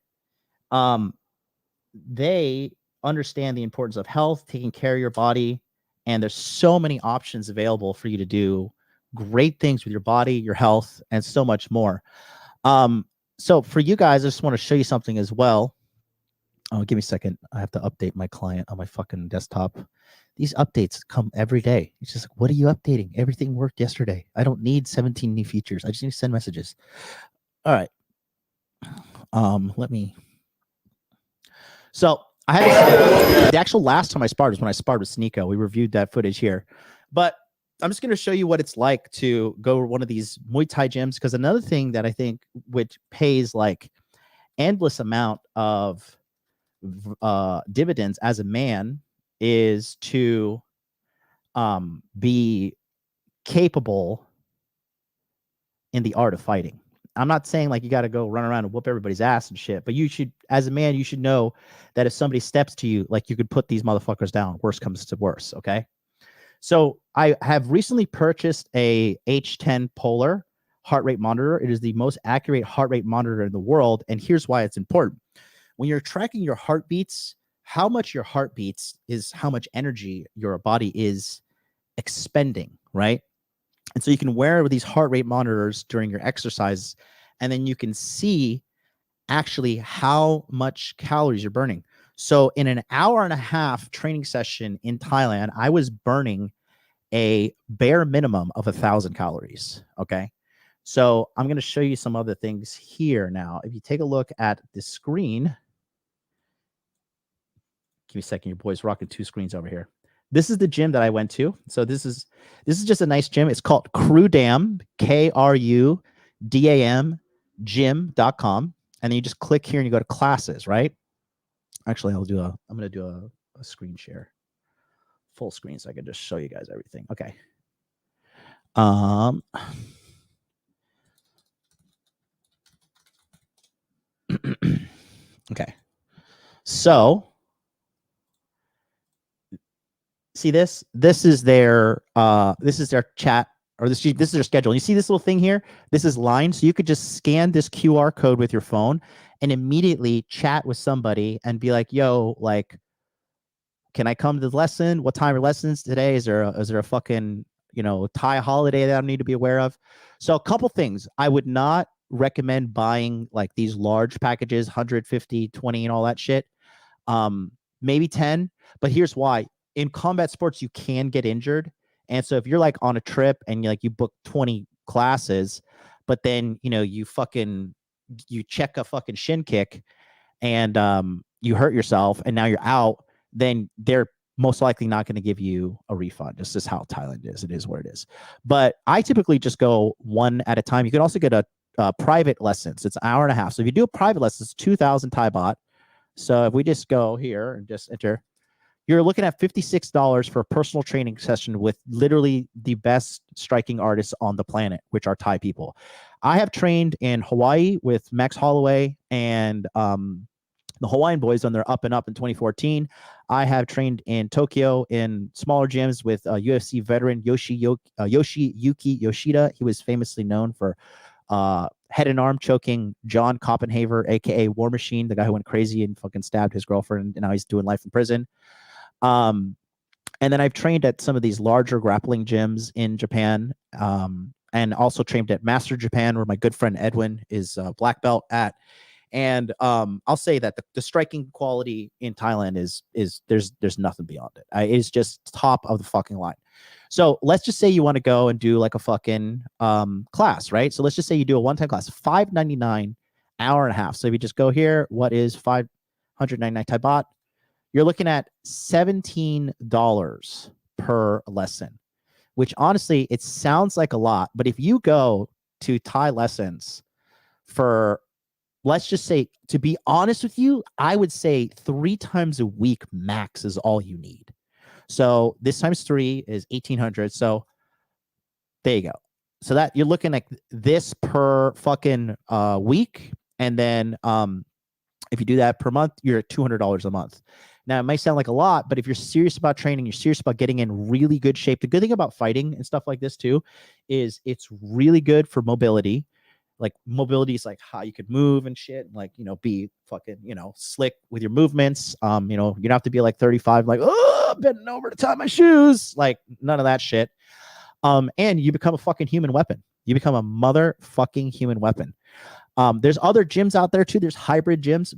They understand the importance of health, taking care of your body. And there's so many options available for you to do great things with your body, your health, and so much more. So for you guys, I just want to show you something as well. Oh, give me a second. I have to update my client on my fucking desktop. These updates come every day. It's just like, what are you updating? Everything worked yesterday. I don't need 17 new features. I just need to send messages. All right. Let me. So I had the actual last time I sparred was when I sparred with Sneeko. We reviewed that footage here, but I'm just going to show you what it's like to go to one of these Muay Thai gyms. Because another thing that I think which pays like endless amount of dividends as a man is to be capable in the art of fighting. I'm not saying like you got to go run around and whoop everybody's ass and shit, but you should, as a man, you should know that if somebody steps to you, like you could put these motherfuckers down. Worst comes to worse. Okay. So I have recently purchased a H10 Polar heart rate monitor. It is the most accurate heart rate monitor in the world. And here's why it's important. When you're tracking your heartbeats, how much your heart beats is how much energy your body is expending, right? And so you can wear these heart rate monitors during your exercise, and then you can see actually how much calories you're burning. So in an hour and a half training session in Thailand, I was burning a bare minimum of 1,000 calories. Okay. So I'm going to show you some other things here now. If you take a look at the screen, give me a second. Your boy's rocking two screens over here. This is the gym that I went to. So this is just a nice gym. It's called Krudam, Krudam, gym.com. And then you just click here and you go to classes, right? Actually, I'm going to do a screen share, full screen, so I can just show you guys everything. Okay. Okay. So see this? This is their chat, or this is their schedule. You see this little thing here? This is line. So you could just scan this QR code with your phone and immediately chat with somebody and be like, yo, like, can I come to the lesson? What time are lessons today? Is there a fucking, Thai holiday that I need to be aware of? So a couple things. I would not recommend buying like these large packages, 150, 20 and all that shit. Maybe 10, but here's why. In combat sports, you can get injured. And so if you're like on a trip and you book 20 classes, but then, you check a fucking shin kick and you hurt yourself and now you're out, then they're most likely not going to give you a refund. This is how Thailand is. It is what it is. But I typically just go one at a time. You can also get a private lessons. It's an hour and a half. So if you do a private lesson, it's 2,000 Thai baht. So if we just go here and just enter, you're looking at $56 for a personal training session with literally the best striking artists on the planet, which are Thai people. I have trained in Hawaii with Max Holloway and the Hawaiian boys when they're up and up in 2014. I have trained in Tokyo in smaller gyms with UFC veteran Yoshiyuki Yoshida. He was famously known for head and arm choking John Copenhaver, aka War Machine, the guy who went crazy and fucking stabbed his girlfriend, and now he's doing life in prison. And then I've trained at some of these larger grappling gyms in Japan, and also trained at Master Japan, where my good friend Edwin is black belt at. And I'll say that the striking quality in Thailand is there's nothing beyond it. It's just top of the fucking line. So let's just say you want to go and do like a fucking class, right? So let's just say you do a one-time class, $599, hour and a half. So if you just go here, what is 599 Thai baht? You're looking at $17 per lesson, which honestly, it sounds like a lot. But if you go to Thai lessons for, let's just say, to be honest with you, I would say 3 times a week max is all you need. So this times 3 is 1,800. So there you go. So that you're looking at this per fucking week. And then if you do that per month, you're at $200 a month. Now, it might sound like a lot, but if you're serious about training, you're serious about getting in really good shape. The good thing about fighting and stuff like this too is it's really good for mobility. Like mobility is like how you could move and shit, and like, you know, be fucking, you know, slick with your movements. You know, you don't have to be like 35, like, oh, bending over to tie my shoes. Like none of that shit. And you become a fucking human weapon. You become a motherfucking human weapon. There's other gyms out there too. There's hybrid gyms.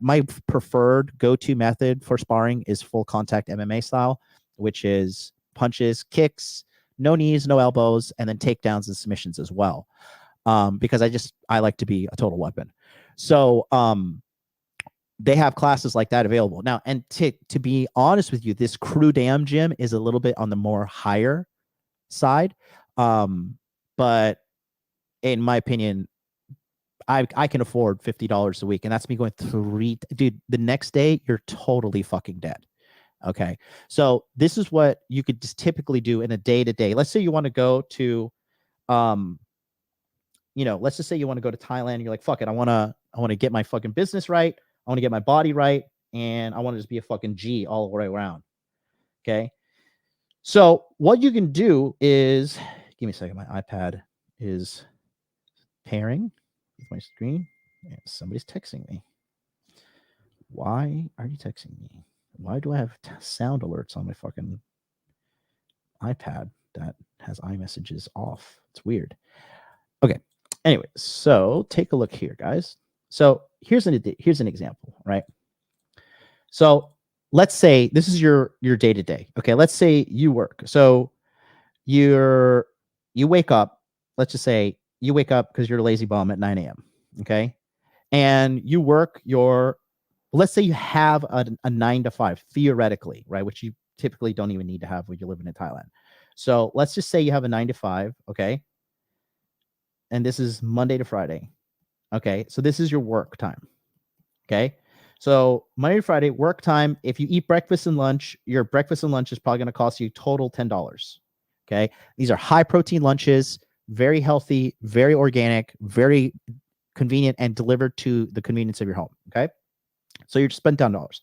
My preferred go-to method for sparring is full contact MMA style, which is punches, kicks, no knees, no elbows, and then takedowns and submissions as well. Because I like to be a total weapon. So they have classes like that available now. And to be honest with you, this Crew Dam gym is a little bit on the more higher side. But in my opinion, I can afford $50 a week, and that's me going dude, the next day you're totally fucking dead. Okay. So this is what you could just typically do in a day-to-day. Let's say you want to go to, you know, let's just say you want to go to Thailand. You're like, fuck it. I want to get my fucking business right. I want to get my body right. And I want to just be a fucking G all the way around. Okay. So what you can do is, give me a second. My iPad is pairing with my screen. Yeah, somebody's texting me. Why are you texting me? Why do I have sound alerts on my fucking iPad that has iMessages off? It's weird. Okay. Anyway, so take a look here, guys. So here's an example, right? So let's say this is your day-to-day. Okay, let's say you work. So you wake up. Let's just say you wake up because you're a lazy bum at 9 a.m. Okay, and you work your. Let's say you have a 9 to 5 theoretically, right? Which you typically don't even need to have when you're living in Thailand. So let's just say you have a 9 to 5. Okay. And this is Monday to Friday. Okay. So this is your work time. Okay. So Monday to Friday, work time. If you eat breakfast and lunch, your breakfast and lunch is probably going to cost you total $10. Okay. These are high protein lunches, very healthy, very organic, very convenient, and delivered to the convenience of your home. Okay. So you're just spending $10.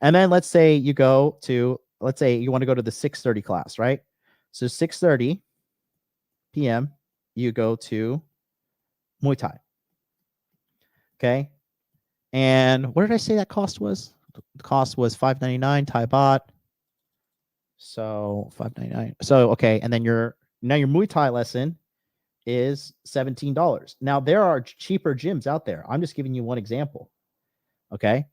And then let's say you want to go to the 6:30 class, right? So 6:30 p.m. you go to Muay Thai. Okay. And what did I say that cost was? The cost was $5.99 Thai baht. So $5.99. So okay, and then your Muay Thai lesson is $17. Now there are cheaper gyms out there. I'm just giving you one example. Okay.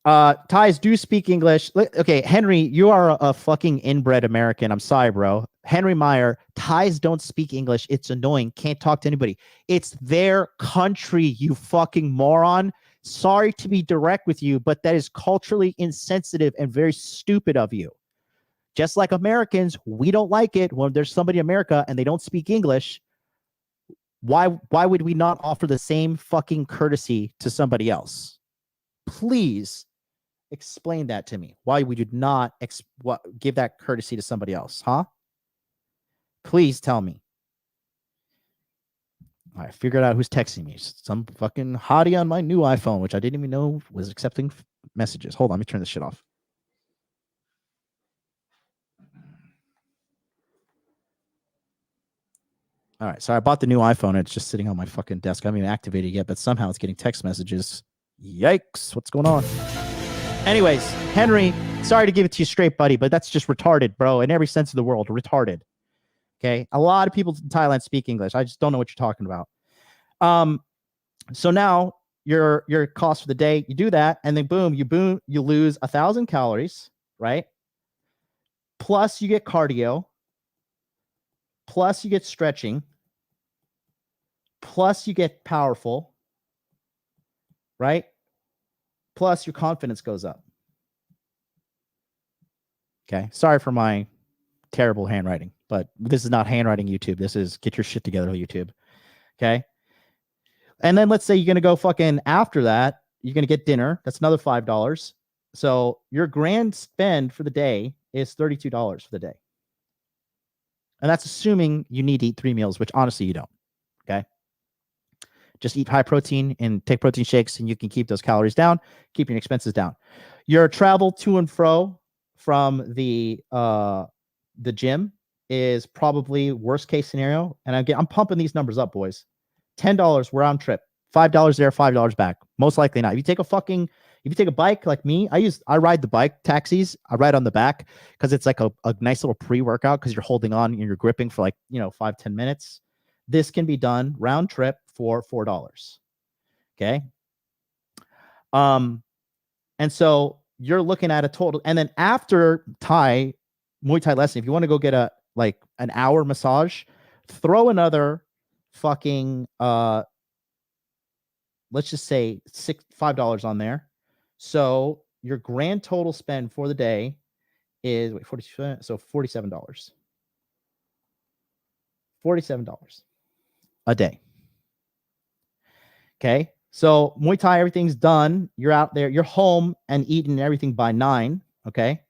Thais do speak English. Okay, Henry, you are a fucking inbred American. I'm sorry, bro. Henry Meyer, Thais don't speak English. It's annoying. Can't talk to anybody. It's their country, you fucking moron. Sorry to be direct with you, but that is culturally insensitive and very stupid of you. Just like Americans, we don't like it when there's somebody in America and they don't speak English. Why would we not offer the same fucking courtesy to somebody else? Please explain that to me. Why would you not give that courtesy to somebody else, huh? Please tell me. I figured out who's texting me. Some fucking hottie on my new iPhone, which I didn't even know was accepting messages. Hold on, let me turn this shit off. All right, so I bought the new iPhone. It's just sitting on my fucking desk. I haven't even activated it yet, but somehow it's getting text messages. Yikes, what's going on? Anyways, Henry, sorry to give it to you straight, buddy, but that's just retarded, bro, in every sense of the word, retarded. Okay, a lot of people in Thailand speak English. I just don't know what you're talking about. So now your cost for the day, you do that, and then boom, you lose 1,000 calories, right? Plus you get cardio, plus you get stretching, plus you get powerful, right? Plus your confidence goes up. Okay, sorry for my terrible handwriting, but this is not handwriting YouTube. This is get your shit together YouTube. Okay. And then let's say you're going to go fucking after that, you're going to get dinner. That's another $5. So your grand spend for the day is $32 for the day. And that's assuming you need to eat 3 meals, which honestly you don't. Okay. Just eat high protein and take protein shakes, and you can keep those calories down, keep your expenses down. Your travel to and fro from the gym is probably worst case scenario. And I'm pumping these numbers up, boys. $10 round trip, $5 there, $5 back. Most likely not. If you take a bike like me, I ride the bike taxis. I ride on the back because it's like a nice little pre-workout because you're holding on and you're gripping for 5-10 minutes. This can be done round trip for $4. Okay. And so you're looking at a total, and then after Muay Thai lesson, if you want to go get an hour massage, throw another fucking let's just say $5 on there. So your grand total spend for the day is $47. $47 a day. Okay. So Muay Thai, everything's done. You're out there, you're home and eating everything by 9. Okay.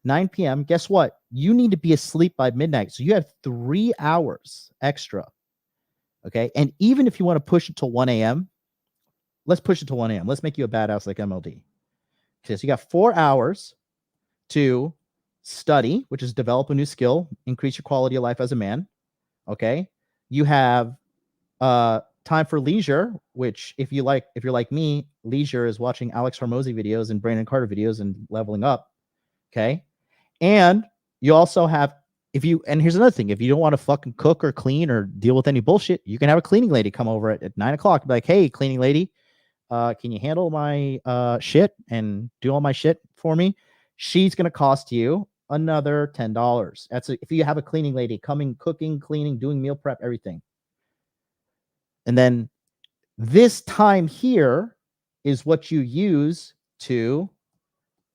9 p.m. Guess what? You need to be asleep by midnight. So you have 3 hours extra. Okay. And even if you want to push it till 1 a.m., let's push it to 1 a.m. Let's make you a badass like MLD. Okay. So you got 4 hours to study, which is develop a new skill, increase your quality of life as a man. Okay. You have time for leisure, which if you're like me, leisure is watching Alex Hormozy videos and Brandon Carter videos and leveling up. Okay. And you also have, and here's another thing, if you don't want to fucking cook or clean or deal with any bullshit, you can have a cleaning lady come over at 9 o'clock. Be like, hey, cleaning lady, can you handle my shit and do all my shit for me? She's going to cost you another $10. That's if you have a cleaning lady coming, cooking, cleaning, doing meal prep, everything. And then this time here is what you use to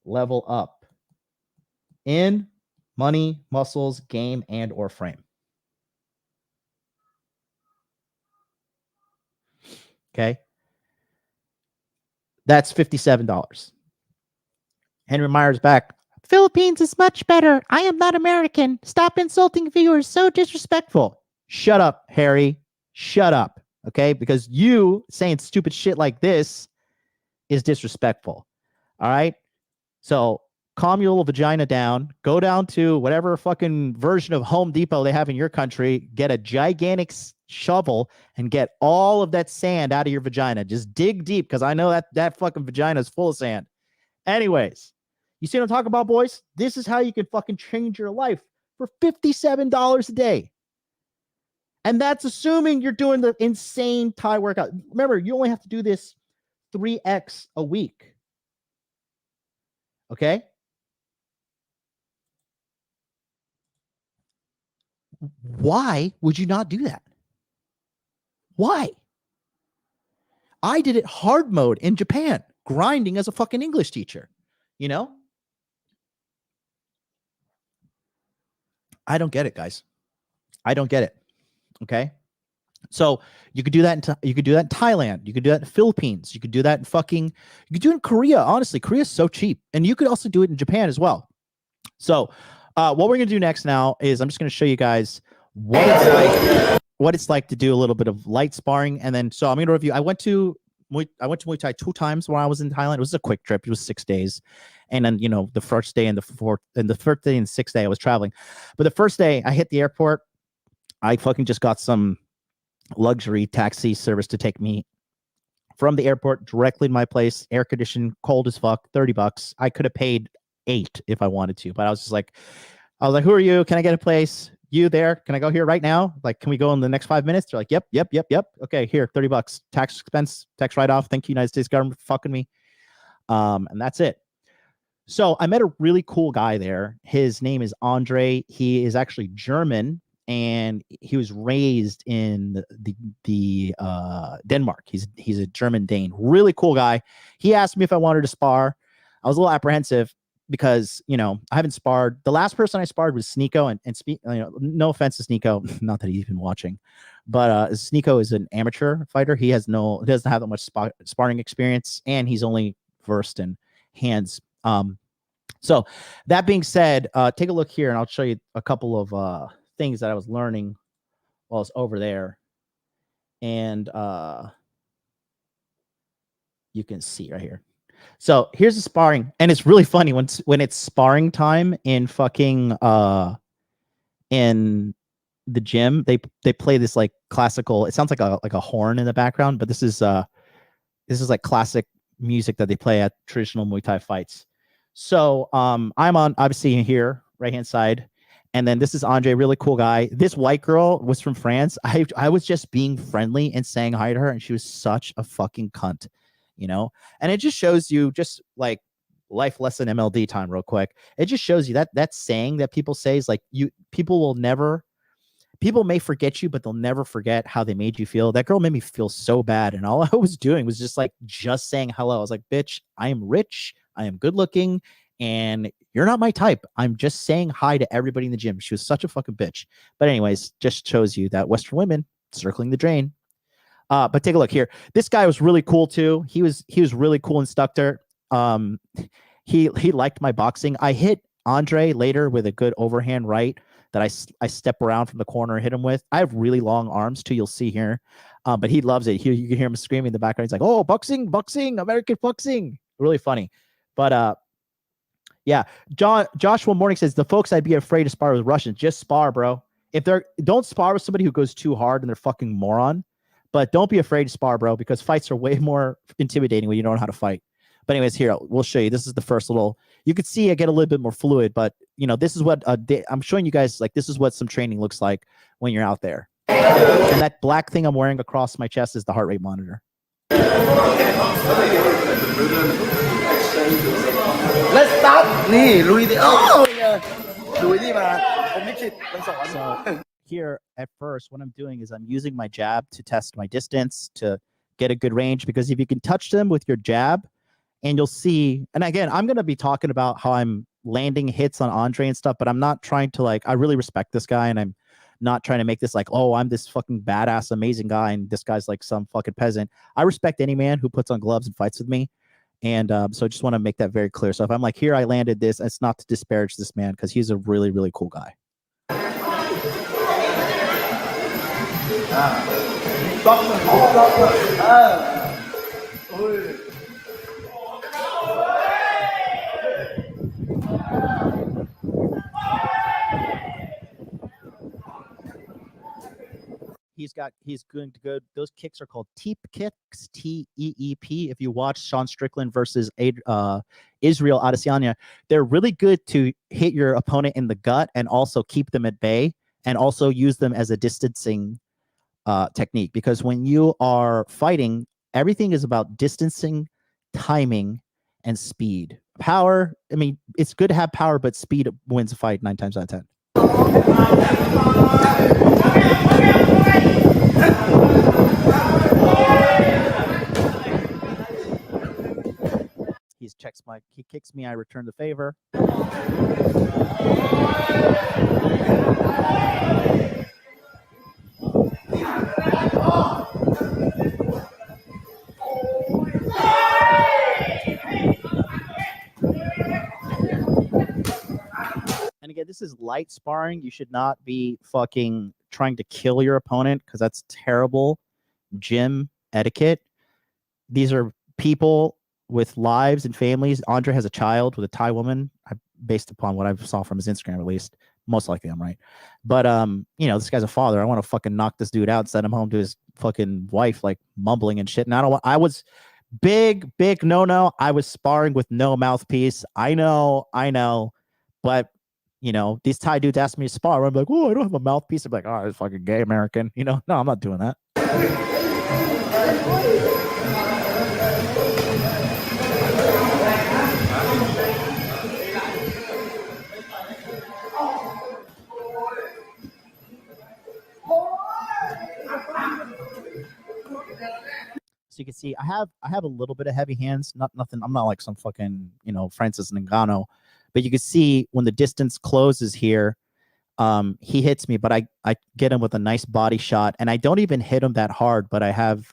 level up in money, muscles, game, and or frame. Okay. That's $57. Henry Meyer's back. Philippines is much better. I am not American. Stop insulting viewers. So disrespectful. Shut up, Harry. Shut up. Okay. Because you saying stupid shit like this is disrespectful. All right. So calm your little vagina down. Go down to whatever fucking version of Home Depot they have in your country. Get a gigantic shovel and get all of that sand out of your vagina. Just dig deep because I know that fucking vagina is full of sand. Anyways, you see what I'm talking about, boys? This is how you can fucking change your life for $57 a day. And that's assuming you're doing the insane Thai workout. Remember, you only have to do this 3x a week. Okay? Why would you not do that? Why? I did it hard mode in Japan, grinding as a fucking English teacher, you know? I don't get it, guys. I don't get it. Okay. So you could do that you could do that in Thailand. You could do that in the Philippines. You could do that in you could do it in Korea. Honestly, Korea is so cheap. And you could also do it in Japan as well. So what we're going to do next now is I'm just going to show you guys what it's like to do a little bit of light sparring. And then, so I'm going to review. I went to Muay Thai 2 times when I was in Thailand. It was a quick trip. It was 6 days. And then, you know, the first day and the fourth and the third day and the sixth day I was traveling. But the first day I hit the airport, I fucking just got some luxury taxi service to take me from the airport directly to my place, air conditioned, cold as fuck, $30. I could have paid $8 if I wanted to, but I was like, who are you? Can I get a place? You there? Can I go here right now? Like, can we go in the next 5 minutes? They're like, yep. Okay, here, $30, tax expense, tax write-off. Thank you, United States government, for fucking me. And that's it. So I met a really cool guy there. His name is Andre. He is actually German, and he was raised in the Denmark. He's a German Dane. Really cool guy. He asked me if I wanted to spar. I was a little apprehensive because, you know, I haven't sparred. The last person I sparred was Sneeko, and you know, no offense to Sneeko, not that he's been watching, but Sneeko is an amateur fighter. He doesn't have that much sparring experience, and he's only versed in hands. So that being said, take a look here, and I'll show you a couple of things that I was learning while I was over there, and you can see right here. So here's the sparring, and it's really funny when it's sparring time in fucking in the gym. They play this like classical. It sounds like a horn in the background, but this is like classic music that they play at traditional Muay Thai fights. So I'm on obviously here right hand side, and then this is Andre, really cool guy. This white girl was from France. I was just being friendly and saying hi to her, and she was such a fucking cunt. You know, and it just shows you, just like life lesson MLD time real quick. It just shows you that saying that people say is like, people may forget you, but they'll never forget how they made you feel. That girl made me feel so bad. And all I was doing was just saying hello. I was like, bitch, I am rich. I am good looking, and you're not my type. I'm just saying hi to everybody in the gym. She was such a fucking bitch. But anyways, just shows you that Western women circling the drain. But take a look here. This guy was really cool too. He was really cool instructor. He liked my boxing. I hit Andre later with a good overhand right that I step around from the corner and hit him with. I have really long arms too. You'll see here. But he loves it. You can hear him screaming in the background. He's like, "Oh, boxing, American boxing!" Really funny. But yeah. Joshua Morning says, the folks I'd be afraid to spar with Russians. Just spar, bro. Don't spar with somebody who goes too hard and they're fucking moron. But don't be afraid to spar, bro, because fights are way more intimidating when you don't know how to fight. But anyways, here, we'll show you. This is the first little, you could see I get a little bit more fluid, but you know, this is what I'm showing you guys, like, this is what some training looks like when you're out there. And that black thing I'm wearing across my chest is the heart rate monitor. Let's start. So here at first, what I'm doing is I'm using my jab to test my distance, to get a good range, because if you can touch them with your jab, and you'll see, and again, I'm going to be talking about how I'm landing hits on Andre and stuff, but I'm not trying to, like, I really respect this guy, and I'm not trying to make this like, oh, I'm this fucking badass, amazing guy, and this guy's like some fucking peasant. I respect any man who puts on gloves and fights with me. And so I just want to make that very clear. So if I'm like, here, I landed this, it's not to disparage this man, because he's a really, really cool guy. He's going to go, those kicks are called teep kicks, T-E-E-P. If you watch Sean Strickland versus Israel Adesanya, they're really good to hit your opponent in the gut and also keep them at bay, and also use them as a distancing technique, because when you are fighting, everything is about distancing, timing, and speed. Power, I mean, it's good to have power, but speed wins a fight 9 times out of 10. he kicks me, I return the favor. And again, this is light sparring. You should not be fucking trying to kill your opponent because that's terrible gym etiquette. These are people with lives and families. Andre has a child with a Thai woman, based upon what I saw from his Instagram, at least. Most likely I'm right. But, this guy's a father. I want to fucking knock this dude out and send him home to his fucking wife, like mumbling and shit. And I was big no. I was sparring with no mouthpiece. I know. But, these Thai dudes asked me to spar. I'm like, oh, I don't have a mouthpiece. I'm like, oh, it's fucking gay American. No, I'm not doing that. So you can see I have a little bit of heavy hands, nothing. I'm not like some fucking, Francis Ngannou, but you can see when the distance closes here, he hits me, but I get him with a nice body shot, and I don't even hit him that hard, but I have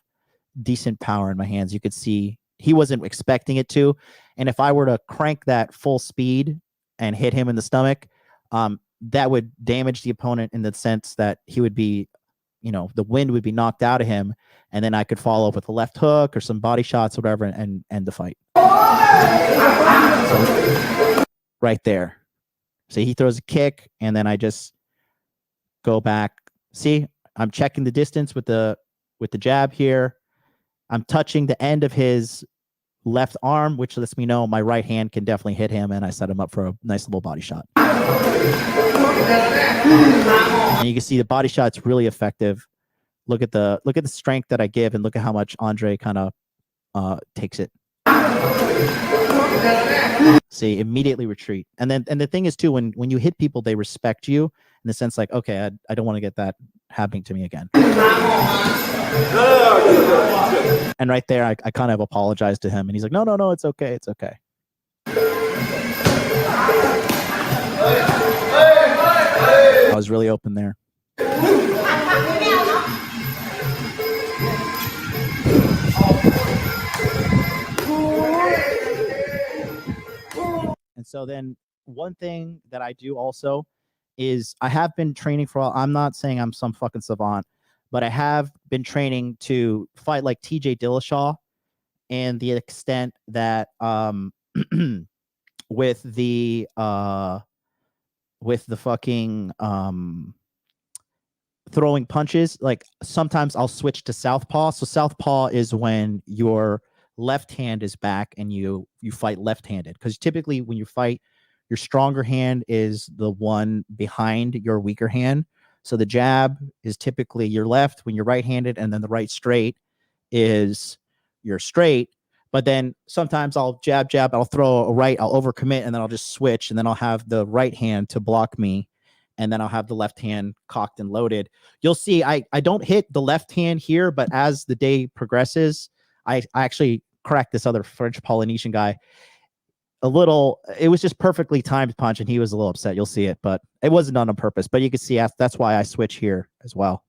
decent power in my hands. You could see he wasn't expecting it to, and if I were to crank that full speed and hit him in the stomach, that would damage the opponent in the sense that he would be, the wind would be knocked out of him, and then I could follow up with a left hook or some body shots, whatever, and end the fight. So, right there. So he throws a kick, and then I just go back. See, I'm checking the distance with the jab here. I'm touching the end of his left arm, which lets me know my right hand can definitely hit him, and I set him up for a nice little body shot. And you can see the body shot's really effective. Look at the strength that I give, and look at how much Andre kind of takes it. See, immediately retreat. And the thing is too, when you hit people, they respect you in the sense like, okay, I don't want to get that happening to me again. And right there, I kind of apologized to him, and he's like, no, it's okay, it's okay. I was really open there. And so then one thing that I do also is I have been training for, I'm not saying I'm some fucking savant, but I have been training to fight like TJ Dillashaw, and the extent that with the fucking throwing punches, like sometimes I'll switch to southpaw. So southpaw is when your left hand is back and you fight left-handed, because typically when you fight, your stronger hand is the one behind your weaker hand. So the jab is typically your left when you're right-handed, and then the right straight is your straight. But then sometimes I'll jab, I'll throw a right, I'll overcommit, and then I'll just switch, and then I'll have the right hand to block me, and then I'll have the left hand cocked and loaded. You'll see I don't hit the left hand here, but as the day progresses, I actually cracked this other French Polynesian guy a little. It was just perfectly timed punch, and he was a little upset. You'll see it, but it wasn't done on purpose. But you can see that's why I switch here as well.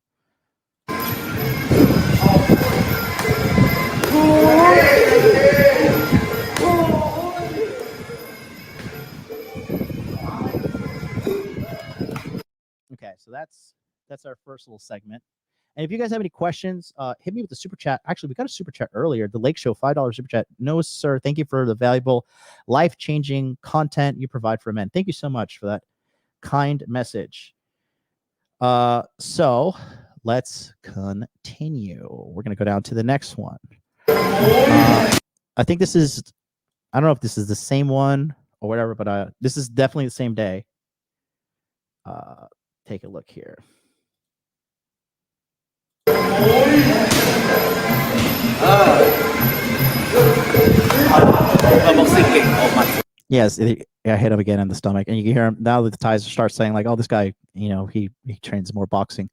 Okay, so that's our first little segment. And if you guys have any questions, hit me with the super chat. Actually, we got a super chat earlier. The Lake Show $5 super chat. No, sir. Thank you for the valuable, life-changing content you provide for men. Thank you so much for that kind message. So let's continue. We're going to go down to the next one. I think this is, I don't know if this is the same one or whatever, but this is definitely the same day. Take a look here. Yes, I hit him again in the stomach, and you can hear him now that the Thais start saying like, "Oh, this guy, he trains more boxing."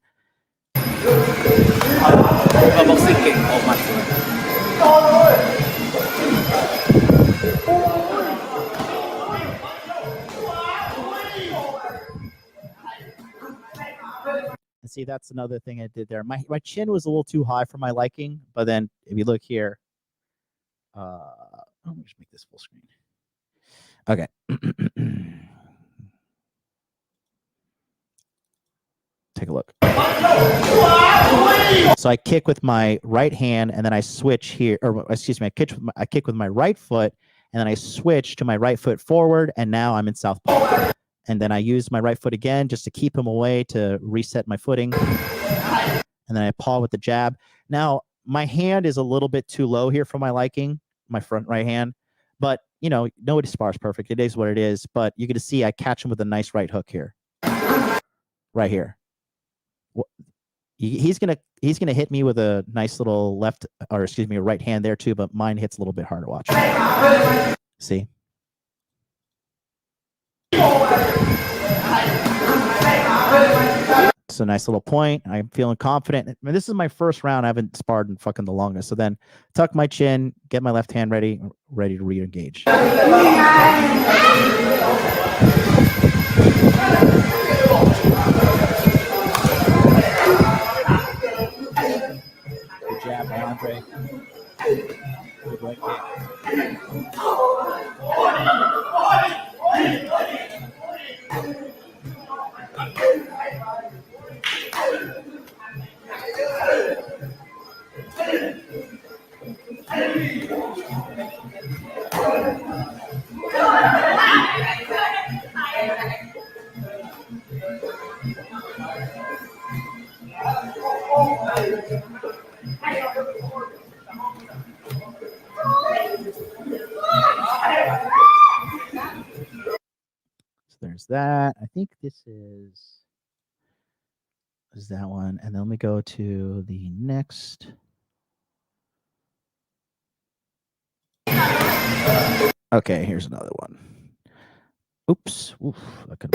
see, that's another thing I did there. My chin was a little too high for my liking, but then if you look here, let me just make this full screen. Okay. Take a look. So I kick with my right hand, and then I switch here, or excuse me, I kick with my right foot, and then I switch to my right foot forward, and now I'm in southpaw. And then I use my right foot again just to keep him away to reset my footing. And then I paw with the jab. Now, my hand is a little bit too low here for my liking, my front right hand. But, you know, nobody spars perfect. It is what it is. But you get to see I catch him with a nice right hook here. Right here. He's gonna hit me with a nice little left, or excuse me, a right hand there too, but mine hits a little bit harder. Watch. See? It's a nice little point. I'm feeling confident. I mean, this is my first round. I haven't sparred in fucking the longest. So then tuck my chin, get my left hand ready to re-engage. Good jab, Andre. Good right kick. So there's that. I think this is that one. And then let me go to the next. Okay, here's another one. Oops. Oof, I could.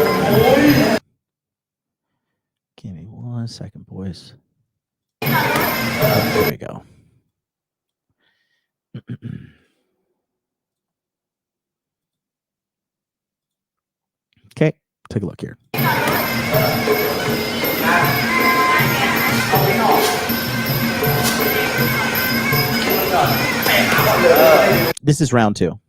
Give me 1 second, boys. There we go. Okay, take a look here. This is round 2.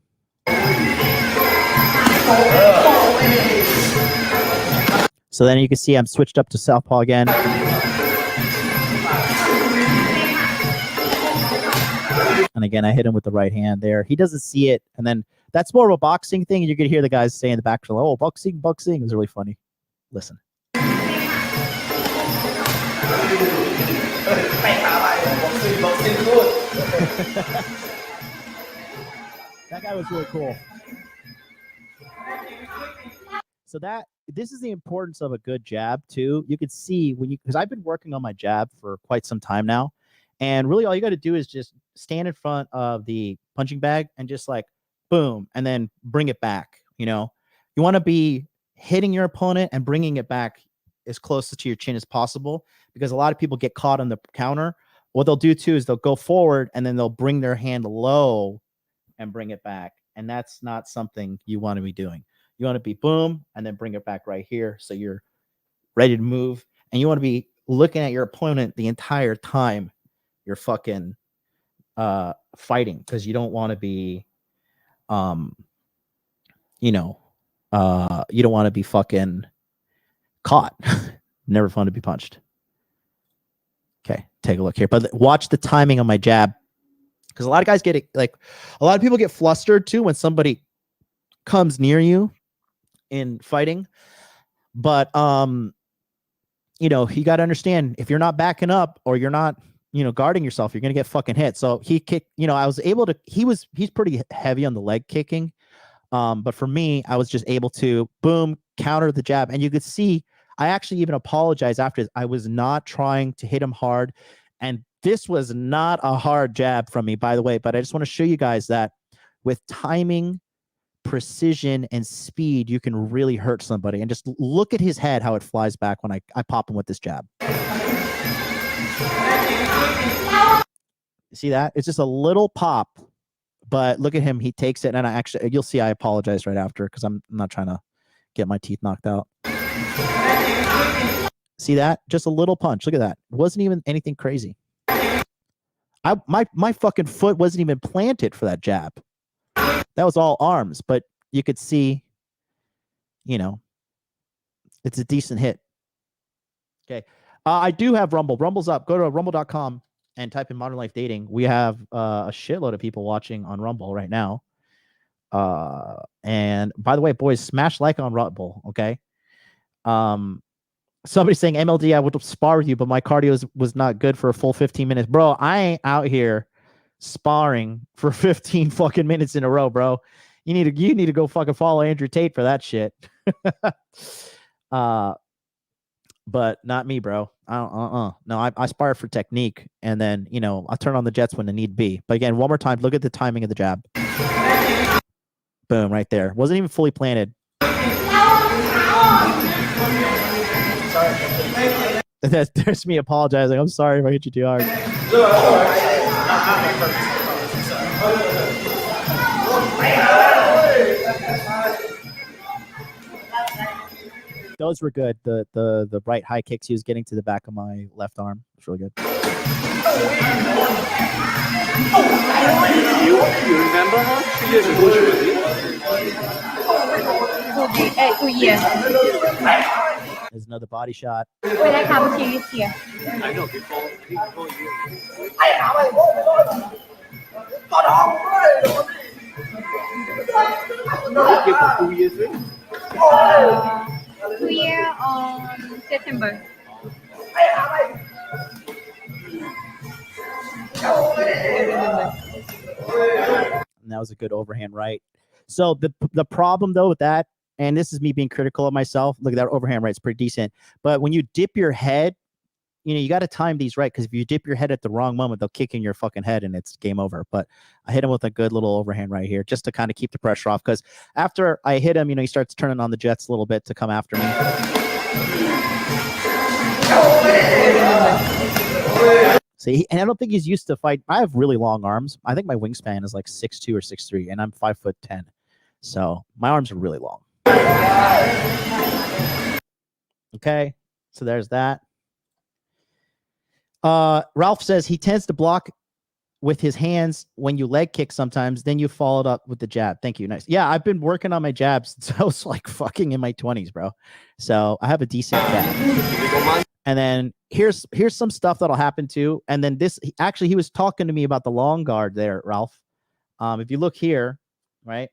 So then you can see I'm switched up to southpaw again. And again, I hit him with the right hand there. He doesn't see it. And then that's more of a boxing thing. And you could hear the guys say in the back, oh, boxing. It was really funny. Listen. That guy was really cool. So this is the importance of a good jab too. You could see because I've been working on my jab for quite some time now. And really all you got to do is just stand in front of the punching bag and just like, boom, and then bring it back. You know, you want to be hitting your opponent and bringing it back as close to your chin as possible, because a lot of people get caught on the counter. What they'll do too is they'll go forward and then they'll bring their hand low and bring it back. And that's not something you want to be doing. You want to be boom and then bring it back right here. So you're ready to move. And you want to be looking at your opponent the entire time you're fucking fighting, because you don't want to be, you don't want to be fucking caught. Never fun to be punched. Okay, take a look here. But watch the timing on my jab, because a lot of guys get it, like a lot of people get flustered too when somebody comes near you in fighting. But you got to understand, if you're not backing up or you're not, guarding yourself, you're gonna get fucking hit. So he kicked, I was able to. He's pretty heavy on the leg kicking, but for me, I was just able to boom counter the jab, and you could see. I actually even apologized after this. I was not trying to hit him hard. And this was not a hard jab from me, by the way. But I just want to show you guys that with timing, precision, and speed, you can really hurt somebody. And just look at his head, how it flies back when I pop him with this jab. You see that? It's just a little pop. But look at him. He takes it. And you'll see I apologize right after, because I'm not trying to get my teeth knocked out. See that? Just a little punch. Look at that. It wasn't even anything crazy. My fucking foot wasn't even planted for that jab. That was all arms, but you could see, you know, it's a decent hit. Okay. I do have Rumble. Rumble's up. Go to rumble.com and type in Modern Life Dating. We have a shitload of people watching on Rumble right now. And by the way, boys, smash like on Rumble, okay? Somebody's saying, MLD, I would spar with you, but my cardio was not good for a full 15 minutes. Bro, I ain't out here sparring for 15 fucking minutes in a row, bro. You need to go fucking follow Andrew Tate for that shit. But not me, bro. No, I spar for technique, and then, you know, I'll turn on the jets when the need be. But again, one more time, look at the timing of the jab. Boom, right there. Wasn't even fully planted. There's me apologizing. I'm sorry if I hit you too hard. Those were good. The right high kicks he was getting to the back of my left arm. It's really good. You remember her? 2 years ago she was here. 2 years. There's another body shot. When I come, she is here. I know, before you. Here for 2 years, right? 2 years on September. And that was a good overhand right. So the problem though with that, and this is me being critical of myself, look at that overhand right's pretty decent. But when you dip your head, you know, you got to time these right, because if you dip your head at the wrong moment, they'll kick in your fucking head and it's game over. But I hit him with a good little overhand right here just to kind of keep the pressure off, because after I hit him, you know, he starts turning on the jets a little bit to come after me. See, and I don't think he's used to fight. I have really long arms. I think my wingspan is like 6'2" or 6'3", and I'm 5'10". So my arms are really long. Okay, so there's that. Ralph says he tends to block with his hands when you leg kick sometimes, then you follow it up with the jab. Thank you. Nice. Yeah, I've been working on my jabs since I was like fucking in my 20s, bro. So I have a decent jab. And then here's some stuff that'll happen too. And then this, actually, he was talking to me about the long guard there, Ralph. If you look here, right?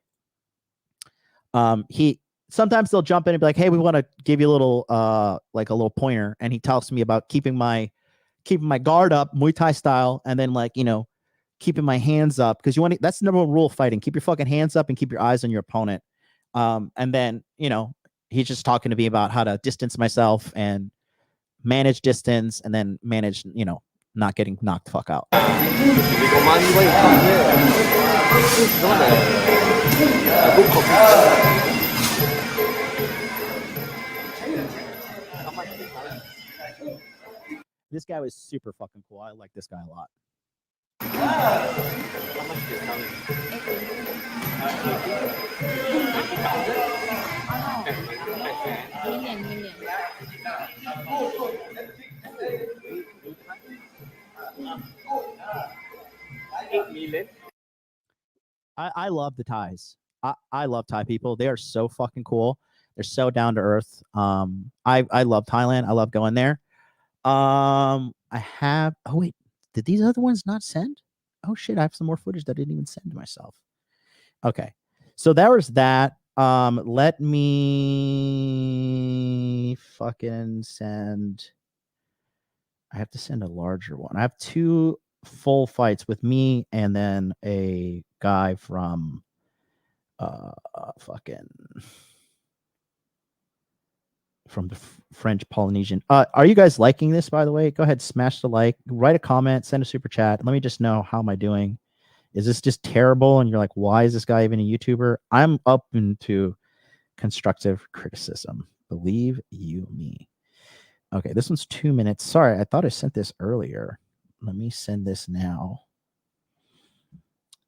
He sometimes they'll jump in and be like, hey, we want to give you a little like a little pointer. And he talks to me about keeping my guard up, Muay Thai style, and then, like, you know, keeping my hands up, because you want to, that's the number one rule of fighting. Keep your fucking hands up and keep your eyes on your opponent. And then, you know, he's just talking to me about how to distance myself and manage distance, and then manage, you know, not getting knocked the fuck out. This guy was super fucking cool. I like this guy a lot. Million. I love the Thais. I love Thai people. They are so fucking cool. They're so down to earth. I love Thailand. I love going there. I have, oh wait, did these other ones not send? Oh shit, I have some more footage that I didn't even send to myself. Okay, so there was that. Let me fucking send. I have to send a larger one. I have 2 full fights with me and then a guy from from the French Polynesian. Are you guys liking this, by the way? Go ahead, smash the like, write a comment, send a super chat. Let me just know, how am I doing? Is this just terrible? And you're like, why is this guy even a YouTuber? I'm up into constructive criticism. Believe you me. Okay, this one's 2 minutes. Sorry, I thought I sent this earlier. Let me send this now.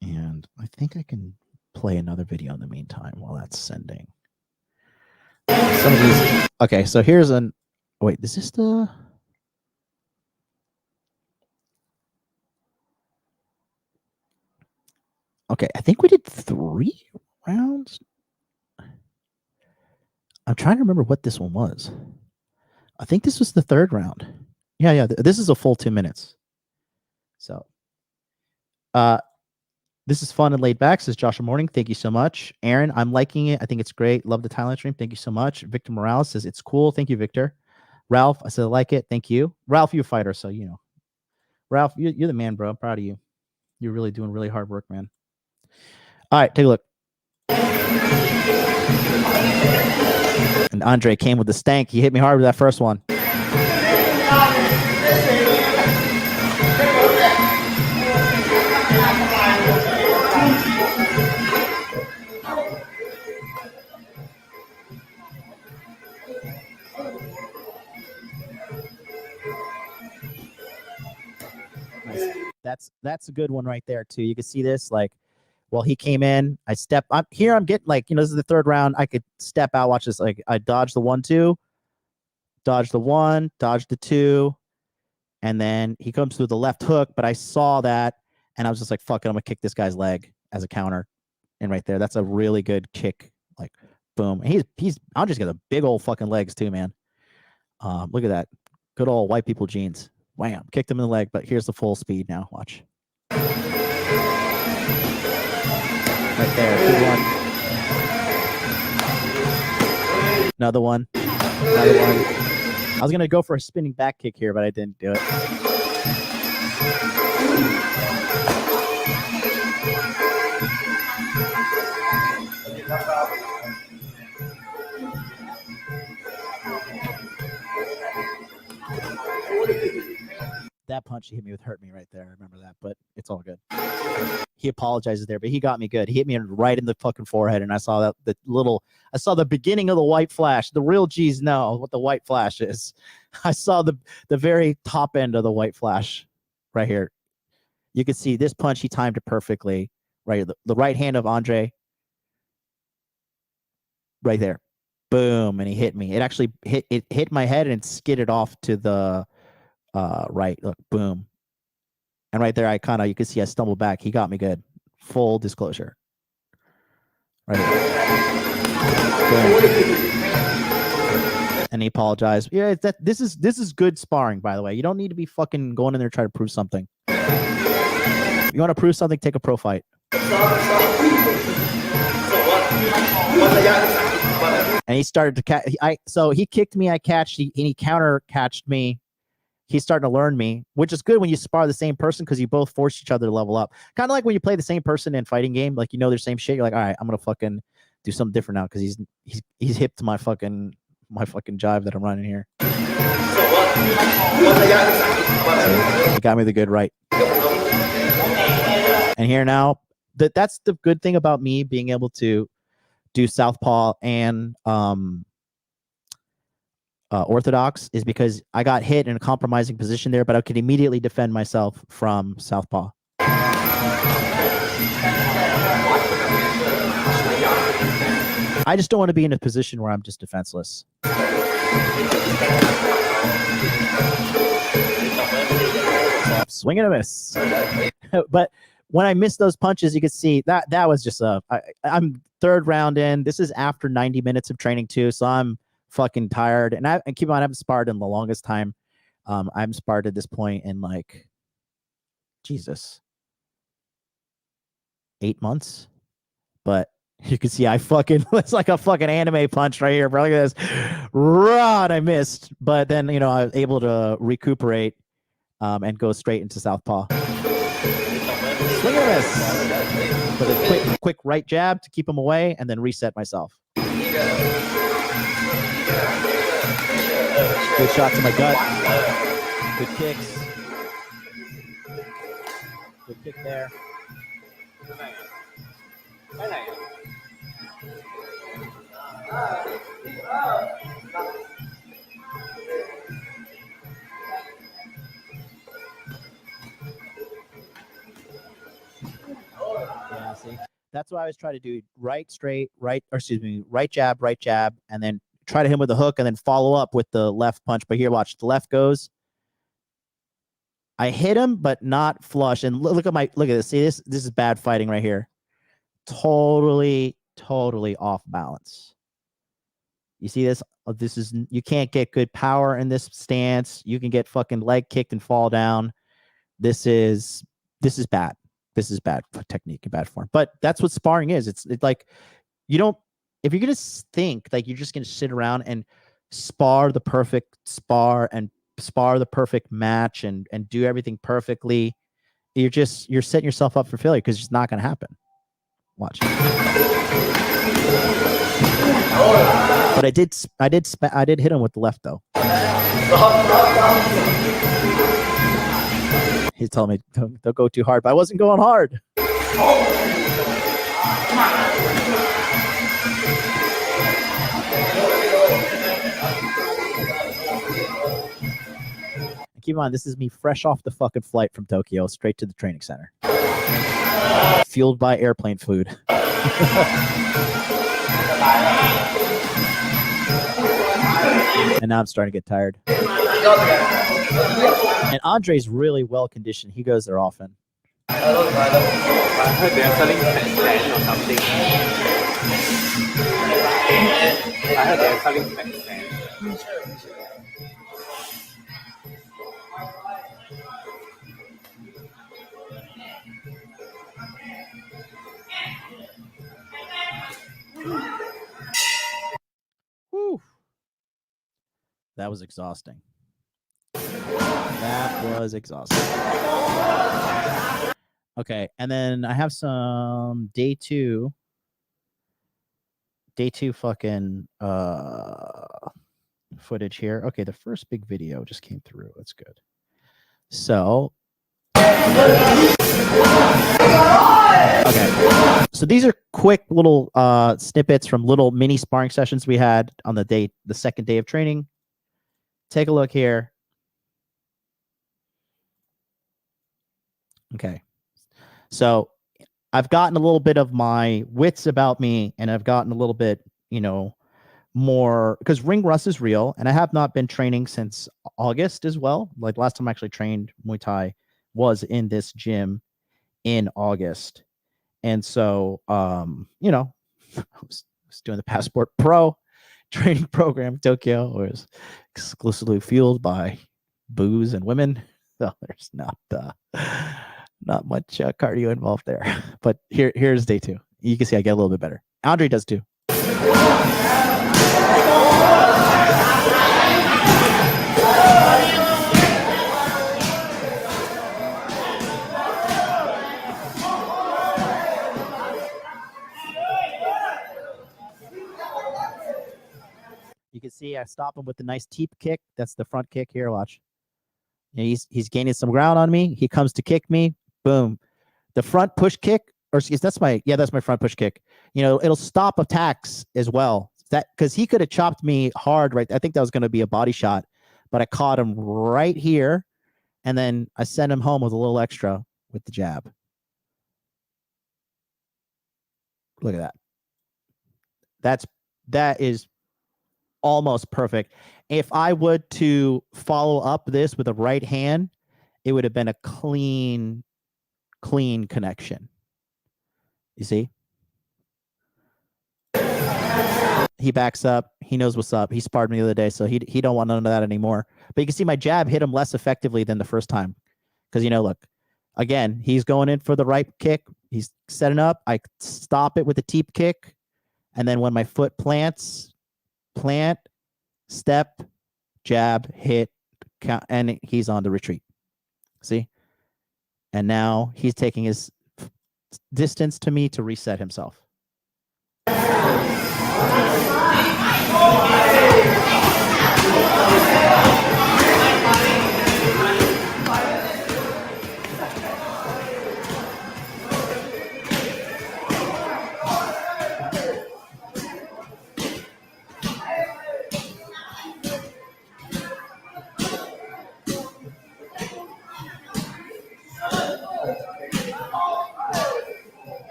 And I think I can play another video in the meantime while that's sending. Some of these. Okay, so here's an Wait, is this the? Okay, I think we did 3 rounds. I'm trying to remember what this one was. I think this was the 3rd round. Yeah. This is a full 2 minutes. So, this is fun and laid back, says Joshua Morning. Thank you so much. Aaron, I'm liking it. I think it's great. Love the Thailand stream. Thank you so much. Victor Morales says it's cool. Thank you, Victor. Ralph, I said I like it. Thank you. Ralph, you're a fighter, so you know. Ralph, you're the man, bro. I'm proud of you. You're really doing really hard work, man. All right, take a look. And Andre came with the stank. He hit me hard with that first one. That's a good one right there too. You can see this, like, well, he came in, I step up here. I'm getting like, this is the 3rd round. I could step out, watch this. Like I dodge the 1-2, dodge the 1, dodge the 2. And then he comes through the left hook, but I saw that and I was just like, fuck it. I'm gonna kick this guy's leg as a counter. And right there, that's a really good kick. Like boom. And he's Andre's got a big old fucking legs too, man. Look at that. Good old white people jeans. Wham, kicked him in the leg, but here's the full speed now. Watch. Right there, good one. Another one. Another one. I was going to go for a spinning back kick here, but I didn't do it. That punch he hit me with hurt me right there. I remember that, but it's all good. He apologizes there, but he got me good. He hit me right in the fucking forehead, and I saw that I saw the beginning of the white flash. The real G's know what the white flash is. I saw the very top end of the white flash right here. You can see this punch. He timed it perfectly. Right, the right hand of Andre. Right there, boom, and he hit me. It actually hit my head and skidded off to the right. Look, boom. And right there, you can see I stumbled back. He got me good. Full disclosure. Right here. And he apologized. Yeah, this is good sparring, by the way. You don't need to be fucking going in there trying to prove something. If you want to prove something, take a pro fight. And he started to catch. So he kicked me. I catched. And he counter catched me. He's starting to learn me, which is good when you spar the same person because you both force each other to level up. Kind of like when you play the same person in fighting game, like their same shit. You're like, all right, I'm gonna fucking do something different now because he's hip to my fucking jive that I'm running here. He got me the good right. And here now, that's the good thing about me being able to do southpaw and orthodox is because I got hit in a compromising position there, but I could immediately defend myself from southpaw. I just don't want to be in a position where I'm just defenseless. Swing and a miss. But when I missed those punches, you could see that was just I'm 3rd round in. This is after 90 minutes of training too, so I'm fucking tired. And keep on, I haven't sparred in the longest time. I'm sparred at this point in like, Jesus, 8 months. But you can see it's like a fucking anime punch right here, bro. Look at this. Rod, I missed. But then, I was able to recuperate and go straight into southpaw. Swing and miss. With a quick right jab to keep him away and then reset myself. Good shot to my gut. Good kicks. Good kick there. Yeah, see, that's what I was trying to do. Right jab, and then try to hit him with a hook and then follow up with the left punch. But here, watch, the left goes. I hit him, but not flush. And look at this. See, this is bad fighting right here. Totally off balance. You see this? You can't get good power in this stance. You can get fucking leg kicked and fall down. This is bad. This is bad technique and bad form. But that's what sparring is. It's like, you don't, if you're gonna think like you're just gonna sit around and spar the perfect match and do everything perfectly, you're setting yourself up for failure, because it's not gonna happen. Watch. But I did hit him with the left though. He told me don't go too hard, but I wasn't going hard. Keep in mind, this is me fresh off the fucking flight from Tokyo, straight to the training center. Fueled by airplane food. And now I'm starting to get tired. And Andre's really well conditioned. He goes there often. I heard they're selling pet stand or something. I heard they're selling pet stand. Whew. That was exhausting. That was exhausting. Okay, and then I have some day two fucking footage here. Okay, the first big video just came through. That's good. So okay, so these are quick little snippets from little mini sparring sessions we had on the second day of training. Take a look here. Okay, so I've gotten a little bit of my wits about me, and I've gotten a little bit, more, because ring rust is real, and I have not been training since August as well. Like last time I actually trained Muay Thai was in this gym in August. And so, I was doing the Passport Pro training program in Tokyo, where it's exclusively fueled by booze and women. So there's not much cardio involved there. But here's day two. You can see I get a little bit better. Andre does too. You can see I stop him with the nice teep kick. That's the front kick here. Watch. He's gaining some ground on me. He comes to kick me. Boom. The front push kick, or that's my front push kick. It'll stop attacks as well. Because he could have chopped me hard, right? I think that was going to be a body shot, but I caught him right here, and then I sent him home with a little extra with the jab. Look at that. That is almost perfect. If I would to follow up this with a right hand, it would have been a clean connection. You see? He backs up. He knows what's up. He sparred me the other day, so he don't want none of that anymore. But you can see my jab hit him less effectively than the first time. Because, look, again, he's going in for the right kick. He's setting up. I stop it with the teep kick. And then when my foot plants, plant, step, jab, hit, count, and he's on the retreat. See? And now he's taking his distance to me to reset himself.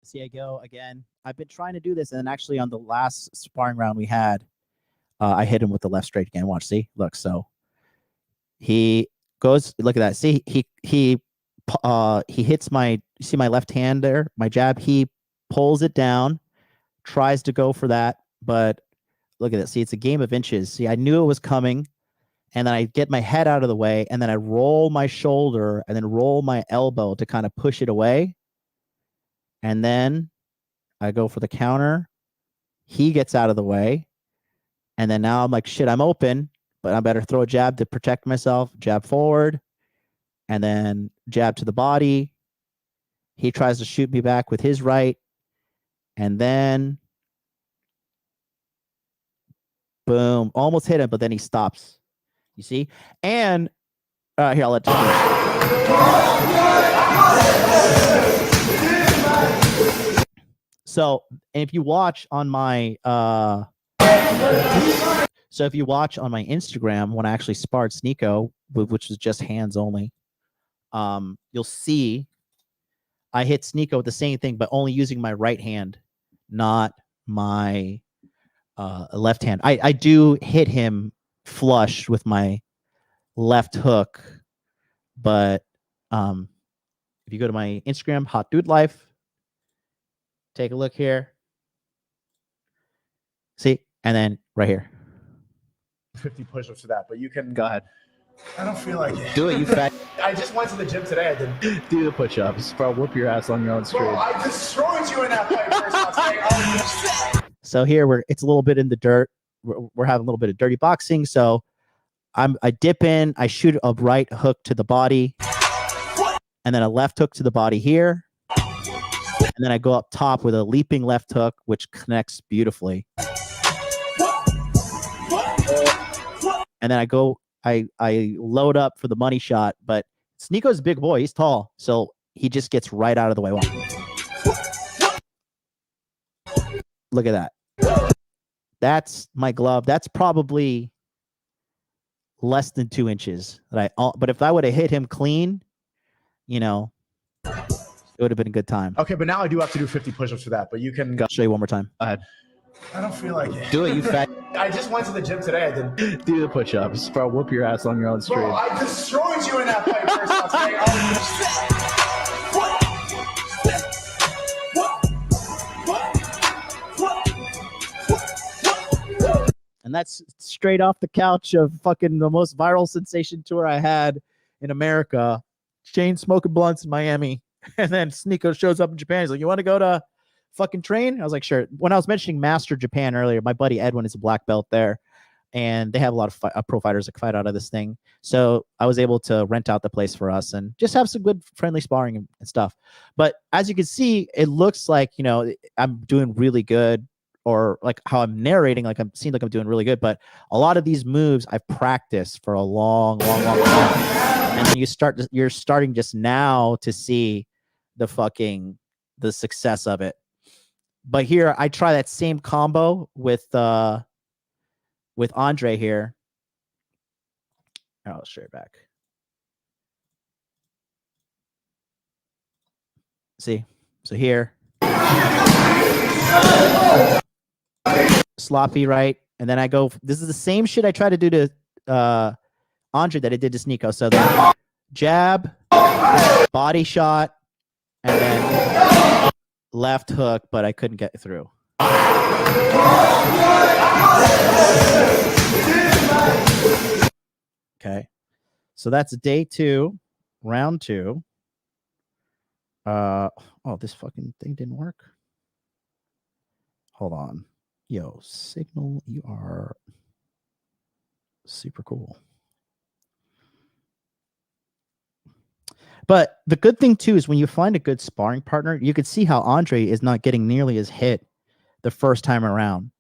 See See, I go again. I've been trying to do this, and then actually on the last sparring round we had, I hit him with the left straight again. Watch, see, look. So he goes. Look at that. See, he hits my. You see my left hand there, my jab. He pulls it down, tries to go for that, but look at it. See, it's a game of inches. See, I knew it was coming, and then I get my head out of the way, and then I roll my shoulder, and then roll my elbow to kind of push it away. And then I go for the counter. He gets out of the way. And then now I'm like, shit, I'm open, but I better throw a jab to protect myself. Jab forward. And then jab to the body. He tries to shoot me back with his right. And then, boom, almost hit him, but then he stops. You see? And here, I'll let you finish. So if you watch on my Instagram when I actually sparred Sneeko, which was just hands only, you'll see I hit Sneeko with the same thing, but only using my right hand, not my left hand. I do hit him flush with my left hook, but if you go to my Instagram, Hot Dude Life, take a look here. See, and then right here. 50 push-ups to that, but you can go ahead. I don't feel like it. Do it, you fat. I just went to the gym today. I did. Do the push-ups. Bro, whoop your ass on your own stream. Bro, I destroyed you in that fight first time. So here it's a little bit in the dirt. We're having a little bit of dirty boxing. So I dip in, I shoot a right hook to the body, and then a left hook to the body here. And then I go up top with a leaping left hook, which connects beautifully. And then I load up for the money shot, but Sneeko's a big boy. He's tall, so he just gets right out of the way. Look at that. That's my glove. That's probably less than 2 inches. But if I would have hit him clean, you know, it would have been a good time. Okay, but now I do have to do 50 push-ups for that, but you can... I'll show you one more time. Go ahead. I don't feel like it. Do it, you fat. I just went to the gym today. I did. Do the push-ups. Bro, whoop your ass on your own stream. Bro, I destroyed you in that fight first time. And that's straight off the couch of fucking the most viral sensation tour I had in America. Chain smoking blunts in Miami. And then Sneeko shows up in Japan. He's like, you want to go to fucking train? I was like, sure. When I was mentioning Master Japan earlier, my buddy Edwin is a black belt there. And they have a lot of pro fighters that fight out of this thing. So I was able to rent out the place for us and just have some good friendly sparring and stuff. But as you can see, it looks like, you know, I'm doing really good, or like how I'm narrating, like I'm seeing like I'm doing really good. But a lot of these moves I've practiced for a long time. And then you're starting just now to see the success of it. But here I try that same combo with Andre here. I'll show you back. See, so here, sloppy right, and then I go. This is the same shit I try to do to Andre that I did to Sneeko. So the jab, body shot, and then left hook, but I couldn't get through. Okay, so that's day 2, round 2. Oh, this fucking thing didn't work. Hold on. Yo, Signal, you are super cool. But the good thing, too, is when you find a good sparring partner, you can see how Andre is not getting nearly as hit the first time around.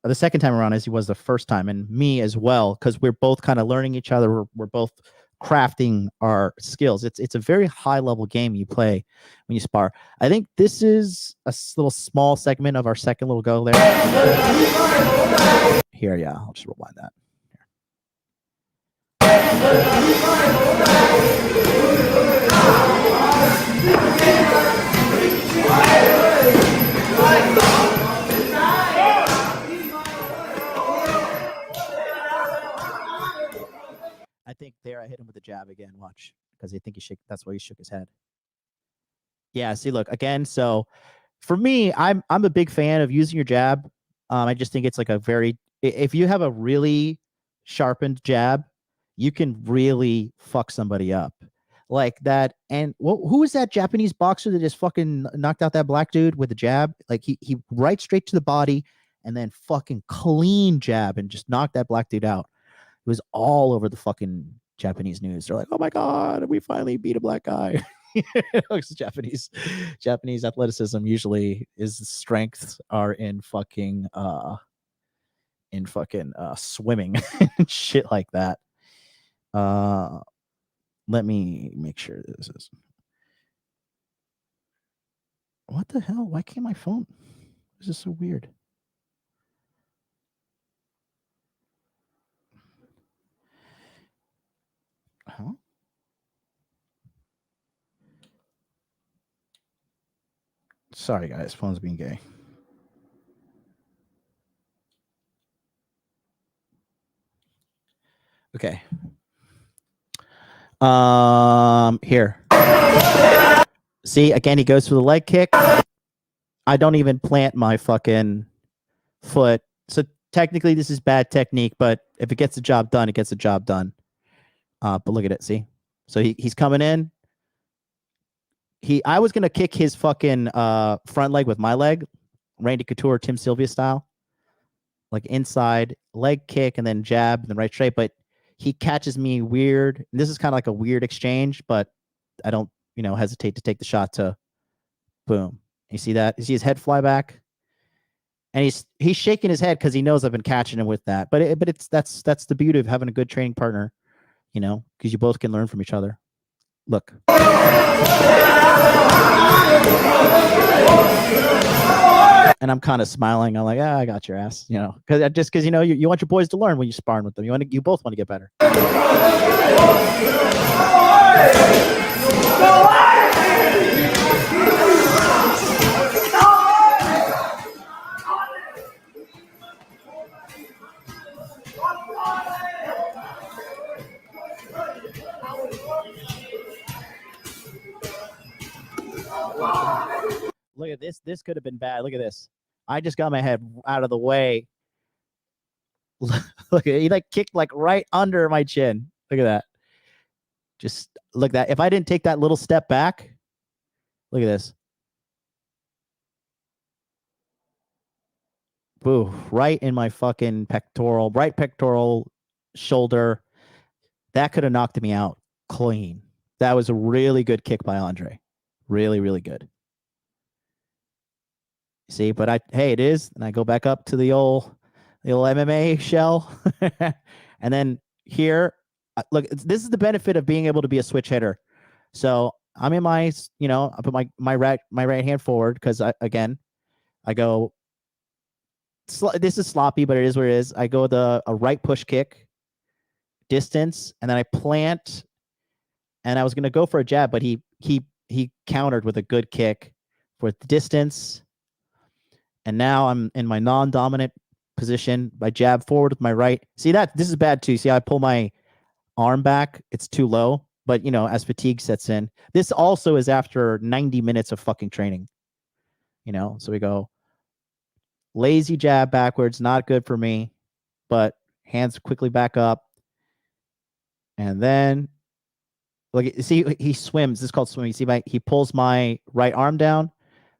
The second time around as he was the first time, and me as well, because we're both kind of learning each other. We're both crafting our skills. It's a very high-level game you play when you spar. I think this is a little small segment of our second little go there. Here, yeah, I'll just rewind that. Here. jab again. Watch, because I think he shook. That's why he shook his head. Yeah. See, look again. So for me, I'm a big fan of using your jab. I just think it's like a very, if you have a really sharpened jab, you can really fuck somebody up like that. And who was that Japanese boxer that just fucking knocked out that black dude with a jab? Like he right straight to the body and then fucking clean jab and just knocked that black dude out. It was all over the fucking Japanese news. They're like, oh my God, we finally beat a black guy. Japanese athleticism usually is strengths are in fucking swimming and shit like that. Let me make sure this is. What the hell? Why can't my phone? This is so weird. Huh? Sorry, guys. Phone's being gay. Okay. Here. See, again, he goes for the leg kick. I don't even plant my fucking foot. So technically, this is bad technique, but if it gets the job done, it gets the job done. But look at it. See? So he's coming in. I was gonna kick his fucking front leg with my leg, Randy Couture, Tim Sylvia style, like inside leg kick and then jab and then right straight. But he catches me weird. And this is kind of like a weird exchange, but I don't, hesitate to take the shot to boom. You see that? You see his head fly back, and he's shaking his head because he knows I've been catching him with that. But that's the beauty of having a good training partner, because you both can learn from each other. Look. And I'm kind of smiling. I'm like, I got your ass, because you want your boys to learn when you sparring with them. You both want to get better. Look at this. This could have been bad. Look at this. I just got my head out of the way. Look, he kicked right under my chin. Look at that. Just look at that. If I didn't take that little step back, look at this. Boo, right in my fucking right pectoral shoulder. That could have knocked me out clean. That was a really good kick by Andre. Really, really good. See, but hey, it is. And I go back up to the old MMA shell. And then here, look, this is the benefit of being able to be a switch hitter. So I'm in my, I put my right hand forward because I go, this is sloppy, but it is what it is. I go a right push kick distance, and then I plant, and I was going to go for a jab, but he countered with a good kick for the distance. And now I'm in my non-dominant position. I jab forward with my right. See that? This is bad too. See, I pull my arm back. It's too low. But, as fatigue sets in. This also is after 90 minutes of fucking training. So we go lazy jab backwards. Not good for me. But hands quickly back up. And then, look, see, he swims. This is called swimming. See, he pulls my right arm down,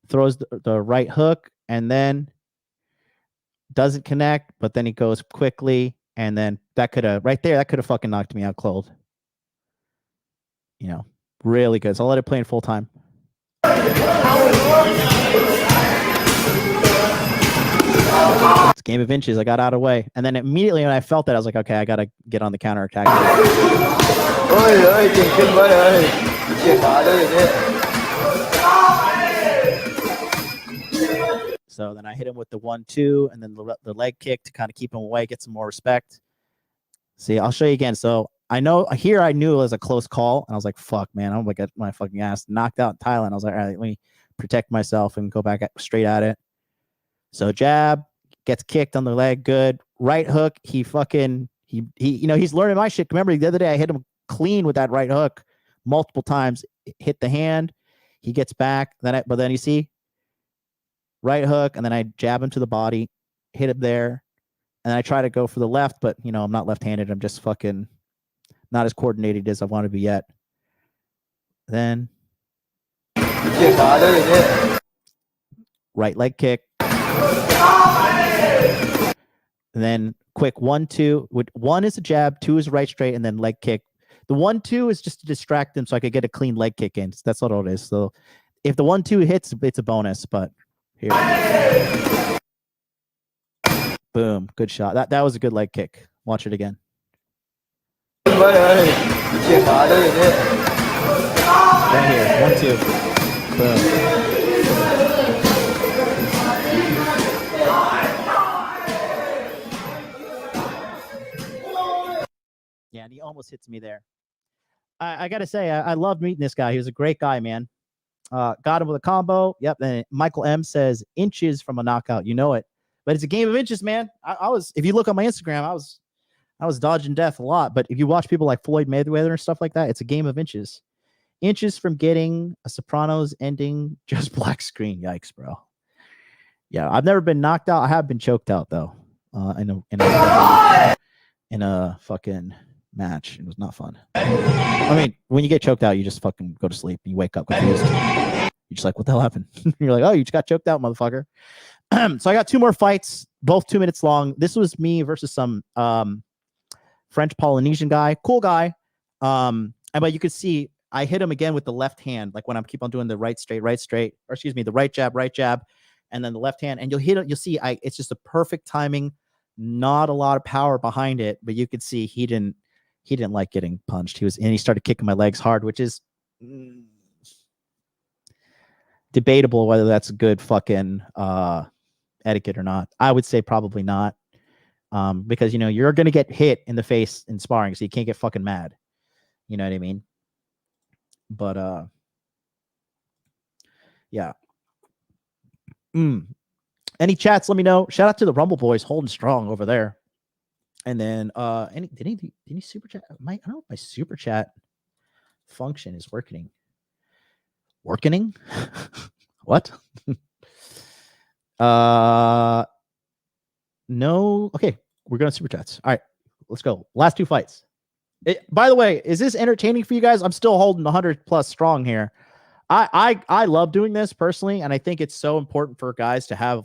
throws the right hook, and then doesn't connect, but then he goes quickly, and then that could have fucking knocked me out cold. Really good. So I'll let it play in full time. It's a game of inches. I got out of the way. And then immediately when I felt that, I was like, okay, I got to get on the counter attack. So then I hit him with the 1-2 and then the leg kick to kind of keep him away, get some more respect. See, I'll show you again. So I knew it was a close call. And I was like, fuck, man, I'm going to get my fucking ass knocked out in Thailand. I was like, all right, let me protect myself and go back straight at it. So jab, gets kicked on the leg. Good. Right hook. He's learning my shit. Remember the other day I hit him clean with that right hook multiple times. Hit the hand. He gets back. But then you see right hook, and then I jab him to the body, hit him there, and I try to go for the left, but I'm not left-handed. I'm just fucking not as coordinated as I want to be yet. Then right leg kick. And then quick 1-2. 1 is a jab, 2 is right straight, and then leg kick. The 1-2 is just to distract them so I could get a clean leg kick in. So that's all it is. So if the 1-2 hits, it's a bonus. But here, boom, good shot. That was a good leg kick. Watch it again. Right here, 1-2. Boom. Yeah, and he almost hits me there. I got to say, I loved meeting this guy. He was a great guy, man. Got him with a combo. Yep. And Michael M says inches from a knockout. You know it. But it's a game of inches, man. I was, if you look on my Instagram, I was dodging death a lot. But if you watch people like Floyd Mayweather and stuff like that, it's a game of inches. Inches from getting a Sopranos ending, just black screen. Yikes, bro. Yeah, I've never been knocked out. I have been choked out though. In a fucking match. It was not fun. I mean, when you get choked out, you just fucking go to sleep and you wake up confused. You're just like, what the hell happened? You're like, oh, you just got choked out, motherfucker. So I got 2 more fights, both 2 minutes long. This was me versus some French Polynesian guy, cool guy. But you could see I hit him again with the left hand, like when I keep on doing the right straight, or excuse me, the right jab, and then the left hand, and you'll see it's just a perfect timing, not a lot of power behind it, but you could see he didn't like getting punched. He started kicking my legs hard, which is debatable whether that's good fucking etiquette or not. I would say probably not, because you're gonna get hit in the face in sparring, so you can't get fucking mad. You know what I mean? But yeah. Any chats? Let me know. Shout out to the Rumble Boys holding strong over there. And then any super chat? I don't know if my super chat function is working. What? No. Okay, we're going to super chats. All right, let's go. Last 2 fights. By the way, is this entertaining for you guys? I'm still holding 100 plus strong here. I love doing this personally, and I think it's so important for guys to have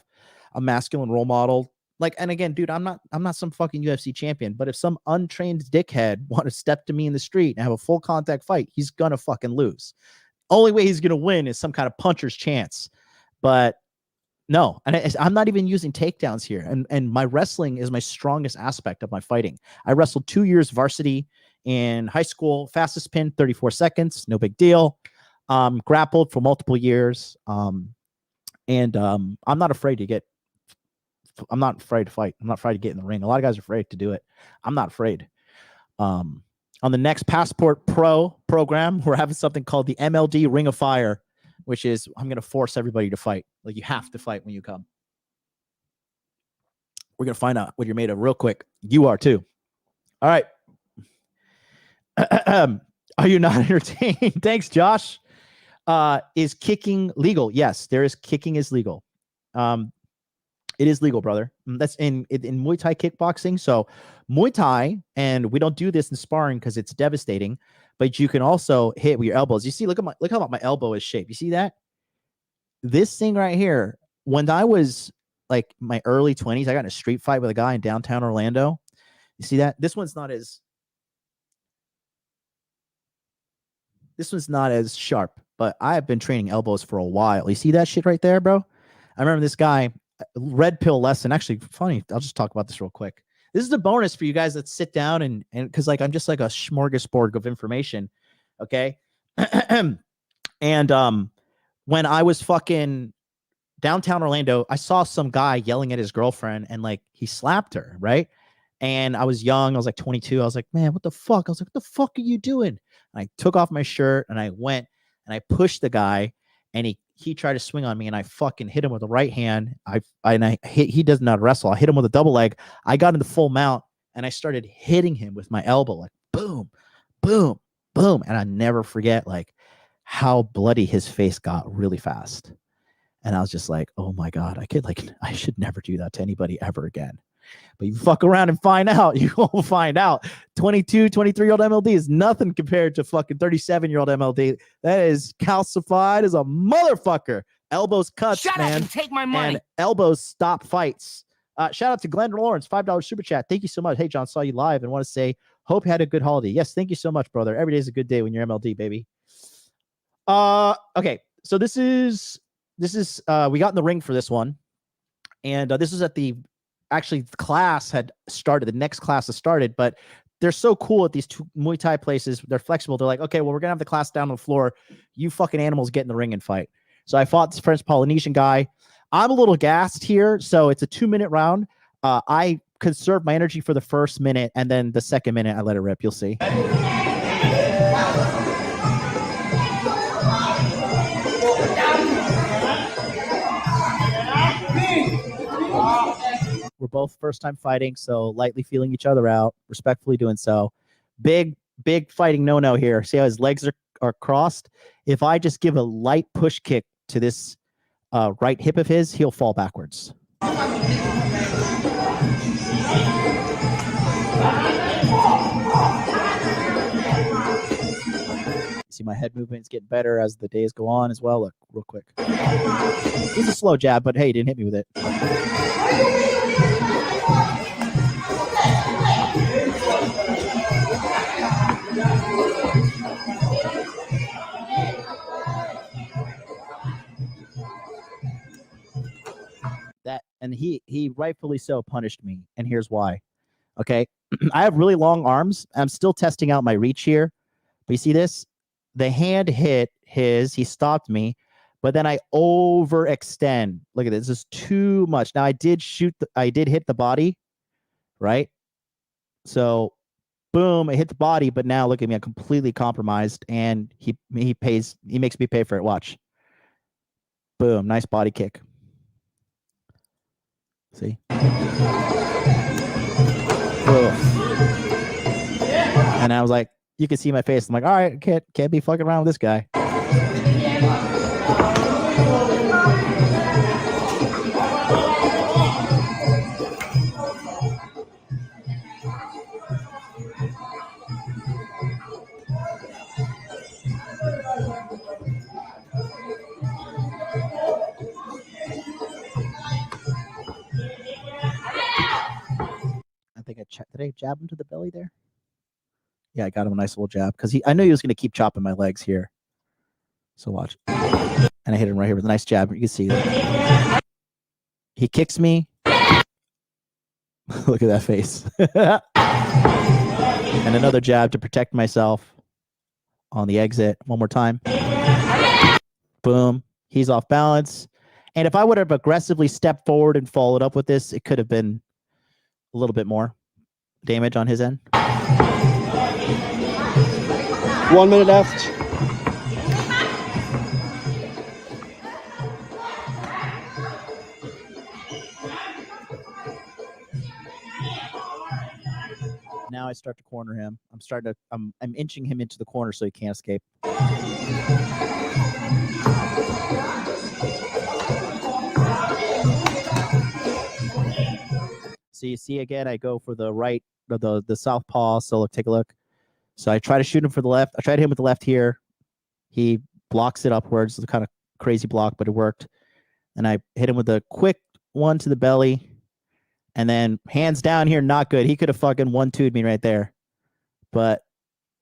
a masculine role model. Like, and again, dude, I'm not some fucking UFC champion, but if some untrained dickhead want to step to me in the street and have a full contact fight, he's gonna fucking lose. Only way he's gonna win is some kind of puncher's chance. But no, and I'm not even using takedowns here. And my wrestling is my strongest aspect of my fighting. I wrestled 2 years varsity in high school, fastest pin 34 seconds, no big deal. Grappled for multiple years, and I'm not afraid to get. I'm not afraid to fight. I'm not afraid to get in the ring. A lot of guys are afraid to do it. I'm not afraid. On the next Passport Pro program, we're having something called the MLD Ring of Fire, which is I'm going to force everybody to fight. Like, you have to fight when you come. We're going to find out what you're made of real quick. You are too. All right. Are you not entertained? Thanks, Josh. Is kicking legal? Yes, kicking is legal. It is legal, brother. That's in Muay Thai kickboxing. So Muay Thai, and we don't do this in sparring because it's devastating, but you can also hit with your elbows. You see, look how my elbow is shaped. You see that? This thing right here, when I was like my early 20s, I got in a street fight with a guy in downtown Orlando. You see that? This one's not as sharp, but I have been training elbows for a while. You see that shit right there, bro? I remember this guy, red pill lesson. Actually, funny. I'll just talk about this real quick. This is a bonus for you guys that sit down and because like I'm just like a smorgasbord of information. Okay. And when I was fucking downtown Orlando, I saw some guy yelling at his girlfriend and like he slapped her, right? And I was young. I was like 22. I was like, man, what the fuck? I was like, what the fuck are you doing? And I took off my shirt and I went and I pushed the guy and he tried to swing on me and I fucking hit him with the right hand. He does not wrestle. I hit him with a double leg. I got in the full mount and I started hitting him with my elbow, like boom, boom, boom. And I never forget like how bloody his face got really fast. And I was just like, oh my God, I should never do that to anybody ever again. But you fuck around and find out. You will find out. 22, 23-year-old MLD is nothing compared to fucking 37-year-old MLD. That is calcified as a motherfucker. Elbows cuts, Shut man. up and take my money. And elbows stop fights. Shout out to Glenn Lawrence, $5 super chat. Thank you so much. Hey, John, saw you live and want to say, hope you had a good holiday. Yes, thank you so much, brother. Every day is a good day when you're MLD, baby. Okay, so this is we got in the ring for this one, and this was at the class had started. The next class has started, but they're so cool at these two Muay Thai places. They're flexible. They're like, okay, well, we're gonna have the class down on the floor. You fucking animals get in the ring and fight. So I fought this French Polynesian guy. I'm a little gassed here, so it's a 2-minute round. I conserved my energy for the first minute, and then the second minute I let it rip. You'll see. We're both first time fighting, so lightly feeling each other out, respectfully doing so. Big fighting no-no here. See how his legs are crossed? If I just give a light push kick to this right hip of his, he'll fall backwards. See my head movement's getting better as the days go on as well. Look, real quick. It's a slow jab, but hey, he didn't hit me with it. And he rightfully so punished me, and here's why. Okay, I have really long arms. I'm still testing out my reach here, but you see this? The hand hit his. He stopped me, but then I overextend. Look at this. This is too much. Now I did hit the body, right? So, boom, I hit the body, but now look at me. I'm completely compromised, and he makes me pay for it. Watch. Boom, nice body kick. See? And I was like, you can see my face. I'm like, all right, can't be fucking around with this guy. I think did I jab him to the belly there? Yeah, I got him a nice little jab because I knew he was going to keep chopping my legs here. So watch. And I hit him right here with a nice jab. You can see that. He kicks me. Look at that face. And another jab to protect myself on the exit. One more time. Boom. He's off balance. And if I would have aggressively stepped forward and followed up with this, it could have been a little bit more damage on his end. 1 minute left. Now I start to corner him. I'm inching him into the corner so he can't escape. So you see again, I go for the right, the southpaw. So look, take a look. So I try to shoot him for the left. I tried to hit him with the left here. He blocks it upwards. It's a kind of crazy block, but it worked. And I hit him with a quick one to the belly. And then hands down here, not good. He could have fucking 1-2'd me right there. But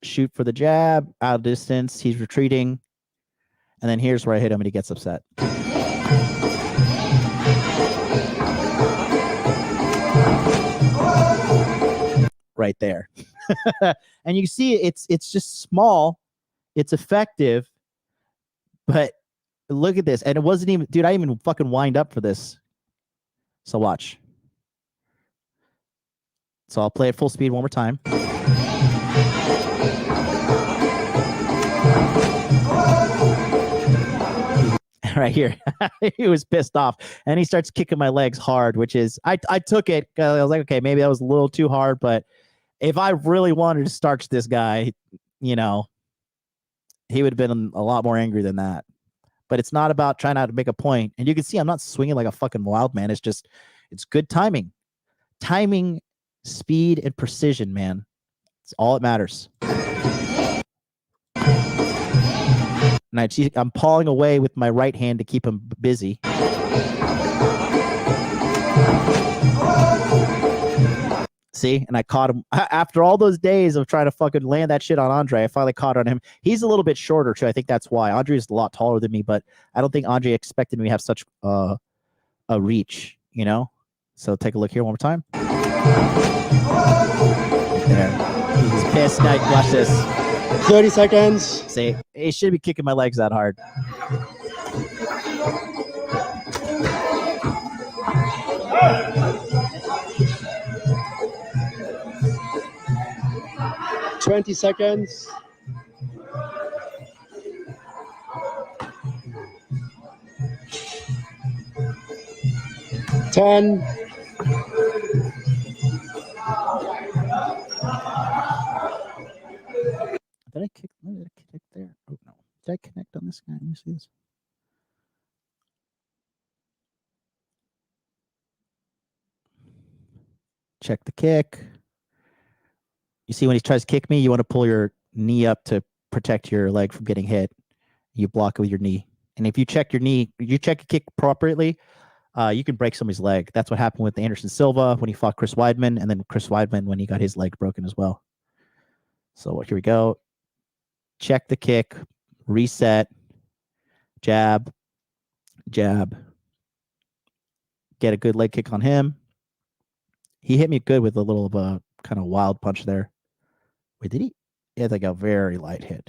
shoot for the jab, out of distance. He's retreating. And then here's where I hit him and he gets upset. Right there. And you see it's just small. It's effective. But look at this. And it wasn't even, dude, I didn't even fucking wind up for this. So watch. So I'll play at full speed one more time. Right here. He was pissed off. And he starts kicking my legs hard, which is, I took it. I was like, okay, maybe that was a little too hard. But if I really wanted to starch this guy, you know, he would have been a lot more angry than that. But it's not about trying to make a point. And you can see I'm not swinging like a fucking wild man. It's just, it's good timing. Timing, speed, and precision, man. It's all that matters. And I'm pawing away with my right hand to keep him busy. See, and I caught him after all those days of trying to fucking land that shit on Andre. I finally caught on him. He's a little bit shorter too. I think that's why. Andre is a lot taller than me, but I don't think Andre expected me to have such a reach, you know. So take a look here one more time. There, he's pissed. Now watch this. 30 seconds. See, he should be kicking my legs that hard. $20 seconds. $10. Did I kick there? Oh no. Did I connect on this guy? Let me see this. Check the kick. You see when he tries to kick me, you want to pull your knee up to protect your leg from getting hit. You block it with your knee. And if you check your knee, you check a kick appropriately, you can break somebody's leg. That's what happened with Anderson Silva when he fought Chris Weidman, and then Chris Weidman when he got his leg broken as well. So here we go. Check the kick, reset, jab, jab. Get a good leg kick on him. He hit me good with a little of a kind of wild punch there. Wait, did he? Yeah, like a very light hit.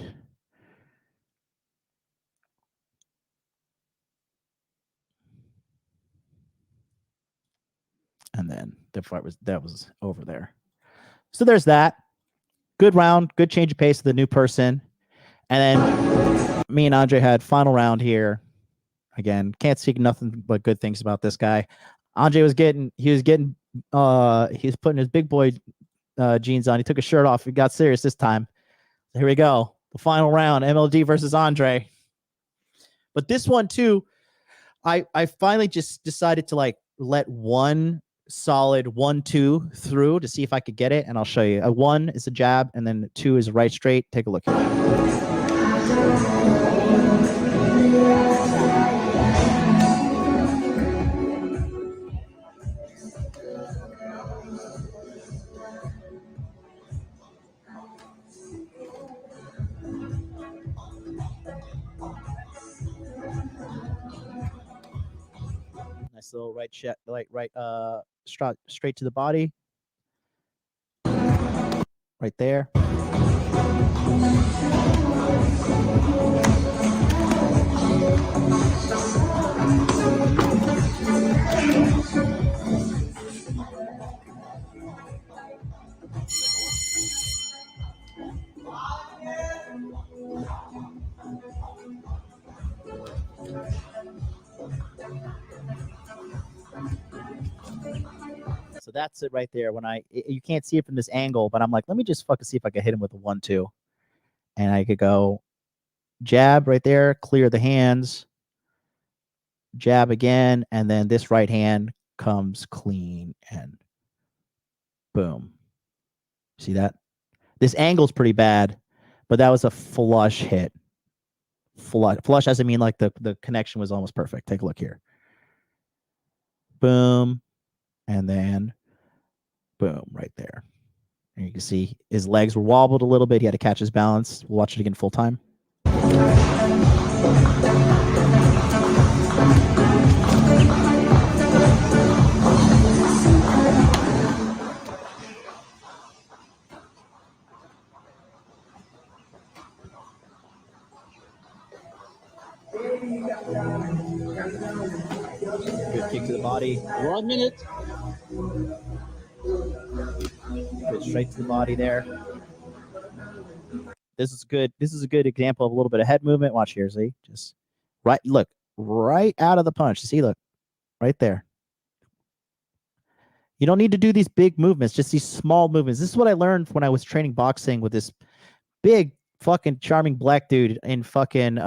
And then the fight was over there. So there's that. Good round, good change of pace with the new person. And then me and Andre had final round here. Again, can't speak nothing but good things about this guy. Andre was putting his big boy jeans on. He took his shirt off. He got serious this time. So here we go. The final round, MLD versus Andre. But this one too, I finally just decided to like let one solid 1-2 through to see if I could get it, and I'll show you. A 1 is a jab, and then 2 is a right straight. Take a look here. Nice little right shot, straight to the body. Right there. So that's it right there. You can't see it from this angle, but I'm like, let me just fucking see if I can hit him with a 1-2. And I could go jab right there, clear the hands, jab again, and then this right hand comes clean and boom. See that? This angle's pretty bad, but that was a flush hit. Flush doesn't mean like the connection was almost perfect. Take a look here. Boom. And then boom, right there. And you can see his legs were wobbled a little bit. He had to catch his balance. We'll watch it again full time. Good kick to the body. 1 minute. Good straight to the body there. This is good. This is a good example of a little bit of head movement. Watch here, see? Just right, look, right out of the punch. See, look, right there. You don't need to do these big movements, just these small movements. This is what I learned when I was training boxing with this big fucking charming black dude in fucking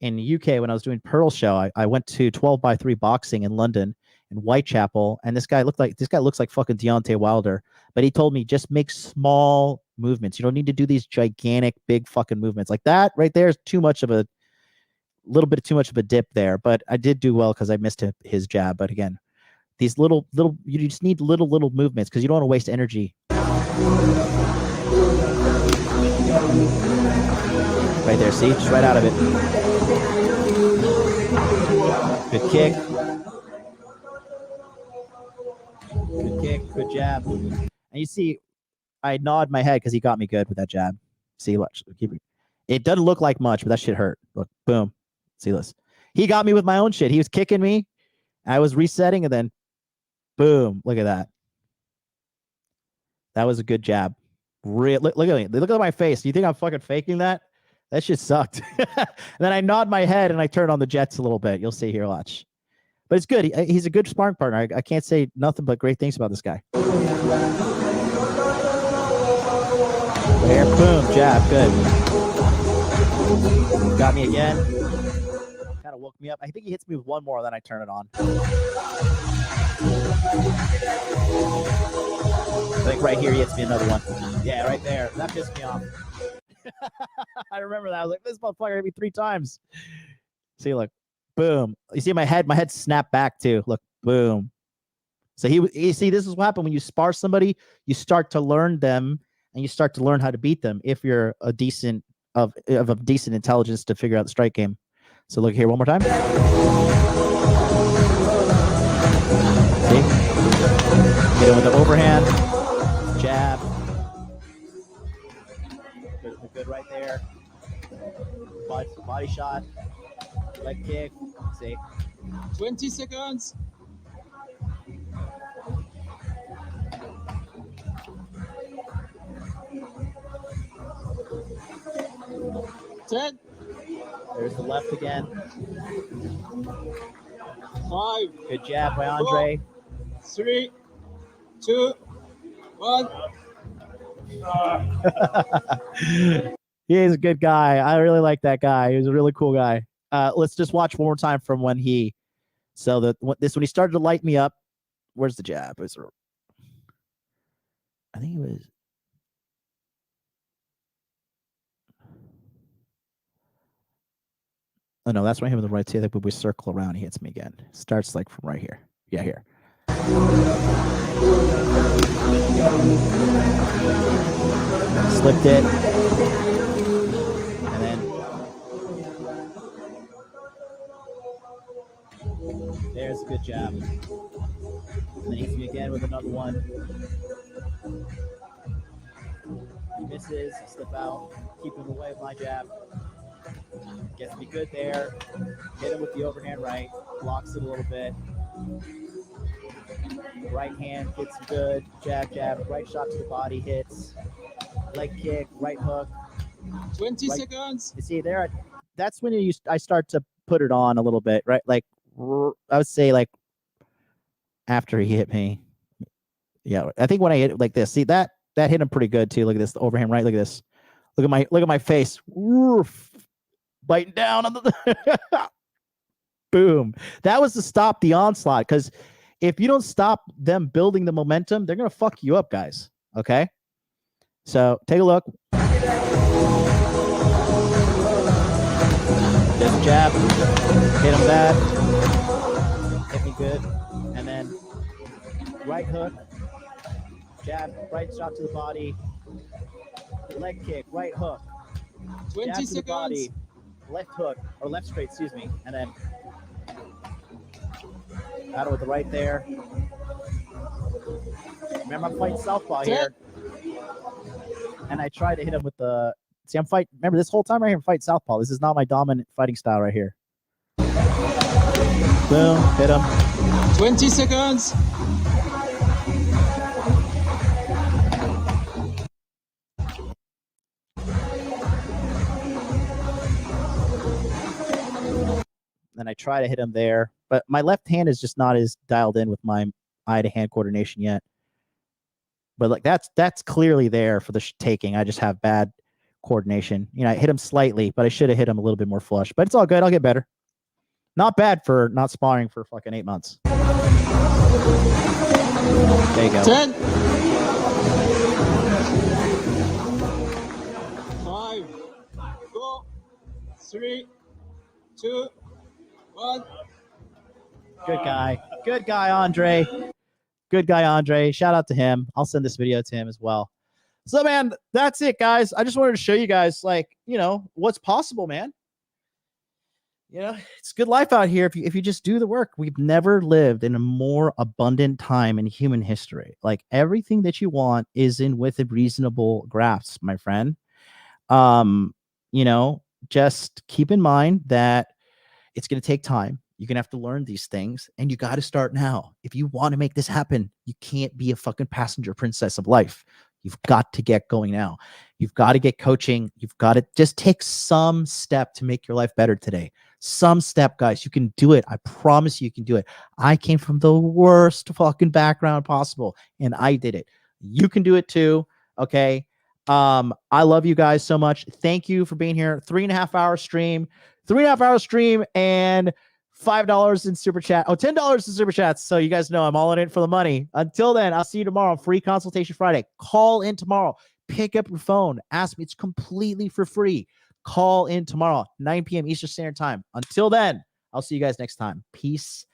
in the UK when I was doing Pearl Show. I went to 12x3 boxing in London in Whitechapel, and this guy looks like fucking Deontay Wilder. But he told me just make small movements. You don't need to do these gigantic, big fucking movements like that. Right there is too much of a dip there. But I did do well because I missed his jab. But again, these little you just need little movements because you don't want to waste energy. Right there, see, just right out of it. Good kick. Good kick, good jab. And you see, I nod my head because he got me good with that jab. See, watch. It doesn't look like much, but that shit hurt. Look, boom. See this. He got me with my own shit. He was kicking me. I was resetting, and then boom. Look at that. That was a good jab. Look at me. Look at my face. Do you think I'm fucking faking that? That shit sucked. And then I nod my head and I turn on the jets a little bit. You'll see here, watch. But it's good. He's a good sparring partner. I can't say nothing but great things about this guy. There, boom, jab, good. Got me again. Kind of woke me up. I think he hits me with one more, then I turn it on. I think right here he hits me another one. Yeah, right there. That pissed me off. I remember that. I was like, this motherfucker hit me 3 times. See, look, boom. You see my head snapped back too. Look, boom. So you see, this is what happened when you spar somebody. You start to learn them, and you start to learn how to beat them if you're a decent of a decent intelligence to figure out the strike game. So look here one more time. See, hit him with the overhand jab. Good right there. Body shot. Leg kick. See. 20 seconds. Ten. There's the left again. 5. Good jab by Andre. 4, 3, 2, 1. He is a good guy. I really like that guy. He was a really cool guy. Let's just watch one more time from when he. So when he started to light me up. Where's the jab? I think it was. Oh no, that's when I hit him with the right too. But we circle around, he hits me again. Starts like from right here. Yeah, here. Slipped it. And then there's a good jab. And then he hits me again with another one. He misses, slip out, keep him away with my jab. Gets me good there. Hit him with the overhand right. Blocks it a little bit. Right hand gets good. Jab, jab. Right shot to the body hits. Leg kick. Right hook. 20 seconds. You see there? That's when I start to put it on a little bit, right? Like I would say, like after he hit me. Yeah, I think when I hit it like this. See that hit him pretty good too. Look at this, the overhand right. Look at this. Look at my face. Oof. Biting down on the boom. That was to stop the onslaught, because if you don't stop them building the momentum, they're gonna fuck you up, guys. Okay, so take a look. There's a jab, hit him bad, hit me good, and then right hook, jab, right shot to the body, leg kick, right hook, 20 jab to the seconds. body, left hook, or left straight, excuse me, and then battle with the right there. Remember, I'm fighting southpaw here, and I try to hit him with the. See, I'm fighting. Remember, this whole time right here, I'm fighting southpaw. This is not my dominant fighting style right here. Boom, hit him. 20 seconds. And I try to hit him there, but my left hand is just not as dialed in with my eye to hand coordination yet. But like that's clearly there for the taking. I just have bad coordination. You know, I hit him slightly, but I should have hit him a little bit more flush. But it's all good. I'll get better. Not bad for not sparring for fucking 8 months. There you go. 10. 5, 4, 3, 2, 1. Good guy. Good guy, Andre. Good guy, Andre. Shout out to him. I'll send this video to him as well. So, man, that's it, guys. I just wanted to show you guys, like, you know, what's possible, man. You know, it's good life out here if you just do the work. We've never lived in a more abundant time in human history. Like, everything that you want is in with a reasonable grasp, my friend. You know, just keep in mind that it's going to take time. You're going to have to learn these things, and you got to start now. If you want to make this happen, you can't be a fucking passenger princess of life. You've got to get going now. You've got to get coaching. You've got to just take some step to make your life better today. Some step, guys. You can do it. I promise you can do it. I came from the worst fucking background possible, and I did it. You can do it too. Okay. I love you guys so much. Thank you for being here. 3.5 hour stream, 3.5 hour stream, and $5 in super chat. Oh, $10 in super chats. So you guys know I'm all in it for the money. Until then, I'll see you tomorrow on Free Consultation Friday. Call in tomorrow. Pick up your phone. Ask me. It's completely for free. Call in tomorrow, 9 p.m. Eastern Standard Time. Until then, I'll see you guys next time. Peace